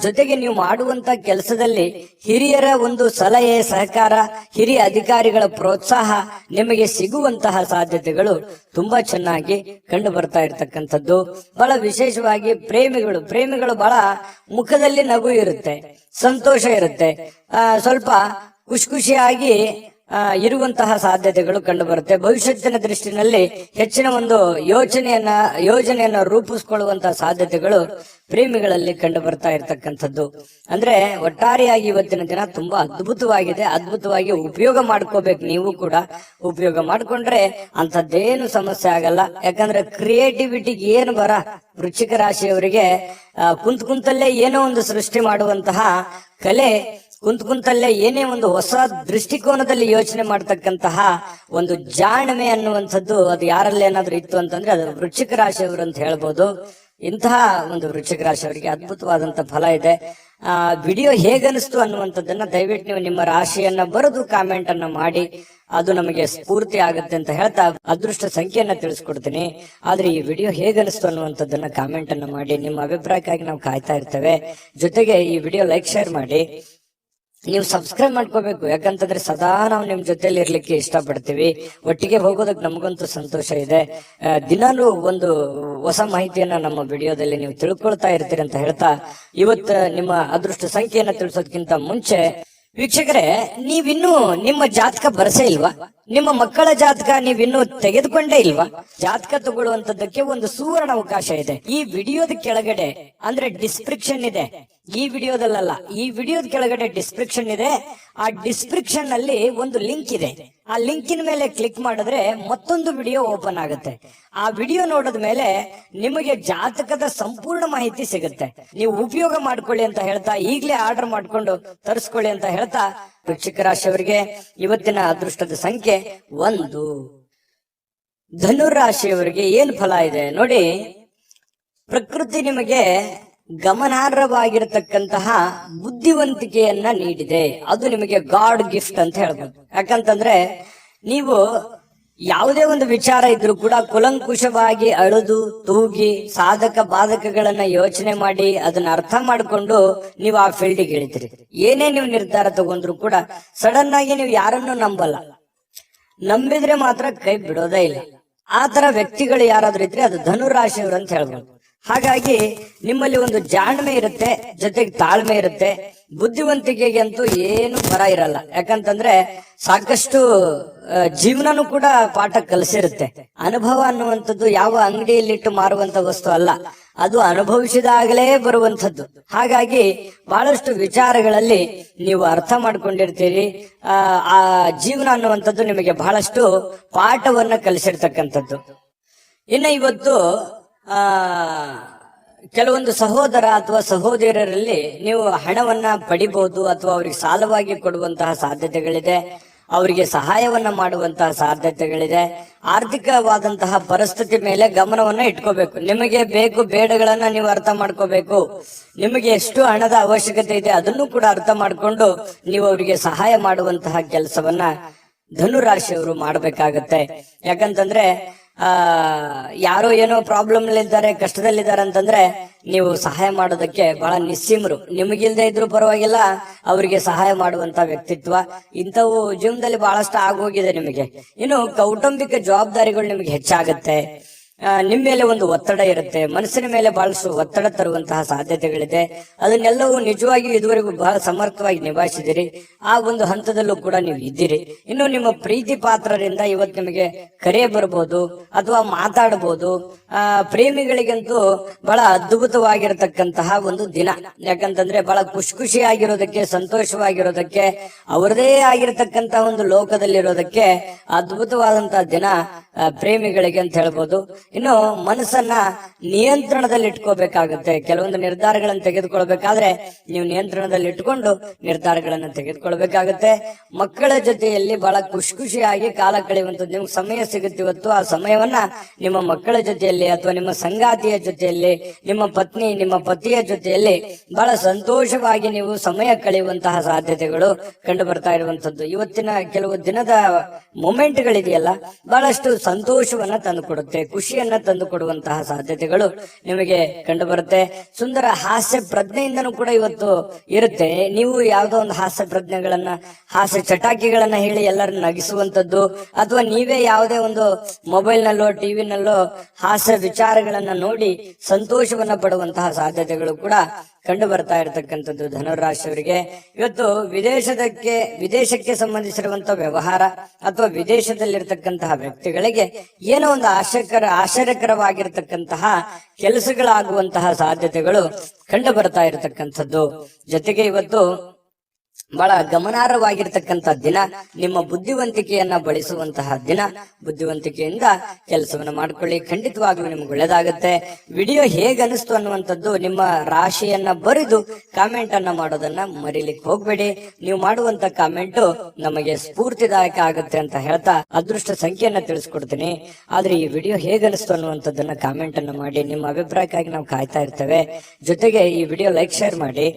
Speaker 1: ಜೊತೆಗೆ ನೀವು ಮಾಡುವಂತ ಕೆಲಸದಲ್ಲಿ ಹಿರಿಯರ ಒಂದು ಸಲಹೆ, ಸಹಕಾರ, ಹಿರಿಯ ಅಧಿಕಾರಿಗಳ ಪ್ರೋತ್ಸಾಹ ನಿಮಗೆ ಸಿಗುವಂತಹ ಸಾಧ್ಯತೆಗಳು ತುಂಬಾ ಚೆನ್ನಾಗಿ ಕಂಡು ಬರ್ತಾ ಇರತಕ್ಕಂಥದ್ದು. ಬಹಳ ವಿಶೇಷವಾಗಿ ಪ್ರೇಮಿಗಳು ಬಹಳ ಮುಖದಲ್ಲಿ ನಗು ಇರುತ್ತೆ, ಸಂತೋಷ ಇರುತ್ತೆ, ಸ್ವಲ್ಪ ಖುಷಿಯಾಗಿ ಇರುವಂತಹ ಸಾಧ್ಯತೆಗಳು ಕಂಡು ಬರುತ್ತೆ. ಭವಿಷ್ಯತ್ತಿನ ದೃಷ್ಟಿನಲ್ಲಿ ಹೆಚ್ಚಿನ ಒಂದು ಯೋಜನೆಯನ್ನ ರೂಪಿಸಿಕೊಳ್ಳುವಂತಹ ಸಾಧ್ಯತೆಗಳು ಪ್ರೇಮಿಗಳಲ್ಲಿ ಕಂಡು ಬರ್ತಾ ಇರತಕ್ಕಂಥದ್ದು. ಅಂದ್ರೆ ಒಟ್ಟಾರೆಯಾಗಿ ಇವತ್ತಿನ ದಿನ ತುಂಬಾ ಅದ್ಭುತವಾಗಿ ಉಪಯೋಗ ಮಾಡ್ಕೋಬೇಕು. ನೀವು ಕೂಡ ಉಪಯೋಗ ಮಾಡ್ಕೊಂಡ್ರೆ ಅಂತದ್ದೇನು ಸಮಸ್ಯೆ ಆಗಲ್ಲ. ಯಾಕಂದ್ರೆ ಕ್ರಿಯೇಟಿವಿಟಿಗೆ ಏನು ಬರ ವೃಶ್ಚಿಕ ರಾಶಿಯವರಿಗೆ ಕುಂತಲ್ಲೇ ಏನೋ ಒಂದು ಸೃಷ್ಟಿ ಮಾಡುವಂತಹ ಕಲೆ, ಕುಂತಲ್ಲೇ ಏನೇ ಒಂದು ಹೊಸ ದೃಷ್ಟಿಕೋನದಲ್ಲಿ ಯೋಚನೆ ಮಾಡ್ತಕ್ಕಂತಹ ಒಂದು ಜಾಣ್ಮೆ ಅನ್ನುವಂಥದ್ದು ಅದು ಯಾರಲ್ಲಿ ಏನಾದ್ರೂ ಇತ್ತು ಅಂತಂದ್ರೆ ಅದು ವೃಶ್ಚಿಕ ರಾಶಿಯವರು ಅಂತ ಹೇಳ್ಬೋದು. ಇಂತಹ ಒಂದು ವೃಶ್ಚಿಕ ರಾಶಿಯವರಿಗೆ ಅದ್ಭುತವಾದಂತ ಫಲ ಇದೆ. ವಿಡಿಯೋ ಹೇಗನಿಸ್ತು ಅನ್ನುವಂಥದ್ದನ್ನ ದಯವಿಟ್ಟು ನೀವು ನಿಮ್ಮ ರಾಶಿಯನ್ನ ಬರೆದು ಕಾಮೆಂಟ್ ಅನ್ನ ಮಾಡಿ, ಅದು ನಮಗೆ ಸ್ಫೂರ್ತಿ ಆಗುತ್ತೆ ಅಂತ ಹೇಳ್ತಾ ಅದೃಷ್ಟ ಸಂಖ್ಯೆಯನ್ನ ತಿಳಿಸ್ಕೊಡ್ತೀನಿ. ಆದ್ರೆ ಈ ವಿಡಿಯೋ ಹೇಗನಿಸ್ತು ಅನ್ನುವಂಥದ್ದನ್ನ ಕಾಮೆಂಟ್ ಅನ್ನ ಮಾಡಿ, ನಿಮ್ಮ ಅಭಿಪ್ರಾಯಕ್ಕಾಗಿ ನಾವು ಕಾಯ್ತಾ ಇರ್ತೇವೆ. ಜೊತೆಗೆ ಈ ವಿಡಿಯೋ ಲೈಕ್, ಶೇರ್ ಮಾಡಿ. ನೀವು ಸಬ್ಸ್ಕ್ರೈಬ್ ಮಾಡ್ಕೋಬೇಕು. ಯಾಕಂತಂದ್ರೆ ಸದಾ ನಾವು ನಿಮ್ ಜೊತೆಲಿ ಇರ್ಲಿಕ್ಕೆ ಇಷ್ಟಪಡ್ತೀವಿ. ಒಟ್ಟಿಗೆ ಹೋಗೋದಕ್ಕೆ ನಮಗಂತೂ ಸಂತೋಷ ಇದೆ. ದಿನಾಲೂ ಒಂದು ಹೊಸ ಮಾಹಿತಿಯನ್ನ ನಮ್ಮ ವಿಡಿಯೋದಲ್ಲಿ ನೀವು ತಿಳ್ಕೊಳ್ತಾ ಇರ್ತೀರಿ ಅಂತ ಹೇಳ್ತಾ, ಇವತ್ತು ನಿಮ್ಮ ಅದೃಷ್ಟ ಸಂಖ್ಯೆಯನ್ನ ತಿಳಿಸೋದಕ್ಕಿಂತ ಮುಂಚೆ ವೀಕ್ಷಕರೇ, ನೀವಿನ್ನೂ ನಿಮ್ಮ ಜಾತಕ ಬರಸೇ ಇಲ್ವಾ? ನಿಮ್ಮ ಮಕ್ಕಳ ಜಾತಕ ನೀವಿನ್ನೂ ತೆಗೆದುಕೊಂಡೇ ಇಲ್ವಾ? ಜಾತಕ ತಗೊಳ್ಳುವಂತದ್ದಕ್ಕೆ ಒಂದು ಸುವರ್ಣ ಅವಕಾಶ ಇದೆ. ಈ ವಿಡಿಯೋದ ಕೆಳಗಡೆ ಅಂದ್ರೆ ಡಿಸ್ಕ್ರಿಪ್ಷನ್ ಇದೆ. ಈ ವಿಡಿಯೋದಲ್ಲ, ಈ ವಿಡಿಯೋದ ಕೆಳಗಡೆ ಡಿಸ್ಕ್ರಿಪ್ಷನ್ ಇದೆ. ಆ ಡಿಸ್ಕ್ರಿಪ್ಷನ್ ನಲ್ಲಿ ಒಂದು ಲಿಂಕ್ ಇದೆ. ಆ ಲಿಂಕಿನ ಮೇಲೆ ಕ್ಲಿಕ್ ಮಾಡಿದ್ರೆ ಮತ್ತೊಂದು ವಿಡಿಯೋ ಓಪನ್ ಆಗುತ್ತೆ. ಆ ವಿಡಿಯೋ ನೋಡಿದ ಮೇಲೆ ನಿಮಗೆ ಜಾತಕದ ಸಂಪೂರ್ಣ ಮಾಹಿತಿ ಸಿಗುತ್ತೆ. ನೀವು ಉಪಯೋಗ ಮಾಡ್ಕೊಳ್ಳಿ ಅಂತ ಹೇಳ್ತಾ, ಈಗಲೇ ಆರ್ಡರ್ ಮಾಡ್ಕೊಂಡು ತರಿಸ್ಕೊಳ್ಳಿ ಅಂತ ಹೇಳ್ತಾ, ವೃಶ್ಚಿಕ ರಾಶಿಯವರಿಗೆ ಇವತ್ತಿನ ಅದೃಷ್ಟದ ಸಂಖ್ಯೆ 1. ಧನುರಾಶಿಯವರಿಗೆ ಏನು ಫಲ ಇದೆ ನೋಡಿ. ಪ್ರಕೃತಿ ನಿಮಗೆ ಗಮನಾರ್ಹವಾಗಿರತಕ್ಕಂತಹ ಬುದ್ಧಿವಂತಿಕೆಯನ್ನ ನೀಡಿದೆ. ಅದು ನಿಮಗೆ ಗಾಡ್ ಗಿಫ್ಟ್ ಅಂತ ಹೇಳ್ಬೋದು. ಯಾಕಂತಂದ್ರೆ ನೀವು ಯಾವುದೇ ಒಂದು ವಿಚಾರ ಇದ್ರೂ ಕೂಡ ಕುಲಂಕುಷವಾಗಿ ಅಳುದು ತೂಗಿ ಸಾಧಕ ಬಾಧಕಗಳನ್ನ ಯೋಚನೆ ಮಾಡಿ ಅದನ್ನ ಅರ್ಥ ಮಾಡಿಕೊಂಡು ನೀವು ಆ ಫೀಲ್ಡಿಗೆ ಇಳಿತೀರಿ. ಏನೇ ನೀವು ನಿರ್ಧಾರ ತಗೊಂಡ್ರು ಕೂಡ ಸಡನ್ ಆಗಿ ನೀವು ಯಾರನ್ನು ನಂಬಲ್ಲ. ನಂಬಿದ್ರೆ ಮಾತ್ರ ಕೈ ಬಿಡೋದೇ ಇಲ್ಲ. ಆ ತರ ವ್ಯಕ್ತಿಗಳು ಯಾರಾದ್ರೂ ಇದ್ರೆ ಅದು ಧನುರಾಶಿಯವರು ಅಂತ ಹೇಳ್ಬೋದು. ಹಾಗಾಗಿ ನಿಮ್ಮಲ್ಲಿ ಒಂದು ಜಾಣ್ಮೆ ಇರುತ್ತೆ, ಜೊತೆಗೆ ತಾಳ್ಮೆ ಇರುತ್ತೆ. ಬುದ್ಧಿವಂತಿಕೆಗೆ ಅಂತೂ ಏನು ಬರ ಇರಲ್ಲ. ಯಾಕಂತಂದ್ರೆ ಸಾಕಷ್ಟು ಜೀವನನೂ ಕೂಡ ಪಾಠ ಕಲಿಸಿರುತ್ತೆ. ಅನುಭವ ಅನ್ನುವಂಥದ್ದು ಯಾವ ಅಂಗಡಿಯಲ್ಲಿಟ್ಟು ಮಾರುವಂತ ವಸ್ತು ಅಲ್ಲ, ಅದು ಅನುಭವಿಸಿದಾಗಲೇ ಬರುವಂಥದ್ದು. ಹಾಗಾಗಿ ಬಹಳಷ್ಟು ವಿಚಾರಗಳಲ್ಲಿ ನೀವು ಅರ್ಥ ಮಾಡ್ಕೊಂಡಿರ್ತೀರಿ. ಆ ಜೀವನ ಅನ್ನುವಂಥದ್ದು ನಿಮಗೆ ಬಹಳಷ್ಟು ಪಾಠವನ್ನ ಕಲಿಸಿರ್ತಕ್ಕಂಥದ್ದು. ಇನ್ನು ಇವತ್ತು ಕೆಲವೊಂದು ಸಹೋದರ ಅಥವಾ ಸಹೋದರರಲ್ಲಿ ನೀವು ಹಣವನ್ನ ಪಡಿಬಹುದು, ಅಥವಾ ಅವರಿಗೆ ಸಾಲವಾಗಿ ಕೊಡುವಂತಹ ಸಾಧ್ಯತೆಗಳಿದೆ. ಅವರಿಗೆ ಸಹಾಯವನ್ನ ಮಾಡುವಂತಹ ಸಾಧ್ಯತೆಗಳಿದೆ. ಆರ್ಥಿಕವಾದಂತಹ ಪರಿಸ್ಥಿತಿ ಮೇಲೆ ಗಮನವನ್ನ ಇಟ್ಕೋಬೇಕು. ನಿಮಗೆ ಬೇಕು ಬೇಡಗಳನ್ನ ನೀವು ಅರ್ಥ ಮಾಡ್ಕೋಬೇಕು. ನಿಮಗೆ ಎಷ್ಟು ಹಣದ ಅವಶ್ಯಕತೆ ಇದೆ ಅದನ್ನು ಕೂಡ ಅರ್ಥ ಮಾಡ್ಕೊಂಡು ನೀವು ಅವರಿಗೆ ಸಹಾಯ ಮಾಡುವಂತಹ ಕೆಲಸವನ್ನ ಧನುರಾಶಿಯವರು ಮಾಡಬೇಕಾಗತ್ತೆ. ಯಾಕಂತಂದ್ರೆ ಯಾರೋ ಏನೋ ಪ್ರಾಬ್ಲಮ್ ಇದ್ದಾರೆ, ಕಷ್ಟದಲ್ಲಿದ್ದಾರೆ ಅಂತಂದ್ರೆ ನೀವು ಸಹಾಯ ಮಾಡೋದಕ್ಕೆ ಬಹಳ ನಿಸ್ಸೀಮರು. ನಿಮಗಿಲ್ದೇ ಇದ್ರು ಪರವಾಗಿಲ್ಲ, ಅವರಿಗೆ ಸಹಾಯ ಮಾಡುವಂತ ವ್ಯಕ್ತಿತ್ವ ಇಂಥವು ಜೀವನದಲ್ಲಿ ಬಹಳಷ್ಟು ಆಗೋಗಿದೆ ನಿಮಗೆ. ಇನ್ನು ಕೌಟುಂಬಿಕ ಜವಾಬ್ದಾರಿಗಳು ನಿಮಗೆ ಹೆಚ್ಚಾಗತ್ತೆ. ನಿಮ್ಮ ಮೇಲೆ ಒಂದು ಒತ್ತಡ ಇರುತ್ತೆ, ಮನಸ್ಸಿನ ಮೇಲೆ ಬಹಳಷ್ಟು ಒತ್ತಡ ತರುವಂತಹ ಸಾಧ್ಯತೆಗಳಿದೆ. ಅದನ್ನೆಲ್ಲವೂ ನಿಜವಾಗಿಯೂ ಇದುವರೆಗೂ ಬಹಳ ಸಮರ್ಥವಾಗಿ ನಿಭಾಯಿಸಿದಿರಿ. ಆ ಒಂದು ಹಂತದಲ್ಲೂ ಕೂಡ ನೀವು ಇದ್ದೀರಿ. ಇನ್ನು ನಿಮ್ಮ ಪ್ರೀತಿ ಪಾತ್ರರಿಂದ ಇವತ್ತು ನಿಮಗೆ ಕರೆ ಬರಬಹುದು ಅಥವಾ ಮಾತಾಡಬಹುದು. ಪ್ರೇಮಿಗಳಿಗಂತೂ ಬಹಳ ಅದ್ಭುತವಾಗಿರತಕ್ಕಂತಹ ಒಂದು ದಿನ. ಯಾಕಂತಂದ್ರೆ ಬಹಳ ಖುಷಿಯಾಗಿರೋದಕ್ಕೆ, ಸಂತೋಷವಾಗಿರೋದಕ್ಕೆ, ಅವರದೇ ಆಗಿರತಕ್ಕಂತಹ ಒಂದು ಲೋಕದಲ್ಲಿರೋದಕ್ಕೆ ಅದ್ಭುತವಾದಂತಹ ದಿನ ಪ್ರೇಮಿಗಳಿಗೆ ಅಂತ ಹೇಳ್ಬೋದು. ಇನ್ನು ಮನಸ್ಸನ್ನ ನಿಯಂತ್ರಣದಲ್ಲಿ ಇಟ್ಕೋಬೇಕಾಗುತ್ತೆ. ಕೆಲವೊಂದು ನಿರ್ಧಾರಗಳನ್ನು ತೆಗೆದುಕೊಳ್ಬೇಕಾದ್ರೆ ನೀವು ನಿಯಂತ್ರಣದಲ್ಲಿ ಇಟ್ಕೊಂಡು ನಿರ್ಧಾರಗಳನ್ನು ತೆಗೆದುಕೊಳ್ಬೇಕಾಗುತ್ತೆ. ಮಕ್ಕಳ ಜೊತೆಯಲ್ಲಿ ಬಹಳ ಖುಷಿಯಾಗಿ ಕಾಲ ಕಳೆಯುವಂಥದ್ದು ನಿಮ್ಗೆ ಸಮಯ ಸಿಗುತ್ತೆ ಇವತ್ತು. ಆ ಸಮಯವನ್ನ ನಿಮ್ಮ ಮಕ್ಕಳ ಜೊತೆಯಲ್ಲಿ ಅಥವಾ ನಿಮ್ಮ ಸಂಗಾತಿಯ ಜೊತೆಯಲ್ಲಿ, ನಿಮ್ಮ ಪತ್ನಿ ನಿಮ್ಮ ಪತಿಯ ಜೊತೆಯಲ್ಲಿ ಬಹಳ ಸಂತೋಷವಾಗಿ ನೀವು ಸಮಯ ಕಳೆಯುವಂತಹ ಸಾಧ್ಯತೆಗಳು ಕಂಡು ಬರ್ತಾ ಇರುವಂತದ್ದು. ಇವತ್ತಿನ ಕೆಲವು ದಿನದ ಮೊಮೆಂಟ್ಗಳಿದೆಯಲ್ಲ, ಬಹಳಷ್ಟು ಸಂತೋಷವನ್ನ ತಂದುಕೊಡುತ್ತೆ, ಖುಷಿಯನ್ನ ತಂದು ಕೊಡುವಂತಹ ಸಾಧ್ಯತೆಗಳು ನಿಮಗೆ ಕಂಡು ಬರುತ್ತೆ. ಸುಂದರ ಹಾಸ್ಯ ಪ್ರಜ್ಞೆಯಿಂದನೂ ಕೂಡ ಇವತ್ತು ಇರುತ್ತೆ. ನೀವು ಯಾವುದೋ ಒಂದು ಹಾಸ್ಯ ಪ್ರಜ್ಞೆಗಳನ್ನ, ಹಾಸ್ಯ ಚಟಾಕಿಗಳನ್ನ ಹೇಳಿ ಎಲ್ಲರನ್ನ ನಗಿಸುವಂತದ್ದು, ಅಥವಾ ನೀವೇ ಯಾವುದೇ ಒಂದು ಮೊಬೈಲ್ ನಲ್ಲೋ ಟಿವಿನಲ್ಲೋ ಹಾಸ್ಯ ವಿಚಾರಗಳನ್ನ ನೋಡಿ ಸಂತೋಷವನ್ನ ಪಡುವಂತಹ ಸಾಧ್ಯತೆಗಳು ಕೂಡ ಕಂಡು ಬರ್ತಾ ಇರತಕ್ಕಂಥದ್ದು ಧನುರಾಶಿಯವರಿಗೆ. ಇವತ್ತು ವಿದೇಶಕ್ಕೆ ಸಂಬಂಧಿಸಿರುವಂತಹ ವ್ಯವಹಾರ ಅಥವಾ ವಿದೇಶದಲ್ಲಿರ್ತಕ್ಕಂತಹ ವ್ಯಕ್ತಿಗಳಿಗೆ ಏನೋ ಒಂದು ಆಶ್ಚರ್ಯಕರವಾಗಿರ್ತಕ್ಕಂತಹ ಕೆಲಸಗಳಾಗುವಂತಹ ಸಾಧ್ಯತೆಗಳು ಕಂಡು ಬರ್ತಾ ಇರತಕ್ಕಂಥದ್ದು. ಜೊತೆಗೆ ಇವತ್ತು ಬಹಳ ಗಮನಾರ್ಹವಾಗಿರ್ತಕ್ಕಂಥ ದಿನ, ನಿಮ್ಮ ಬುದ್ಧಿವಂತಿಕೆಯನ್ನ ಬಳಸುವಂತಹ ದಿನ. ಬುದ್ಧಿವಂತಿಕೆಯಿಂದ ಕೆಲಸವನ್ನ ಮಾಡ್ಕೊಳ್ಳಿ, ಖಂಡಿತವಾಗ್ಲೂ ನಿಮ್ಗೆ ಒಳ್ಳೇದಾಗುತ್ತೆ. ವಿಡಿಯೋ ಹೇಗೆ ಅನಿಸ್ತು ಅನ್ನುವಂಥದ್ದು ನಿಮ್ಮ ರಾಶಿಯನ್ನ ಬರೆದು ಕಾಮೆಂಟ್ ಅನ್ನ ಮಾಡೋದನ್ನ ಮರಿಲಿಕ್ಕೆ ಹೋಗ್ಬೇಡಿ. ನೀವು ಮಾಡುವಂತ ಕಾಮೆಂಟ್ ನಮಗೆ ಸ್ಫೂರ್ತಿದಾಯಕ ಆಗುತ್ತೆ ಅಂತ ಹೇಳ್ತಾ ಅದೃಷ್ಟ ಸಂಖ್ಯೆಯನ್ನ ತಿಳಿಸ್ಕೊಡ್ತೀನಿ. ಆದ್ರೆ ಈ ವಿಡಿಯೋ ಹೇಗೆ ಅನಿಸ್ತು ಅನ್ನುವಂಥದ್ದನ್ನ ಕಾಮೆಂಟ್ ಅನ್ನ ಮಾಡಿ. ನಿಮ್ಮ ಅಭಿಪ್ರಾಯಕ್ಕಾಗಿ ನಾವು ಕಾಯ್ತಾ ಇರ್ತೇವೆ. ಜೊತೆಗೆ ಈ ವಿಡಿಯೋ ಲೈಕ್, ಶೇರ್ ಮಾಡಿ.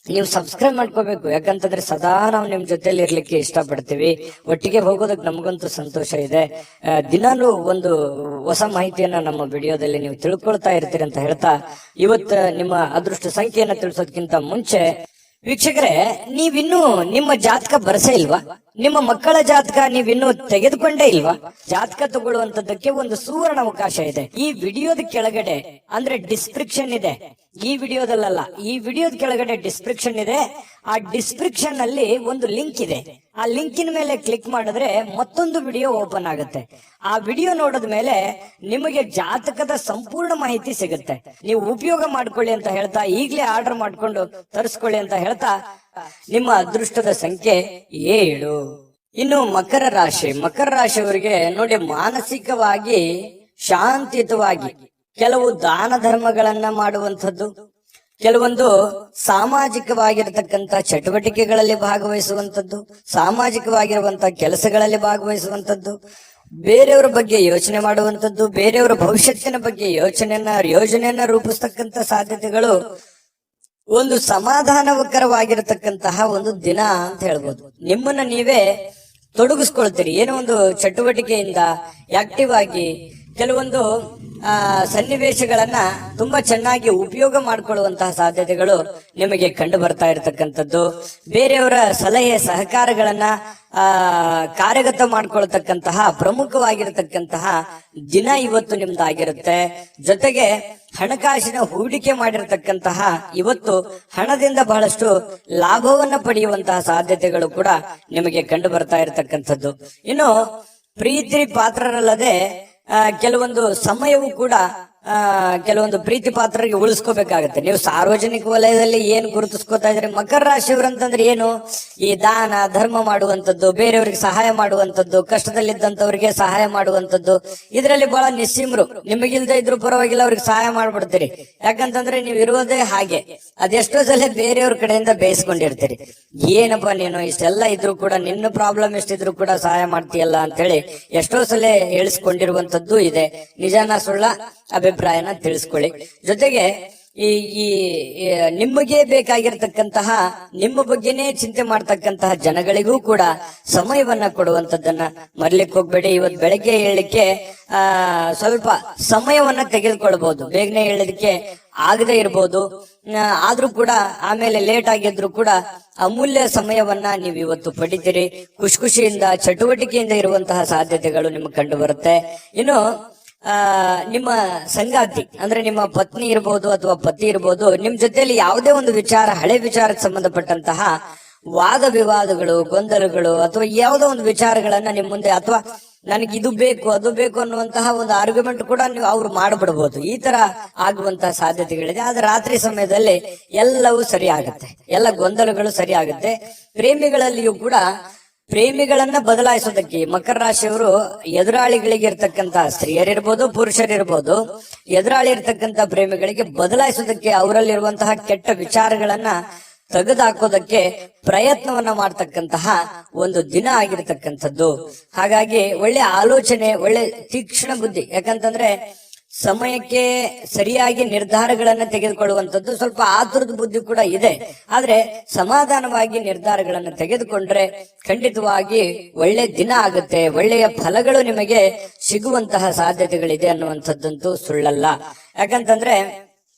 Speaker 1: ನೀವು ಸಬ್ಸ್ಕ್ರೈಬ್ ಮಾಡ್ಕೋಬೇಕು. ಯಾಕಂತಂದ್ರೆ ಸದಾ ನಾವು ನಿಮ್ ಜೊತೆಲಿ ಇರ್ಲಿಕ್ಕೆ ಇಷ್ಟಪಡ್ತೀವಿ. ಒಟ್ಟಿಗೆ ಹೋಗೋದಕ್ಕೆ ನಮಗಂತೂ ಸಂತೋಷ ಇದೆ. ದಿನಾಲೂ ಒಂದು ಹೊಸ ಮಾಹಿತಿಯನ್ನ ನಮ್ಮ ವಿಡಿಯೋದಲ್ಲಿ ನೀವು ತಿಳ್ಕೊಳ್ತಾ ಇರ್ತೀರಿ ಅಂತ ಹೇಳ್ತಾ, ಇವತ್ತು ನಿಮ್ಮ ಅದೃಷ್ಟ ಸಂಖ್ಯೆಯನ್ನ ತಿಳಿಸೋದಕ್ಕಿಂತ ಮುಂಚೆ ವೀಕ್ಷಕರೇ, ನೀವಿನ್ನೂ ನಿಮ್ಮ ಜಾತಕ ಬರಸೇ ಇಲ್ವಾ? ನಿಮ್ಮ ಮಕ್ಕಳ ಜಾತಕ ನೀವಿನ್ನೂ ತೆಗೆದುಕೊಂಡೇ ಇಲ್ವಾ? ಜಾತಕ ತಗೊಳ್ಳುವಂತದ್ದಕ್ಕೆ ಒಂದು ಸುವರ್ಣ ಅವಕಾಶ ಇದೆ. ಈ ವಿಡಿಯೋದ ಕೆಳಗಡೆ ಅಂದ್ರೆ ಡಿಸ್ಕ್ರಿಪ್ಷನ್ ಇದೆ. ಈ ವಿಡಿಯೋದಲ್ಲ, ಈ ವಿಡಿಯೋದ ಕೆಳಗಡೆ ಡಿಸ್ಕ್ರಿಪ್ಷನ್ ಇದೆ. ಆ ಡಿಸ್ಕ್ರಿಪ್ಷನ್ ಅಲ್ಲಿ ಒಂದು ಲಿಂಕ್ ಇದೆ. ಆ ಲಿಂಕಿನ ಮೇಲೆ ಕ್ಲಿಕ್ ಮಾಡಿದ್ರೆ ಮತ್ತೊಂದು ವಿಡಿಯೋ ಓಪನ್ ಆಗುತ್ತೆ. ಆ ವಿಡಿಯೋ ನೋಡಿದ ಮೇಲೆ ನಿಮಗೆ ಜಾತಕದ ಸಂಪೂರ್ಣ ಮಾಹಿತಿ ಸಿಗುತ್ತೆ. ನೀವು ಉಪಯೋಗ ಮಾಡ್ಕೊಳ್ಳಿ ಅಂತ ಹೇಳ್ತಾ, ಈಗಲೇ ಆರ್ಡರ್ ಮಾಡ್ಕೊಂಡು ತರಿಸ್ಕೊಳ್ಳಿ ಅಂತ ಹೇಳ್ತಾ, ನಿಮ್ಮ ಅದೃಷ್ಟದ ಸಂಖ್ಯೆ 7. ಇನ್ನು ಮಕರ ರಾಶಿ. ಮಕರ ರಾಶಿಯವರಿಗೆ ನೋಡಿ, ಮಾನಸಿಕವಾಗಿ ಶಾಂತಿಯುತವಾಗಿ ಕೆಲವು ದಾನ ಧರ್ಮಗಳನ್ನ ಮಾಡುವಂಥದ್ದು, ಕೆಲವೊಂದು ಸಾಮಾಜಿಕವಾಗಿರತಕ್ಕಂತ ಚಟುವಟಿಕೆಗಳಲ್ಲಿ ಭಾಗವಹಿಸುವಂಥದ್ದು, ಸಾಮಾಜಿಕವಾಗಿರುವಂತಹ ಕೆಲಸಗಳಲ್ಲಿ ಭಾಗವಹಿಸುವಂಥದ್ದು, ಬೇರೆಯವರ ಬಗ್ಗೆ ಯೋಚನೆ ಮಾಡುವಂಥದ್ದು, ಬೇರೆಯವರ ಭವಿಷ್ಯತ್ತಿನ ಬಗ್ಗೆ ಯೋಜನೆಯನ್ನ ರೂಪಿಸ್ತಕ್ಕಂತ ಸಾಧ್ಯತೆಗಳು, ಒಂದು ಸಮಾಧಾನಕರವಾಗಿರತಕ್ಕಂತಹ ಒಂದು ದಿನ ಅಂತ ಹೇಳ್ಬೋದು. ನಿಮ್ಮನ್ನ ನೀವೇ ತೊಡಗಿಸ್ಕೊಳ್ತೀರಿ ಏನೋ ಒಂದು ಚಟುವಟಿಕೆಯಿಂದ ಆಕ್ಟಿವ್ ಆಗಿ ಕೆಲವೊಂದು ಸನ್ನಿವೇಶಗಳನ್ನ ತುಂಬಾ ಚೆನ್ನಾಗಿ ಉಪಯೋಗ ಮಾಡಿಕೊಳ್ಳುವಂತಹ ಸಾಧ್ಯತೆಗಳು ನಿಮಗೆ ಕಂಡು ಬರ್ತಾ ಇರತಕ್ಕಂಥದ್ದು. ಬೇರೆಯವರ ಸಲಹೆ ಸಹಕಾರಗಳನ್ನ ಕಾರ್ಯಗತ ಮಾಡ್ಕೊಳ್ತಕ್ಕಂತಹ ಪ್ರಮುಖವಾಗಿರತಕ್ಕಂತಹ ದಿನ ಇವತ್ತು ನಿಮ್ದಾಗಿರುತ್ತೆ. ಜೊತೆಗೆ ಹಣಕಾಸಿನ ಹೂಡಿಕೆ ಮಾಡಿರತಕ್ಕಂತಹ ಇವತ್ತು ಹಣದಿಂದ ಬಹಳಷ್ಟು ಲಾಭವನ್ನ ಪಡೆಯುವಂತಹ ಸಾಧ್ಯತೆಗಳು ಕೂಡ ನಿಮಗೆ ಕಂಡು ಬರ್ತಾ ಇರತಕ್ಕಂಥದ್ದು. ಇನ್ನು ಪ್ರೀತಿ ಪಾತ್ರರಲ್ಲದೆ ಕೆಲವೊಂದು ಸಮಯವು ಕೂಡ ಕೆಲವೊಂದು ಪ್ರೀತಿ ಪಾತ್ರರಿಗೆ ಉಳಿಸ್ಕೋಬೇಕಾಗತ್ತೆ. ನೀವು ಸಾರ್ವಜನಿಕ ವಲಯದಲ್ಲಿ ಏನು ಗುರುತಿಸ್ಕೋತಾ ಇದ್ರೆ, ಮಕರ ರಾಶಿಯವರಂತಂದ್ರೆ ಏನು, ಈ ದಾನ ಧರ್ಮ ಮಾಡುವಂಥದ್ದು, ಬೇರೆಯವರಿಗೆ ಸಹಾಯ ಮಾಡುವಂಥದ್ದು, ಕಷ್ಟದಲ್ಲಿದ್ದಂಥವ್ರಿಗೆ ಸಹಾಯ ಮಾಡುವಂಥದ್ದು, ಇದರಲ್ಲಿ ಬಹಳ ನಿಸ್ಸೀಮರು. ನಿಮಗಿಲ್ದೇ ಇದ್ರು ಪರವಾಗಿಲ್ಲ, ಅವ್ರಿಗೆ ಸಹಾಯ ಮಾಡ್ಬಿಡ್ತೀರಿ. ಯಾಕಂತಂದ್ರೆ ನೀವು ಇರೋದೇ ಹಾಗೆ. ಅದೆಷ್ಟೋ ಸಲ ಬೇರೆಯವ್ರ ಕಡೆಯಿಂದ ಬೇಯಿಸ್ಕೊಂಡಿರ್ತೀರಿ. ಏನಪ್ಪಾ ನೀನು ಇಷ್ಟೆಲ್ಲ ಇದ್ರು ಕೂಡ, ನಿನ್ನ ಪ್ರಾಬ್ಲಮ್ ಎಷ್ಟಿದ್ರು ಕೂಡ ಸಹಾಯ ಮಾಡ್ತೀಯಲ್ಲ ಅಂತ ಹೇಳಿ ಎಷ್ಟೋ ಸಲ ಹೇಳಿಸ್ಕೊಂಡಿರುವಂತದ್ದು ಇದೆ. ನಿಜಾನ ಸುಳ್ಳ ಅಭಿಪ್ರಾಯನ ತಿಳಿಸ್ಕೊಳ್ಳಿ. ಜೊತೆಗೆ ಈ ನಿಮಗೆ ಬೇಕಾಗಿರ್ತಕ್ಕಂತಹ, ನಿಮ್ಮ ಬಗ್ಗೆನೇ ಚಿಂತೆ ಮಾಡ್ತಕ್ಕಂತಹ ಜನಗಳಿಗೂ ಕೂಡ ಸಮಯವನ್ನ ಕೊಡುವಂತದ್ದನ್ನ ಮರ್ಲಿಕ್ಕೆ ಹೋಗ್ಬೇಡಿ. ಇವತ್ತು ಬೆಳಗ್ಗೆ ಹೇಳಲಿಕ್ಕೆ ಸ್ವಲ್ಪ ಸಮಯವನ್ನ ತೆಗೆದುಕೊಳ್ಬಹುದು. ಬೇಗನೆ ಹೇಳಲಿಕ್ಕೆ ಆಗದೆ ಇರ್ಬೋದು, ಆದ್ರೂ ಕೂಡ ಆಮೇಲೆ ಲೇಟ್ ಆಗಿದ್ರು ಕೂಡ ಅಮೂಲ್ಯ ಸಮಯವನ್ನ ನೀವು ಇವತ್ತು ಪಡಿತೀರಿ. ಖುಷಿಯಿಂದ ಚಟುವಟಿಕೆಯಿಂದ ಇರುವಂತಹ ಸಾಧ್ಯತೆಗಳು ನಿಮ್ಗೆ ಕಂಡು ಬರುತ್ತೆ. ಇನ್ನು ನಿಮ್ಮ ಸಂಗಾತಿ ಅಂದ್ರೆ ನಿಮ್ಮ ಪತ್ನಿ ಇರ್ಬೋದು ಅಥವಾ ಪತಿ ಇರ್ಬೋದು, ನಿಮ್ ಜೊತೆಯಲ್ಲಿ ಯಾವುದೇ ಒಂದು ವಿಚಾರ, ಹಳೆ ವಿಚಾರಕ್ಕೆ ಸಂಬಂಧಪಟ್ಟಂತಹ ವಾದ ವಿವಾದಗಳು, ಗೊಂದಲಗಳು ಅಥವಾ ಯಾವುದೋ ಒಂದು ವಿಚಾರಗಳನ್ನ ನಿಮ್ ಮುಂದೆ, ಅಥವಾ ನನಗೆ ಇದು ಬೇಕು ಅದು ಬೇಕು ಅನ್ನುವಂತಹ ಒಂದು ಆರ್ಗ್ಯುಮೆಂಟ್ ಕೂಡ ನೀವು ಅವ್ರು ಮಾಡ್ಬಿಡ್ಬೋದು. ಈ ತರ ಆಗುವಂತಹ ಸಾಧ್ಯತೆಗಳಿದೆ. ಆದ್ರೆ ರಾತ್ರಿ ಸಮಯದಲ್ಲಿ ಎಲ್ಲವೂ ಸರಿ ಆಗುತ್ತೆ, ಎಲ್ಲ ಗೊಂದಲಗಳು ಸರಿ ಆಗುತ್ತೆ. ಪ್ರೇಮಿಗಳಲ್ಲಿಯೂ ಕೂಡ ಪ್ರೇಮಿಗಳನ್ನ ಬದಲಾಯಿಸೋದಕ್ಕೆ ಮಕರ ರಾಶಿಯವರು ಎದುರಾಳಿಗಳಿಗೆ ಇರ್ತಕ್ಕಂತ ಸ್ತ್ರೀಯರಿರ್ಬೋದು ಪುರುಷರಿರ್ಬೋದು, ಎದುರಾಳಿ ಇರ್ತಕ್ಕಂತ ಪ್ರೇಮಿಗಳಿಗೆ ಬದಲಾಯಿಸೋದಕ್ಕೆ, ಅವರಲ್ಲಿರುವಂತಹ ಕೆಟ್ಟ ವಿಚಾರಗಳನ್ನ ತೆಗೆದುಹಾಕೋದಕ್ಕೆ ಪ್ರಯತ್ನವನ್ನ ಮಾಡ್ತಕ್ಕಂತಹ ಒಂದು ದಿನ ಆಗಿರ್ತಕ್ಕಂಥದ್ದು. ಹಾಗಾಗಿ ಒಳ್ಳೆ ಆಲೋಚನೆ, ಒಳ್ಳೆ ತೀಕ್ಷ್ಣ ಬುದ್ಧಿ. ಯಾಕಂತಂದ್ರೆ ಸಮಯಕ್ಕೆ ಸರಿಯಾಗಿ ನಿರ್ಧಾರಗಳನ್ನ ತೆಗೆದುಕೊಳ್ಳುವಂಥದ್ದು, ಸ್ವಲ್ಪ ಆತುರದ ಬುದ್ಧಿ ಕೂಡ ಇದೆ. ಆದ್ರೆ ಸಮಾಧಾನವಾಗಿ ನಿರ್ಧಾರಗಳನ್ನ ತೆಗೆದುಕೊಂಡ್ರೆ ಖಂಡಿತವಾಗಿ ಒಳ್ಳೆ ದಿನ ಆಗುತ್ತೆ, ಒಳ್ಳೆಯ ಫಲಗಳು ನಿಮಗೆ ಸಿಗುವಂತಹ ಸಾಧ್ಯತೆಗಳಿದೆ ಅನ್ನುವಂಥದ್ದಂತೂ ಸುಳ್ಳಲ್ಲ. ಯಾಕಂತಂದ್ರೆ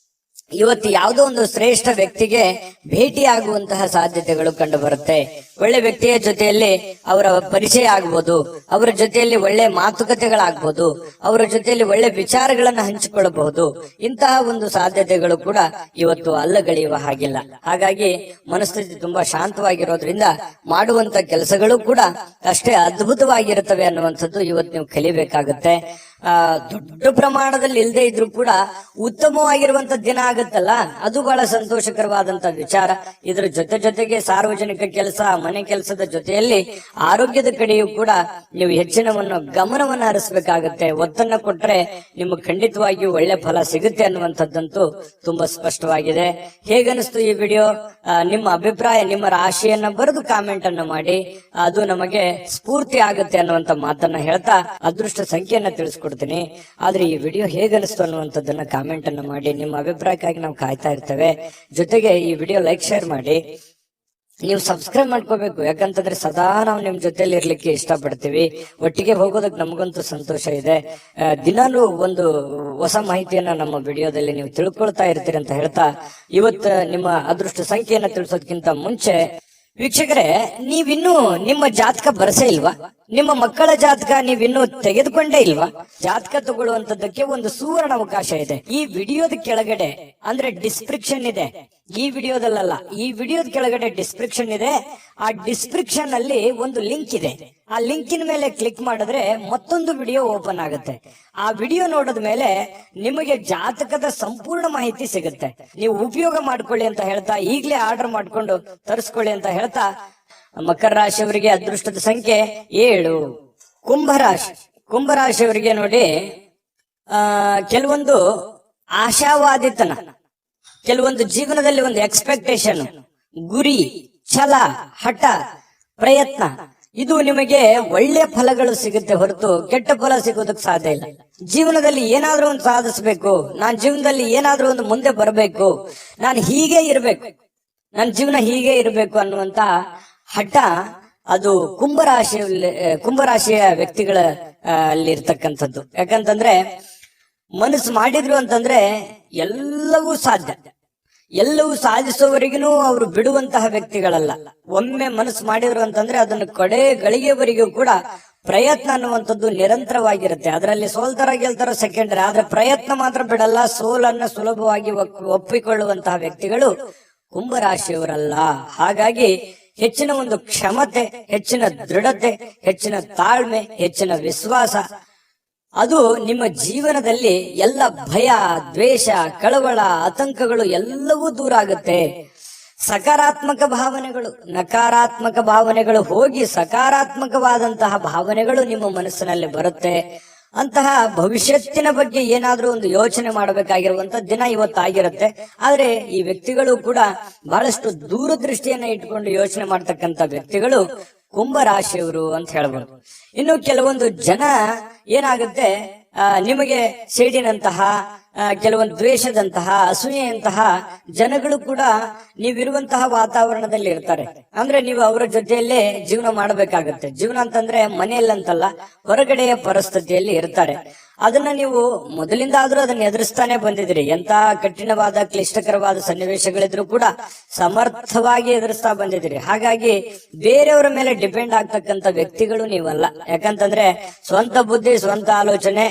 Speaker 1: ಇವತ್ತು ಯಾವುದೋ ಒಂದು ಶ್ರೇಷ್ಠ ವ್ಯಕ್ತಿಗೆ ಭೇಟಿಯಾಗುವಂತಹ ಸಾಧ್ಯತೆಗಳು ಕಂಡು ಬರುತ್ತೆ. ಒಳ್ಳೆ ವ್ಯಕ್ತಿಯ ಜೊತೆಯಲ್ಲಿ ಅವರ ಪರಿಚಯ ಆಗ್ಬೋದು, ಅವರ ಜೊತೆಯಲ್ಲಿ ಒಳ್ಳೆ ಮಾತುಕತೆಗಳಾಗ್ಬೋದು, ಅವರ ಜೊತೆಯಲ್ಲಿ ಒಳ್ಳೆ ವಿಚಾರಗಳನ್ನ ಹಂಚಿಕೊಳ್ಳಬಹುದು. ಇಂತಹ ಒಂದು ಸಾಧ್ಯತೆಗಳು ಕೂಡ ಇವತ್ತು ಅಲ್ಲಗಳೆಯುವ ಹಾಗಿಲ್ಲ. ಹಾಗಾಗಿ ಮನಸ್ಥಿತಿ ತುಂಬಾ ಶಾಂತವಾಗಿರೋದ್ರಿಂದ ಮಾಡುವಂತ ಕೆಲಸಗಳು ಕೂಡ ಅಷ್ಟೇ ಅದ್ಭುತವಾಗಿರುತ್ತವೆ ಅನ್ನುವಂಥದ್ದು ಇವತ್ತು ನೀವು ಕಲಿಬೇಕಾಗುತ್ತೆ. ದೊಡ್ಡ ಪ್ರಮಾಣದಲ್ಲಿ ಇಲ್ಲದೆ ಇದ್ರು ಕೂಡ ಉತ್ತಮವಾಗಿರುವಂತ ದಿನ ಆಗುತ್ತಲ್ಲ, ಅದು ಬಹಳ ಸಂತೋಷಕರವಾದಂತ ವಿಚಾರ. ಇದರ ಜೊತೆಗೆ ಸಾರ್ವಜನಿಕ ಕೆಲಸ, ಮನೆ ಕೆಲಸದ ಜೊತೆಯಲ್ಲಿ ಆರೋಗ್ಯದ ಕಡೆಯೂ ಕೂಡ ನೀವು ಹೆಚ್ಚಿನ ಗಮನವನ್ನ ಹರಿಸಬೇಕಾಗತ್ತೆ. ಒತ್ತನ್ನ ಕೊಟ್ರೆ ನಿಮಗೆ ಖಂಡಿತವಾಗಿಯೂ ಒಳ್ಳೆ ಫಲ ಸಿಗುತ್ತೆ ಅನ್ನುವಂಥದ್ದಂತೂ ತುಂಬಾ ಸ್ಪಷ್ಟವಾಗಿದೆ. ಹೇಗನಿಸ್ತು ಈ ವಿಡಿಯೋ? ನಿಮ್ಮ ಅಭಿಪ್ರಾಯ, ನಿಮ್ಮ ರಾಶಿಯನ್ನ ಬರೆದು ಕಾಮೆಂಟ್ ಅನ್ನು ಮಾಡಿ, ಅದು ನಮಗೆ ಸ್ಫೂರ್ತಿ ಆಗುತ್ತೆ ಅನ್ನುವಂತ ಮಾತನ್ನ ಹೇಳ್ತಾ ಅದೃಷ್ಟ ಸಂಖ್ಯೆಯನ್ನ ತಿಳಿಸ್ಕೊಡ್ತೀನಿ. ಆದ್ರೆ ಈ ವಿಡಿಯೋ ಹೇಗನಿಸ್ತು ಅನ್ನುವಂಥದ್ದನ್ನ ಕಾಮೆಂಟ್ ಅನ್ನು ಮಾಡಿ. ನಿಮ್ಮ ಅಭಿಪ್ರಾಯಕ್ಕಾಗಿ ನಾವು ಕಾಯ್ತಾ ಇರ್ತೇವೆ. ಜೊತೆಗೆ ಈ ವಿಡಿಯೋ ಲೈಕ್, ಶೇರ್ ಮಾಡಿ. ನೀವು ಸಬ್ಸ್ಕ್ರೈಬ್ ಮಾಡ್ಕೋಬೇಕು. ಯಾಕಂತಂದ್ರೆ ಸದಾ ನಾವು ನಿಮ್ ಜೊತೆಲಿ ಇರ್ಲಿಕ್ಕೆ ಇಷ್ಟಪಡ್ತೀವಿ. ಒಟ್ಟಿಗೆ ಹೋಗೋದಕ್ಕೆ ನಮಗಂತೂ ಸಂತೋಷ ಇದೆ. ದಿನಾನು ಒಂದು ಹೊಸ ಮಾಹಿತಿಯನ್ನ ನಮ್ಮ ವಿಡಿಯೋದಲ್ಲಿ ನೀವು ತಿಳ್ಕೊಳ್ತಾ ಇರ್ತೀರಿ ಅಂತ ಹೇಳ್ತಾ, ಇವತ್ತು ನಿಮ್ಮ ಅದೃಷ್ಟ ಸಂಖ್ಯೆಯನ್ನ ತಿಳಿಸೋದಕ್ಕಿಂತ ಮುಂಚೆ ವೀಕ್ಷಕರೇ, ನೀವಿನ್ನೂ ನಿಮ್ಮ ಜಾತಕ ಬರಸೇ ಇಲ್ವಾ? ನಿಮ್ಮ ಮಕ್ಕಳ ಜಾತಕ ನೀವಿನ್ನೂ ತೆಗೆದುಕೊಂಡೇ ಇಲ್ವಾ? ಜಾತಕ ತಗೊಳ್ಳುವಂತದ್ದಕ್ಕೆ ಒಂದು ಸುವರ್ಣ ಅವಕಾಶ ಇದೆ. ಈ ವಿಡಿಯೋದ ಕೆಳಗಡೆ ಅಂದ್ರೆ ಡಿಸ್ಕ್ರಿಪ್ಷನ್ ಇದೆ. ಈ ವಿಡಿಯೋದಲ್ಲ, ಈ ವಿಡಿಯೋದ ಕೆಳಗಡೆ ಡಿಸ್ಕ್ರಿಪ್ಷನ್ ಇದೆ. ಆ ಡಿಸ್ಕ್ರಿಪ್ಷನ್ ಅಲ್ಲಿ ಒಂದು ಲಿಂಕ್ ಇದೆ. ಆ ಲಿಂಕಿನ ಮೇಲೆ ಕ್ಲಿಕ್ ಮಾಡಿದ್ರೆ ಮತ್ತೊಂದು ವಿಡಿಯೋ ಓಪನ್ ಆಗುತ್ತೆ. ಆ ವಿಡಿಯೋ ನೋಡಿದ ಮೇಲೆ ನಿಮಗೆ ಜಾತಕದ ಸಂಪೂರ್ಣ ಮಾಹಿತಿ ಸಿಗುತ್ತೆ. ನೀವು ಉಪಯೋಗ ಮಾಡ್ಕೊಳ್ಳಿ ಅಂತ ಹೇಳ್ತಾ, ಈಗಲೇ ಆರ್ಡರ್ ಮಾಡ್ಕೊಂಡು ತರಿಸ್ಕೊಳ್ಳಿ ಅಂತ ಹೇಳ್ತಾ, ಮಕರ ರಾಶಿಯವರಿಗೆ ಅದೃಷ್ಟದ ಸಂಖ್ಯೆ 7. ಕುಂಭರಾಶಿಯವರಿಗೆ ನೋಡಿ, ಕೆಲವೊಂದು ಆಶಾವಾದಿತನ, ಕೆಲವೊಂದು ಜೀವನದಲ್ಲಿ ಒಂದು ಎಕ್ಸ್ಪೆಕ್ಟೇಷನ್, ಗುರಿ, ಛಲ, ಹಠ, ಪ್ರಯತ್ನ, ಇದು ನಿಮಗೆ ಒಳ್ಳೆ ಫಲಗಳು ಸಿಗುತ್ತೆ ಹೊರತು ಕೆಟ್ಟ ಫಲ ಸಿಗೋದಕ್ಕೆ ಸಾಧ್ಯ ಇಲ್ಲ. ಜೀವನದಲ್ಲಿ ಏನಾದ್ರೂ ಒಂದು ಸಾಧಿಸಬೇಕು, ನಾನ್ ಜೀವನದಲ್ಲಿ ಏನಾದ್ರೂ ಒಂದು ಮುಂದೆ ಬರಬೇಕು, ನಾನು ಹೀಗೆ ಇರಬೇಕು, ನನ್ನ ಜೀವನ ಹೀಗೆ ಇರಬೇಕು ಅನ್ನುವಂತ ಹಠ ಅದು ಕುಂಭರಾಶಿಯ ವ್ಯಕ್ತಿಗಳ ಅಲ್ಲಿ ಇರ್ತಕ್ಕಂಥದ್ದು. ಯಾಕಂತಂದ್ರೆ ಮನಸ್ಸು ಮಾಡಿದ್ರು ಅಂತಂದ್ರೆ ಎಲ್ಲವೂ ಸಾಧ್ಯ. ಎಲ್ಲವೂ ಸಾಧಿಸುವವರೆಗೂ ಅವರು ಬಿಡುವಂತಹ ವ್ಯಕ್ತಿಗಳಲ್ಲ. ಒಮ್ಮೆ ಮನಸ್ಸು ಮಾಡಿದ್ರು ಅಂತಂದ್ರೆ ಅದನ್ನು ಕಡೆ ಗಳಿಗೆವರೆಗೂ ಕೂಡ ಪ್ರಯತ್ನ ಅನ್ನುವಂಥದ್ದು ನಿರಂತರವಾಗಿರುತ್ತೆ. ಅದರಲ್ಲಿ ಸೋಲ್ತಾರ ಗೆಲ್ತಾರ ಸೆಕೆಂಡರಿ, ಆದ್ರೆ ಪ್ರಯತ್ನ ಮಾತ್ರ ಬಿಡಲ್ಲ. ಸೋಲನ್ನ ಸುಲಭವಾಗಿ ಒಪ್ಪಿಕೊಳ್ಳುವಂತಹ ವ್ಯಕ್ತಿಗಳು ಕುಂಭರಾಶಿಯವರಲ್ಲ. ಹಾಗಾಗಿ ಹೆಚ್ಚಿನ ಒಂದು ಕ್ಷಮತೆ, ಹೆಚ್ಚಿನ ದೃಢತೆ, ಹೆಚ್ಚಿನ ತಾಳ್ಮೆ, ಹೆಚ್ಚಿನ ವಿಶ್ವಾಸ, ಅದು ನಿಮ್ಮ ಜೀವನದಲ್ಲಿ ಎಲ್ಲ ಭಯ, ದ್ವೇಷ, ಕಳವಳ, ಆತಂಕಗಳು ಎಲ್ಲವೂ ದೂರ ಆಗುತ್ತೆ. ಸಕಾರಾತ್ಮಕ ಭಾವನೆಗಳು, ನಕಾರಾತ್ಮಕ ಭಾವನೆಗಳು ಹೋಗಿ ಸಕಾರಾತ್ಮಕವಾದಂತಹ ಭಾವನೆಗಳು ನಿಮ್ಮ ಮನಸ್ಸಿನಲ್ಲಿ ಬರುತ್ತೆ. ಅಂತಹ ಭವಿಷ್ಯತ್ತಿನ ಬಗ್ಗೆ ಏನಾದ್ರೂ ಒಂದು ಯೋಚನೆ ಮಾಡಬೇಕಾಗಿರುವಂತ ದಿನ ಇವತ್ತಾಗಿರುತ್ತೆ. ಆದ್ರೆ ಈ ವ್ಯಕ್ತಿಗಳು ಕೂಡ ಬಹಳಷ್ಟು ದೂರದೃಷ್ಟಿಯನ್ನ ಇಟ್ಕೊಂಡು ಯೋಚನೆ ಮಾಡ್ತಕ್ಕಂತ ವ್ಯಕ್ತಿಗಳು ಕುಂಭರಾಶಿಯವರು ಅಂತ ಹೇಳ್ಬೋದು. ಇನ್ನು ಕೆಲವೊಂದು ಜನ ಏನಾಗುತ್ತೆ, ನಿಮಗೆ ಸೇಡಿನಂತಹ, ಕೆಲವೊಂದು ದ್ವೇಷದಂತಹ, ಅಸೂಯೆಯಂತಹ ಜನಗಳು ಕೂಡ ನೀವಿರುವಂತಹ ವಾತಾವರಣದಲ್ಲಿ ಇರ್ತಾರೆ. ಅಂದ್ರೆ ನೀವು ಅವರ ಜೊತೆಯಲ್ಲೇ ಜೀವನ ಮಾಡಬೇಕಾಗತ್ತೆ. ಜೀವನ ಅಂತಂದ್ರೆ ಮನೆಯಲ್ಲಂತಲ್ಲ, ಹೊರಗಡೆಯ ಪರಿಸ್ಥಿತಿಯಲ್ಲಿ ಇರ್ತಾರೆ. ಅದನ್ನ ನೀವು ಮೊದಲಿಂದಾದ್ರೂ ಅದನ್ನ ಎದುರಿಸ್ತಾನೆ ಬಂದಿದ್ರಿ. ಎಂತ ಕಠಿಣವಾದ, ಕ್ಲಿಷ್ಟಕರವಾದ ಸನ್ನಿವೇಶಗಳಿದ್ರು ಕೂಡ ಸಮರ್ಥವಾಗಿ ಎದುರಿಸ್ತಾ ಬಂದಿದ್ರಿ. ಹಾಗಾಗಿ ಬೇರೆಯವರ ಮೇಲೆ ಡಿಪೆಂಡ್ ಆಗ್ತಕ್ಕಂತ ವ್ಯಕ್ತಿಗಳು ನೀವಲ್ಲ. ಯಾಕಂತಂದ್ರೆ ಸ್ವಂತ ಬುದ್ಧಿ, ಸ್ವಂತ ಆಲೋಚನೆ,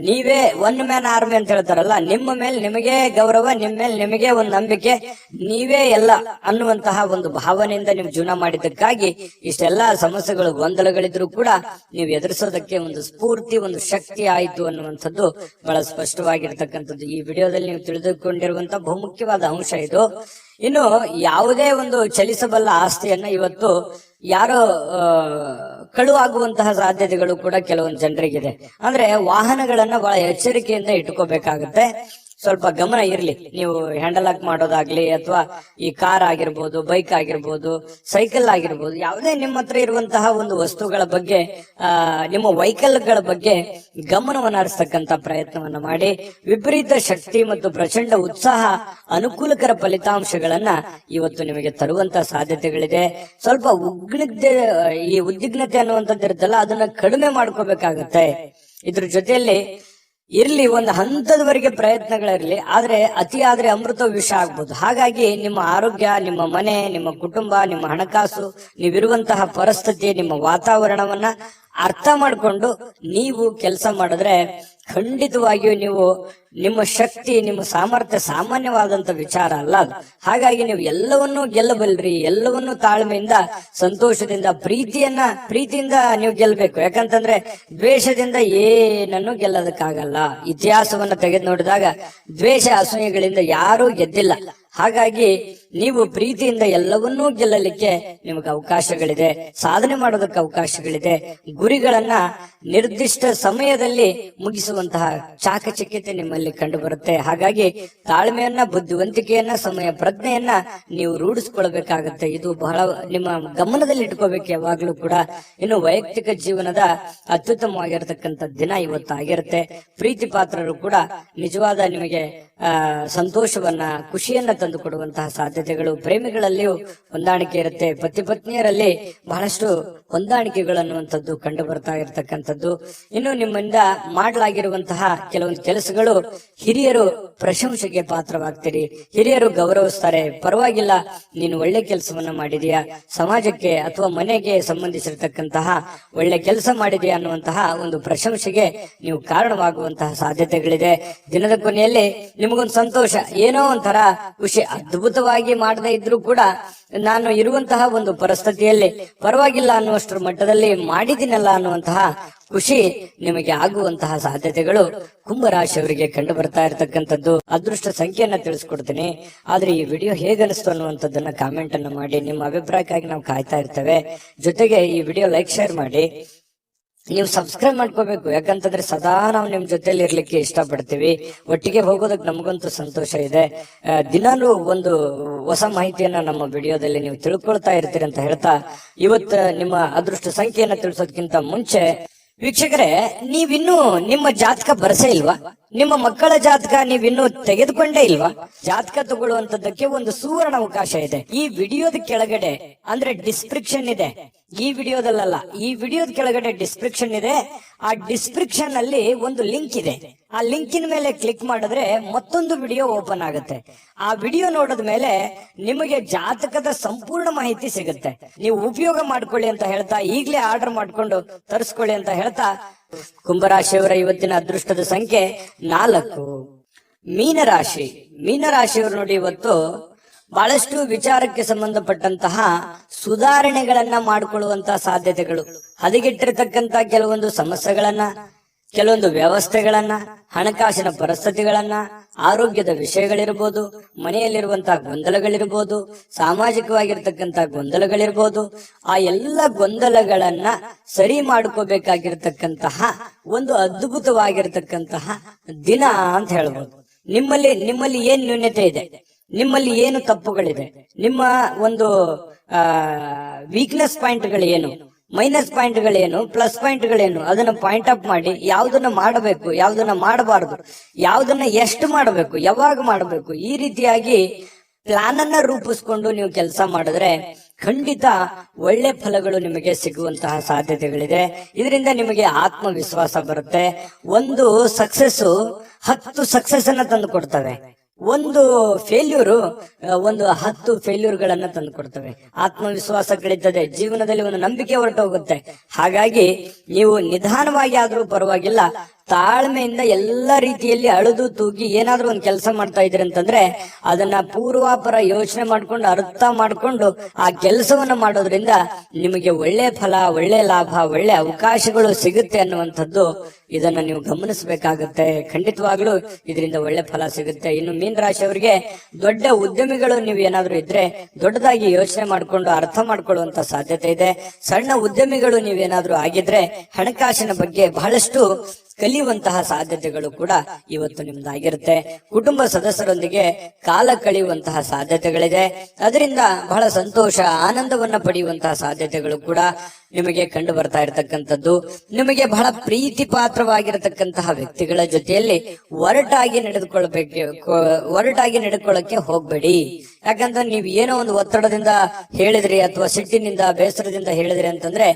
Speaker 1: ನೀವೇ ಒನ್ ಮ್ಯಾನ್ ಆರ್ಮಿ ಅಂತ ಹೇಳ್ತಾರಲ್ಲ, ನಿಮ್ಮ ಮೇಲೆ ನಿಮಗೆ ಗೌರವ, ನಿಮ್ಮ ಮೇಲೆ ನಿಮಗೆ ಒಂದು ನಂಬಿಕೆ, ನೀವೇ ಎಲ್ಲ ಅನ್ನುವಂತಹ ಒಂದು ಭಾವನೆಯಿಂದ ನೀವು ಜೀವನ ಮಾಡಿದ್ದಕ್ಕಾಗಿ ಇಷ್ಟೆಲ್ಲಾ ಸಮಸ್ಯೆಗಳು, ಗೊಂದಲಗಳಿದ್ರು ಕೂಡ ನೀವು ಎದುರಿಸೋದಕ್ಕೆ ಒಂದು ಸ್ಫೂರ್ತಿ, ಒಂದು ಶಕ್ತಿ ಆಯ್ತು ಅನ್ನುವಂಥದ್ದು ಬಹಳ ಸ್ಪಷ್ಟವಾಗಿರ್ತಕ್ಕಂಥದ್ದು ಈ ವಿಡಿಯೋದಲ್ಲಿ ನೀವು ತಿಳಿದುಕೊಂಡಿರುವಂತಹ ಬಹುಮುಖ್ಯವಾದ ಅಂಶ ಇದು. ಇನ್ನು ಯಾವುದೇ ಒಂದು ಚಲಿಸಬಲ್ಲ ಆಸ್ತಿಯನ್ನ ಇವತ್ತು ಯಾರೋ ಕಳುವಾಗುವಂತಹ ಸಾಧ್ಯತೆಗಳು ಕೂಡ ಕೆಲವೊಂದು ಜನರಿಗಿದೆ. ಅಂದ್ರೆ ವಾಹನಗಳನ್ನ ಬಹಳ ಎಚ್ಚರಿಕೆಯಿಂದ ಇಟ್ಕೋಬೇಕಾಗುತ್ತೆ. ಸ್ವಲ್ಪ ಗಮನ ಇರ್ಲಿ. ನೀವು ಹ್ಯಾಂಡಲ್ ಹಾಕ್ ಮಾಡೋದಾಗ್ಲಿ, ಅಥವಾ ಈ ಕಾರ್ ಆಗಿರ್ಬೋದು, ಬೈಕ್ ಆಗಿರ್ಬೋದು, ಸೈಕಲ್ ಆಗಿರ್ಬೋದು, ಯಾವುದೇ ನಿಮ್ಮ ಹತ್ರ ಇರುವಂತಹ ಒಂದು ವಸ್ತುಗಳ ಬಗ್ಗೆ, ನಿಮ್ಮ ವೆಹಿಕಲ್ಗಳ ಬಗ್ಗೆ ಗಮನವನ್ನು ಹರಿಸ್ತಕ್ಕಂತ ಪ್ರಯತ್ನವನ್ನ ಮಾಡಿ, ವಿಪರೀತ ಶಕ್ತಿ ಮತ್ತು ಪ್ರಚಂಡ ಉತ್ಸಾಹ, ಅನುಕೂಲಕರ ಫಲಿತಾಂಶಗಳನ್ನ ಇವತ್ತು ನಿಮಗೆ ತರುವಂತಹ ಸಾಧ್ಯತೆಗಳಿದೆ. ಸ್ವಲ್ಪ ಈ ಉದ್ವಿಗ್ನತೆ ಅನ್ನುವಂಥದ್ದು ಇರುತ್ತಲ್ಲ, ಅದನ್ನ ಕಡಿಮೆ ಮಾಡ್ಕೋಬೇಕಾಗತ್ತೆ. ಇದ್ರ ಜೊತೆಯಲ್ಲಿ ಇರ್ಲಿ, ಒಂದು ಹಂತದವರೆಗೆ ಪ್ರಯತ್ನಗಳಿರ್ಲಿ, ಆದ್ರೆ ಅತಿ ಆದ್ರೆ ಅಮೃತ ವಿಷ ಆಗ್ಬೋದು. ಹಾಗಾಗಿ ನಿಮ್ಮ ಆರೋಗ್ಯ, ನಿಮ್ಮ ಮನೆ, ನಿಮ್ಮ ಕುಟುಂಬ, ನಿಮ್ಮ ಹಣಕಾಸು, ನೀವಿರುವಂತಹ ಪರಿಸ್ಥಿತಿ, ನಿಮ್ಮ ವಾತಾವರಣವನ್ನ ಅರ್ಥ ಮಾಡಿಕೊಂಡು ನೀವು ಕೆಲಸ ಮಾಡಿದ್ರೆ ಖಂಡಿತವಾಗಿಯೂ ನೀವು ನಿಮ್ಮ ಶಕ್ತಿ, ನಿಮ್ಮ ಸಾಮರ್ಥ್ಯ ಸಾಮಾನ್ಯವಾದಂತ ವಿಚಾರ ಅಲ್ಲ ಅದು. ಹಾಗಾಗಿ ನೀವು ಎಲ್ಲವನ್ನೂ ಗೆಲ್ಲಬಲ್ರಿ. ಎಲ್ಲವನ್ನೂ ತಾಳ್ಮೆಯಿಂದ, ಸಂತೋಷದಿಂದ, ಪ್ರೀತಿಯಿಂದ ನೀವು ಗೆಲ್ಲಬೇಕು. ಯಾಕಂತಂದ್ರೆ ದ್ವೇಷದಿಂದ ಏನನ್ನು ಗೆಲ್ಲೋದಕ್ಕಾಗಲ್ಲ. ಇತಿಹಾಸವನ್ನ ತೆಗೆದು ನೋಡಿದಾಗ ದ್ವೇಷ, ಅಸೂಯೆಗಳಿಂದ ಯಾರೂ ಗೆದ್ದಿಲ್ಲ. ಹಾಗಾಗಿ ನೀವು ಪ್ರೀತಿಯಿಂದ ಎಲ್ಲವನ್ನೂ ಗೆಲ್ಲಲಿಕ್ಕೆ ನಿಮಗೆ ಅವಕಾಶಗಳಿದೆ, ಸಾಧನೆ ಮಾಡೋದಕ್ಕೆ ಅವಕಾಶಗಳಿದೆ. ಗುರಿಗಳನ್ನ ನಿರ್ದಿಷ್ಟ ಸಮಯದಲ್ಲಿ ಮುಗಿಸುವಂತಹ ಚಾಕಚಕ್ಯತೆ ನಿಮ್ಮಲ್ಲಿ ಕಂಡು ಬರುತ್ತೆ. ಹಾಗಾಗಿ ತಾಳ್ಮೆಯನ್ನ, ಬುದ್ಧಿವಂತಿಕೆಯನ್ನ, ಸಮಯ ಪ್ರಜ್ಞೆಯನ್ನ ನೀವು ರೂಢಿಸ್ಕೊಳ್ಬೇಕಾಗತ್ತೆ. ಇದು ಬಹಳ ನಿಮ್ಮ ಗಮನದಲ್ಲಿ ಇಟ್ಕೋಬೇಕು ಯಾವಾಗ್ಲೂ ಕೂಡ. ಇನ್ನು ವೈಯಕ್ತಿಕ ಜೀವನದ ಅತ್ಯುತ್ತಮವಾಗಿರತಕ್ಕಂಥ ದಿನ ಇವತ್ತಾಗಿರುತ್ತೆ. ಪ್ರೀತಿ ಪಾತ್ರರು ಕೂಡ ನಿಜವಾದ ನಿಮಗೆ ಸಂತೋಷವನ್ನ, ಖುಷಿಯನ್ನ ತಂದು ಕೊಡುವಂತಹ ಸಾಧ್ಯತೆಗಳು. ಪ್ರೇಮಿಗಳಲ್ಲಿಯೂ ಹೊಂದಾಣಿಕೆ ಇರುತ್ತೆ. ಪತಿ ಪತ್ನಿಯರಲ್ಲಿ ಬಹಳಷ್ಟು ಹೊಂದಾಣಿಕೆಗಳು ಅನ್ನುವಂಥದ್ದು ಕಂಡು ಬರ್ತಾ ಇರತಕ್ಕಂಥದ್ದು. ಇನ್ನು ನಿಮ್ಮಿಂದ ಮಾಡಲಾಗಿರುವಂತಹ ಕೆಲವೊಂದು ಕೆಲಸಗಳು ಹಿರಿಯರು ಪ್ರಶಂಸೆಗೆ ಪಾತ್ರವಾಗ್ತೀರಿ. ಹಿರಿಯರು ಗೌರವಿಸ್ತಾರೆ. ಪರವಾಗಿಲ್ಲ, ನೀನು ಒಳ್ಳೆ ಕೆಲಸವನ್ನ ಮಾಡಿದೀಯಾ, ಸಮಾಜಕ್ಕೆ ಅಥವಾ ಮನೆಗೆ ಸಂಬಂಧಿಸಿರ್ತಕ್ಕಂತಹ ಒಳ್ಳೆ ಕೆಲಸ ಮಾಡಿದೆಯಾ ಅನ್ನುವಂತಹ ಒಂದು ಪ್ರಶಂಸೆಗೆ ನೀವು ಕಾರಣವಾಗುವಂತಹ ಸಾಧ್ಯತೆಗಳಿದೆ. ದಿನದ ಕೊನೆಯಲ್ಲಿ ನಿಮಗೊಂದು ಸಂತೋಷ, ಏನೋ ಒಂಥರ ಖುಷಿ. ಅದ್ಭುತವಾಗಿ ಮಾಡದೇ ಇದ್ರೂ ಕೂಡ ನಾನು ಇರುವಂತಹ ಒಂದು ಪರಿಸ್ಥಿತಿಯಲ್ಲಿ ಪರವಾಗಿಲ್ಲ ಅನ್ನುವಷ್ಟರ ಮಟ್ಟದಲ್ಲಿ ಮಾಡಿದಿನಲ್ಲ ಅನ್ನುವಂತಹ ಖುಷಿ ನಿಮಗೆ ಆಗುವಂತಹ ಸಾಧ್ಯತೆಗಳು ಕುಂಭರಾಶಿಯವರಿಗೆ ಕಂಡು ಬರ್ತಾ ಇರತಕ್ಕಂಥದ್ದು. ಅದೃಷ್ಟ ಸಂಖ್ಯೆಯನ್ನ ತಿಳಿಸ್ಕೊಡ್ತೀನಿ. ಆದ್ರೆ ಈ ವಿಡಿಯೋ ಹೇಗನಿಸ್ತು ಅನ್ನುವಂಥದ್ದನ್ನ ಕಾಮೆಂಟ್ ಅನ್ನ ಮಾಡಿ. ನಿಮ್ಮ ಅಭಿಪ್ರಾಯಕ್ಕಾಗಿ ನಾವು ಕಾಯ್ತಾ ಇರ್ತೇವೆ. ಜೊತೆಗೆ ಈ ವಿಡಿಯೋ ಲೈಕ್, ಶೇರ್ ಮಾಡಿ. ನೀವು ಸಬ್ಸ್ಕ್ರೈಬ್ ಮಾಡ್ಕೋಬೇಕು, ಯಾಕಂತಂದ್ರೆ ಸದಾ ನಾವು ನಿಮ್ ಜೊತೆಲಿ ಇರ್ಲಿಕ್ಕೆ ಇಷ್ಟಪಡ್ತೀವಿ. ಒಟ್ಟಿಗೆ ಹೋಗೋದಕ್ಕೆ ನಮಗಂತೂ ಸಂತೋಷ ಇದೆ. ದಿನಾಲೂ ಒಂದು ಹೊಸ ಮಾಹಿತಿಯನ್ನ ನಮ್ಮ ವಿಡಿಯೋದಲ್ಲಿ ನೀವು ತಿಳ್ಕೊಳ್ತಾ ಇರ್ತೀರಿ ಅಂತ ಹೇಳ್ತಾ, ಇವತ್ತು ನಿಮ್ಮ ಅದೃಷ್ಟ ಸಂಖ್ಯೆಯನ್ನ ತಿಳಿಸೋದಕ್ಕಿಂತ ಮುಂಚೆ ವೀಕ್ಷಕರೇ, ನೀವಿನ್ನೂ ನಿಮ್ಮ ಜಾತಕ ಬರಸೇ ಇಲ್ವಾ? ನಿಮ್ಮ ಮಕ್ಕಳ ಜಾತಕ ನೀವಿನ್ನೂ ತೆಗೆದುಕೊಂಡೇ ಇಲ್ವಾ? ಜಾತಕ ತಗೊಳ್ಳುವಂತದ್ದಕ್ಕೆ ಒಂದು ಸುವರ್ಣ ಅವಕಾಶ ಇದೆ. ಈ ವಿಡಿಯೋದ ಕೆಳಗಡೆ ಅಂದ್ರೆ ಡಿಸ್ಕ್ರಿಪ್ಷನ್ ಇದೆ. ಈ ವಿಡಿಯೋದಲ್ಲ, ಈ ವಿಡಿಯೋದ ಕೆಳಗಡೆ ಡಿಸ್ಕ್ರಿಪ್ಷನ್ ಇದೆ. ಆ ಡಿಸ್ಕ್ರಿಪ್ಷನ್ ಅಲ್ಲಿ ಒಂದು ಲಿಂಕ್ ಇದೆ. ಆ ಲಿಂಕಿನ ಮೇಲೆ ಕ್ಲಿಕ್ ಮಾಡಿದ್ರೆ ಮತ್ತೊಂದು ವಿಡಿಯೋ ಓಪನ್ ಆಗುತ್ತೆ. ಆ ವಿಡಿಯೋ ನೋಡಿದ ಮೇಲೆ ನಿಮಗೆ ಜಾತಕದ ಸಂಪೂರ್ಣ ಮಾಹಿತಿ ಸಿಗುತ್ತೆ. ನೀವು ಉಪಯೋಗ ಮಾಡ್ಕೊಳ್ಳಿ ಅಂತ ಹೇಳ್ತಾ, ಈಗಲೇ ಆರ್ಡರ್ ಮಾಡ್ಕೊಂಡು ತರಿಸ್ಕೊಳ್ಳಿ ಅಂತ ಹೇಳ್ತಾ, ಕುಂಭರಾಶಿಯವರ ಇವತ್ತಿನ ಅದೃಷ್ಟದ ಸಂಖ್ಯೆ 4. ಮೀನರಾಶಿ. ಮೀನರಾಶಿಯವರು ನೋಡಿ, ಇವತ್ತು ಬಹಳಷ್ಟು ವಿಚಾರಕ್ಕೆ ಸಂಬಂಧಪಟ್ಟಂತಹ ಸುಧಾರಣೆಗಳನ್ನ ಮಾಡಿಕೊಳ್ಳುವಂತಹ ಸಾಧ್ಯತೆಗಳು, ಹದಗೆಟ್ಟಿರತಕ್ಕಂತ ಕೆಲವೊಂದು ಸಮಸ್ಯೆಗಳನ್ನ, ಕೆಲವೊಂದು ವ್ಯವಸ್ಥೆಗಳನ್ನ, ಹಣಕಾಸಿನ ಪರಿಸ್ಥಿತಿಗಳನ್ನ, ಆರೋಗ್ಯದ ವಿಷಯಗಳಿರ್ಬೋದು, ಮನೆಯಲ್ಲಿರುವಂತಹ ಗೊಂದಲಗಳಿರ್ಬೋದು, ಸಾಮಾಜಿಕವಾಗಿರ್ತಕ್ಕಂತಹ ಗೊಂದಲಗಳಿರ್ಬೋದು, ಆ ಎಲ್ಲ ಗೊಂದಲಗಳನ್ನ ಸರಿ ಮಾಡ್ಕೋಬೇಕಾಗಿರ್ತಕ್ಕಂತಹ ಒಂದು ಅದ್ಭುತವಾಗಿರ್ತಕ್ಕಂತಹ ದಿನ ಅಂತ ಹೇಳ್ಬೋದು. ನಿಮ್ಮಲ್ಲಿ ಏನ್ ನ್ಯೂನ್ಯತೆ ಇದೆ, ನಿಮ್ಮಲ್ಲಿ ಏನು ತಪ್ಪುಗಳಿದೆ, ನಿಮ್ಮ ಒಂದು ವೀಕ್ನೆಸ್ ಪಾಯಿಂಟ್ಗಳೇನು, ಮೈನಸ್ ಪಾಯಿಂಟ್ಗಳೇನು, ಪ್ಲಸ್ ಪಾಯಿಂಟ್ಗಳೇನು, ಅದನ್ನ ಪಾಯಿಂಟ್ ಅಪ್ ಮಾಡಿ ಯಾವ್ದನ್ನ ಮಾಡಬೇಕು, ಯಾವ್ದನ್ನ ಮಾಡಬಾರದು, ಯಾವ್ದನ್ನ ಎಷ್ಟು ಮಾಡಬೇಕು, ಯಾವಾಗ ಮಾಡಬೇಕು, ಈ ರೀತಿಯಾಗಿ ಪ್ಲಾನ್ ಅನ್ನ ರೂಪಿಸ್ಕೊಂಡು ನೀವು ಕೆಲಸ ಮಾಡಿದ್ರೆ ಖಂಡಿತ ಒಳ್ಳೆ ಫಲಗಳು ನಿಮಗೆ ಸಿಗುವಂತಹ ಸಾಧ್ಯತೆಗಳಿದೆ. ಇದರಿಂದ ನಿಮಗೆ ಆತ್ಮವಿಶ್ವಾಸ ಬರುತ್ತೆ. ಒಂದು ಸಕ್ಸಸ್ 10 ಸಕ್ಸಸ್ ಅನ್ನ ತಂದು ಕೊಡ್ತವೆ. ಒಂದು ಫೇಲ್ಯೂರು 10 ಫೇಲ್ಯೂರ್ಗಳನ್ನ ತಂದು ಕೊಡ್ತವೆ. ಆತ್ಮವಿಶ್ವಾಸ ಕಳೀತದೆ, ಜೀವನದಲ್ಲಿ ಒಂದು ನಂಬಿಕೆ ಹೊರಟೋಗುತ್ತೆ. ಹಾಗಾಗಿ ನೀವು ನಿಧಾನವಾಗಿ ಆದ್ರೂ ಪರವಾಗಿಲ್ಲ, ತಾಳ್ಮೆಯಿಂದ ಎಲ್ಲ ರೀತಿಯಲ್ಲಿ ಅಳುದು ತೂಗಿ ಏನಾದ್ರೂ ಒಂದು ಕೆಲಸ ಮಾಡ್ತಾ ಇದ್ರಿ ಅಂತಂದ್ರೆ ಅದನ್ನ ಪೂರ್ವಾಪರ ಯೋಚನೆ ಮಾಡ್ಕೊಂಡು, ಅರ್ಥ ಮಾಡ್ಕೊಂಡು ಆ ಕೆಲಸವನ್ನ ಮಾಡೋದ್ರಿಂದ ನಿಮಗೆ ಒಳ್ಳೆ ಫಲ, ಒಳ್ಳೆ ಲಾಭ, ಒಳ್ಳೆ ಅವಕಾಶಗಳು ಸಿಗುತ್ತೆ ಅನ್ನುವಂಥದ್ದು ಇದನ್ನ ನೀವು ಗಮನಿಸಬೇಕಾಗುತ್ತೆ. ಖಂಡಿತವಾಗ್ಲೂ ಇದರಿಂದ ಒಳ್ಳೆ ಫಲ ಸಿಗುತ್ತೆ. ಇನ್ನು ಮೀನ ರಾಶಿಯವರಿಗೆ ದೊಡ್ಡ ಉದ್ಯಮಿಗಳು ನೀವು ಏನಾದ್ರೂ ಇದ್ರೆ ದೊಡ್ಡದಾಗಿ ಯೋಚನೆ ಮಾಡ್ಕೊಂಡು ಅರ್ಥ ಮಾಡ್ಕೊಳ್ಳುವಂತ ಸಾಧ್ಯತೆ ಇದೆ. ಸಣ್ಣ ಉದ್ಯಮಿಗಳು ನೀವೇನಾದ್ರೂ ಆಗಿದ್ರೆ ಹಣಕಾಸಿನ ಬಗ್ಗೆ ಬಹಳಷ್ಟು ಕಲಿಯುವಂತಹ ಸಾಧ್ಯತೆಗಳು ಕೂಡ ಇವತ್ತು ನಿಮ್ದಾಗಿರುತ್ತೆ. ಕುಟುಂಬ ಸದಸ್ಯರೊಂದಿಗೆ ಕಾಲ ಕಳೆಯುವಂತಹ ಸಾಧ್ಯತೆಗಳಿದೆ. ಅದರಿಂದ ಬಹಳ ಸಂತೋಷ, ಆನಂದವನ್ನ ಪಡೆಯುವಂತಹ ಸಾಧ್ಯತೆಗಳು ಕೂಡ ನಿಮಗೆ ಕಂಡು ಬರ್ತಾ ಇರತಕ್ಕಂಥದ್ದು. ನಿಮಗೆ ಬಹಳ ಪ್ರೀತಿ ಪಾತ್ರವಾಗಿರತಕ್ಕಂತಹ ವ್ಯಕ್ತಿಗಳ ಜೊತೆಯಲ್ಲಿ ಒರಟಾಗಿ ನಡೆದುಕೊಳ್ಳಕ್ಕೆ ಹೋಗ್ಬೇಡಿ. ಯಾಕಂದ್ರೆ ನೀವು ಏನೋ ಒಂದು ಒತ್ತಡದಿಂದ ಹೇಳಿದ್ರಿ ಅಥವಾ ಸಿಟ್ಟಿನಿಂದ, ಬೇಸರದಿಂದ ಹೇಳಿದ್ರಿ ಅಂತಂದ್ರೆ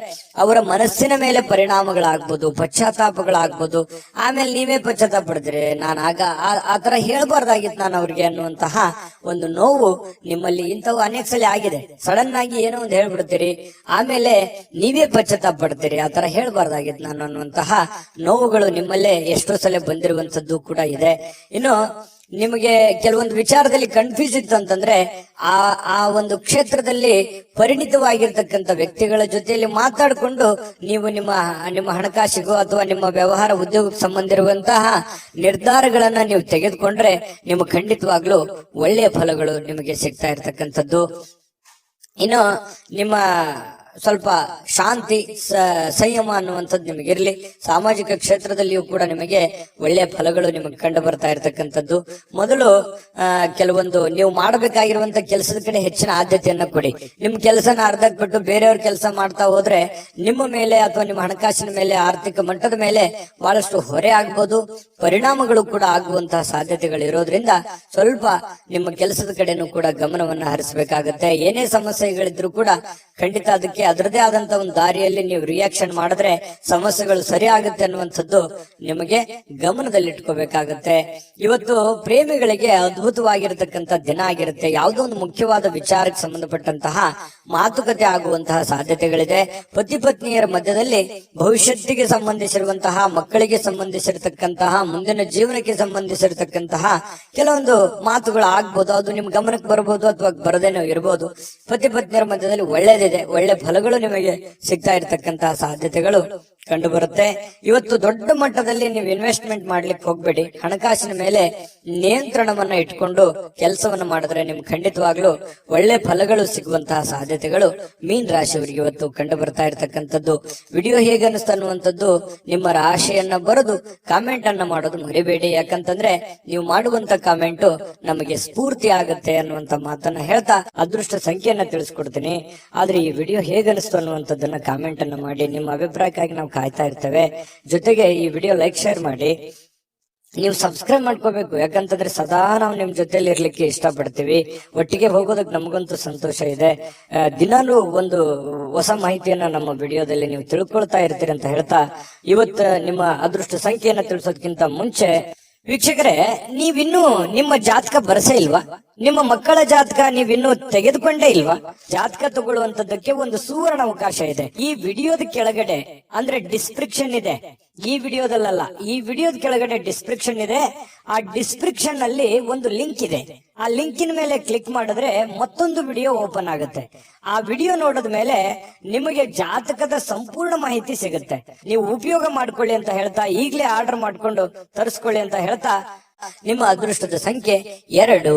Speaker 1: ಅವರ ಮನಸ್ಸಿನ ಮೇಲೆ ಪರಿಣಾಮಗಳಾಗ್ಬೋದು, ಪಶ್ಚಾತ್ತಾಪಗಳಾಗ್ಬೋದು. ಆಮೇಲೆ ನೀವೇ ಪಶ್ಚಾತ್ತಾಪ ಪಡ್ತೀರಿ, ನಾನು ಆತರ ಹೇಳ್ಬಾರ್ದಾಗಿತ್ತು ನಾನು ಅವ್ರಿಗೆ ಅನ್ನುವಂತಹ ಒಂದು ನೋವು ನಿಮ್ಮಲ್ಲಿ ಇಂಥವು ಅನೇಕ ಸಲ ಆಗಿದೆ. ಸಡನ್ ಆಗಿ ಏನೋ ಒಂದು ಹೇಳ್ಬಿಡ್ತೀರಿ, ಆಮೇಲೆ ನೀವೇ ಪಶ್ಚಾತ್ತಾಪ ಪಡ್ತೀರಿ, ಆತರ ಹೇಳ್ಬಾರ್ದಾಗಿತ್ತು ನಾನು ಅನ್ನುವಂತಹ ನೋವುಗಳು ನಿಮ್ಮಲ್ಲೇ ಎಷ್ಟೋ ಸಲ ಬಂದಿರುವಂತದ್ದು ಕೂಡ ಇದೆ. ಇನ್ನು ನಿಮಗೆ ಕೆಲವೊಂದು ವಿಚಾರದಲ್ಲಿ ಕನ್ಫ್ಯೂಸ್ ಇತ್ತು ಅಂತಂದ್ರೆ ಆ ಒಂದು ಕ್ಷೇತ್ರದಲ್ಲಿ ಪರಿಣಿತವಾಗಿರ್ತಕ್ಕಂಥ ವ್ಯಕ್ತಿಗಳ ಜೊತೆಯಲ್ಲಿ ಮಾತಾಡಿಕೊಂಡು ನೀವು ನಿಮ್ಮ ಹಣಕಾಸಿಗೂ ಅಥವಾ ನಿಮ್ಮ ವ್ಯವಹಾರ ಉದ್ಯೋಗಕ್ಕೆ ಸಂಬಂಧಿರುವಂತಹ ನಿರ್ಧಾರಗಳನ್ನ ನೀವು ತೆಗೆದುಕೊಂಡ್ರೆ ನಿಮಗೆ ಖಂಡಿತವಾಗ್ಲೂ ಒಳ್ಳೆಯ ಫಲಗಳು ನಿಮಗೆ ಸಿಗ್ತಾ ಇರ್ತಕ್ಕಂಥದ್ದು. ಇನ್ನು ನಿಮ್ಮ ಸ್ವಲ್ಪ ಶಾಂತಿ ಸಂಯಮ ಅನ್ನುವಂಥದ್ದು ನಿಮಗಿರ್ಲಿ. ಸಾಮಾಜಿಕ ಕ್ಷೇತ್ರದಲ್ಲಿಯೂ ಕೂಡ ನಿಮಗೆ ಒಳ್ಳೆಯ ಫಲಗಳು ನಿಮಗೆ ಕಂಡು ಬರ್ತಾ ಇರತಕ್ಕಂಥದ್ದು. ಮೊದಲು ಕೆಲವೊಂದು ನೀವು ಮಾಡಬೇಕಾಗಿರುವಂತ ಕೆಲಸದ ಕಡೆ ಹೆಚ್ಚಿನ ಆದ್ಯತೆಯನ್ನ ಕೊಡಿ. ನಿಮ್ ಕೆಲಸನ ಅರ್ಧಕ್ಕೆ ಬಿಟ್ಟು ಬೇರೆಯವ್ರ ಕೆಲಸ ಮಾಡ್ತಾ ಹೋದ್ರೆ ನಿಮ್ಮ ಮೇಲೆ ಅಥವಾ ನಿಮ್ಮ ಹಣಕಾಸಿನ ಮೇಲೆ, ಆರ್ಥಿಕ ಮಟ್ಟದ ಮೇಲೆ ಬಹಳಷ್ಟು ಹೊರೆ ಆಗ್ಬೋದು, ಪರಿಣಾಮಗಳು ಕೂಡ ಆಗುವಂತಹ ಸಾಧ್ಯತೆಗಳು ಇರೋದ್ರಿಂದ ಸ್ವಲ್ಪ ನಿಮ್ಮ ಕೆಲಸದ ಕಡೆನೂ ಕೂಡ ಗಮನವನ್ನ ಹರಿಸಬೇಕಾಗತ್ತೆ. ಏನೇ ಸಮಸ್ಯೆಗಳಿದ್ರು ಕೂಡ ಖಂಡಿತ ಅದಕ್ಕೆ ಅದರದೇ ಆದಂತ ಒಂದು ದಾರಿಯಲ್ಲಿ ನೀವು ರಿಯಾಕ್ಷನ್ ಮಾಡಿದ್ರೆ ಸಮಸ್ಯೆಗಳು ಸರಿ ಆಗುತ್ತೆ ಅನ್ನುವಂಥದ್ದು ನಿಮಗೆ ಗಮನದಲ್ಲಿಟ್ಕೋಬೇಕಾಗತ್ತೆ. ಇವತ್ತು ಪ್ರೇಮಿಗಳಿಗೆ ಅದ್ಭುತವಾಗಿರತಕ್ಕಂತ ದಿನ ಆಗಿರುತ್ತೆ. ಯಾವುದೋ ಒಂದು ಮುಖ್ಯವಾದ ವಿಚಾರಕ್ಕೆ ಸಂಬಂಧಪಟ್ಟಂತಹ ಮಾತುಕತೆ ಆಗುವಂತಹ ಸಾಧ್ಯತೆಗಳಿದೆ. ಪತಿ ಪತ್ನಿಯರ ಮಧ್ಯದಲ್ಲಿ ಭವಿಷ್ಯತ್ತಿಗೆ ಸಂಬಂಧಿಸಿರುವಂತಹ, ಮಕ್ಕಳಿಗೆ ಸಂಬಂಧಿಸಿರತಕ್ಕಂತಹ, ಮುಂದಿನ ಜೀವನಕ್ಕೆ ಸಂಬಂಧಿಸಿರತಕ್ಕಂತಹ ಕೆಲವೊಂದು ಮಾತುಗಳು ಆಗ್ಬೋದು. ಅದು ನಿಮ್ ಗಮನಕ್ಕೆ ಬರಬಹುದು ಅಥವಾ ಬರದೇನೋ ಇರಬಹುದು. ಪತಿ ಪತ್ನಿಯರ ಮಧ್ಯದಲ್ಲಿ ಒಳ್ಳೇದಿದೆ, ಒಳ್ಳೆ ಫಲಗಳು ನಿಮಗೆ ಸಿಗ್ತಾ ಇರತಕ್ಕಂತಹ ಸಾಧ್ಯತೆಗಳು ಕಂಡು ಬರುತ್ತೆ. ಇವತ್ತು ದೊಡ್ಡ ಮಟ್ಟದಲ್ಲಿ ನೀವು ಇನ್ವೆಸ್ಟ್ಮೆಂಟ್ ಮಾಡ್ಲಿಕ್ಕೆ ಹೋಗ್ಬೇಡಿ. ಹಣಕಾಸಿನ ಮೇಲೆ ನಿಯಂತ್ರಣವನ್ನ ಇಟ್ಕೊಂಡು ಕೆಲಸವನ್ನ ಮಾಡಿದ್ರೆ ನಿಮ್ಗೆ ಖಂಡಿತವಾಗ್ಲೂ ಒಳ್ಳೆ ಫಲಗಳು ಸಿಗುವಂತಹ ಸಾಧ್ಯತೆಗಳು ಮೀನ್ ರಾಶಿಯವರಿಗೆ ಇವತ್ತು ಕಂಡು ಬರ್ತಾ ಇರತಕ್ಕಂಥದ್ದು. ವಿಡಿಯೋ ಹೇಗೆ ಅನಿಸ್ತಾ ಅನ್ನುವಂಥದ್ದು ನಿಮ್ಮ ರಾಶಿಯನ್ನ ಬರೆದು ಕಾಮೆಂಟ್ ಅನ್ನ ಮಾಡೋದು ಮರಿಬೇಡಿ. ಯಾಕಂತಂದ್ರೆ ನೀವು ಮಾಡುವಂತ ಕಾಮೆಂಟ್ ನಮಗೆ ಸ್ಫೂರ್ತಿ ಆಗುತ್ತೆ ಅನ್ನುವಂತ ಮಾತನ್ನ ಹೇಳ್ತಾ ಅದೃಷ್ಟ ಸಂಖ್ಯೆಯನ್ನ ತಿಳಿಸ್ಕೊಡ್ತೀನಿ. ಆದ್ರೆ ಈ ವಿಡಿಯೋ ಹೇಗೆ ಅನಿಸ್ತು ಅನ್ನುವಂಥದ್ದನ್ನ ಕಾಮೆಂಟ್ ಅನ್ನ ಮಾಡಿ. ನಿಮ್ಮ ಅಭಿಪ್ರಾಯಕ್ಕಾಗಿ ನಾವು ಕಾಯ್ತಾ ಇರ್ತೇವೆ. ಜೊತೆಗೆ ಈ ವಿಡಿಯೋ ಲೈಕ್, ಶೇರ್ ಮಾಡಿ. ನೀವು ಸಬ್ಸ್ಕ್ರೈಬ್ ಮಾಡ್ಕೋಬೇಕು. ಯಾಕಂತಂದ್ರೆ ಸದಾ ನಾವು ನಿಮ್ ಜೊತೆಲಿ ಇರ್ಲಿಕ್ಕೆ ಇಷ್ಟಪಡ್ತೀವಿ. ಒಟ್ಟಿಗೆ ಹೋಗೋದಕ್ಕೆ ನಮಗಂತೂ ಸಂತೋಷ ಇದೆ. ದಿನಾನು ಒಂದು ಹೊಸ ಮಾಹಿತಿಯನ್ನ ನಮ್ಮ ವಿಡಿಯೋದಲ್ಲಿ ನೀವು ತಿಳ್ಕೊಳ್ತಾ ಇರ್ತೀರಿ ಅಂತ ಹೇಳ್ತಾ ಇವತ್ತು ನಿಮ್ಮ ಅದೃಷ್ಟ ಸಂಖ್ಯೆಯನ್ನ ತಿಳಿಸೋದಕ್ಕಿಂತ ಮುಂಚೆ ವೀಕ್ಷಕರೇ, ನೀವಿನ್ನೂ ನಿಮ್ಮ ಜಾತಕ ಬರಸೇ ಇಲ್ವಾ? ನಿಮ್ಮ ಮಕ್ಕಳ ಜಾತಕ ನೀವಿನ್ನೂ ತೆಗೆದುಕೊಂಡೇ ಇಲ್ವಾ? ಜಾತಕ ತಗೊಳ್ಳುವಂತದ್ದಕ್ಕೆ ಒಂದು ಸುವರ್ಣ ಅವಕಾಶ ಇದೆ. ಈ ವಿಡಿಯೋದ ಕೆಳಗಡೆ ಅಂದ್ರೆ ಡಿಸ್ಕ್ರಿಪ್ಷನ್ ಇದೆ. ಈ ವಿಡಿಯೋದಲ್ಲ, ಈ ವಿಡಿಯೋದ ಕೆಳಗಡೆ ಡಿಸ್ಕ್ರಿಪ್ಷನ್ ಇದೆ. ಆ ಡಿಸ್ಕ್ರಿಪ್ಷನ್ ಅಲ್ಲಿ ಒಂದು ಲಿಂಕ್ ಇದೆ. ಆ ಲಿಂಕಿನ ಮೇಲೆ ಕ್ಲಿಕ್ ಮಾಡಿದ್ರೆ ಮತ್ತೊಂದು ವಿಡಿಯೋ ಓಪನ್ ಆಗುತ್ತೆ. ಆ ವಿಡಿಯೋ ನೋಡಿದ ಮೇಲೆ ನಿಮಗೆ ಜಾತಕದ ಸಂಪೂರ್ಣ ಮಾಹಿತಿ ಸಿಗುತ್ತೆ. ನೀವು ಉಪಯೋಗ ಮಾಡ್ಕೊಳ್ಳಿ ಅಂತ ಹೇಳ್ತಾ, ಈಗಲೇ ಆರ್ಡರ್ ಮಾಡ್ಕೊಂಡು ತರಿಸ್ಕೊಳ್ಳಿ ಅಂತ ಹೇಳ್ತಾ, ನಿಮ್ಮ ಅದೃಷ್ಟದ ಸಂಖ್ಯೆ 2.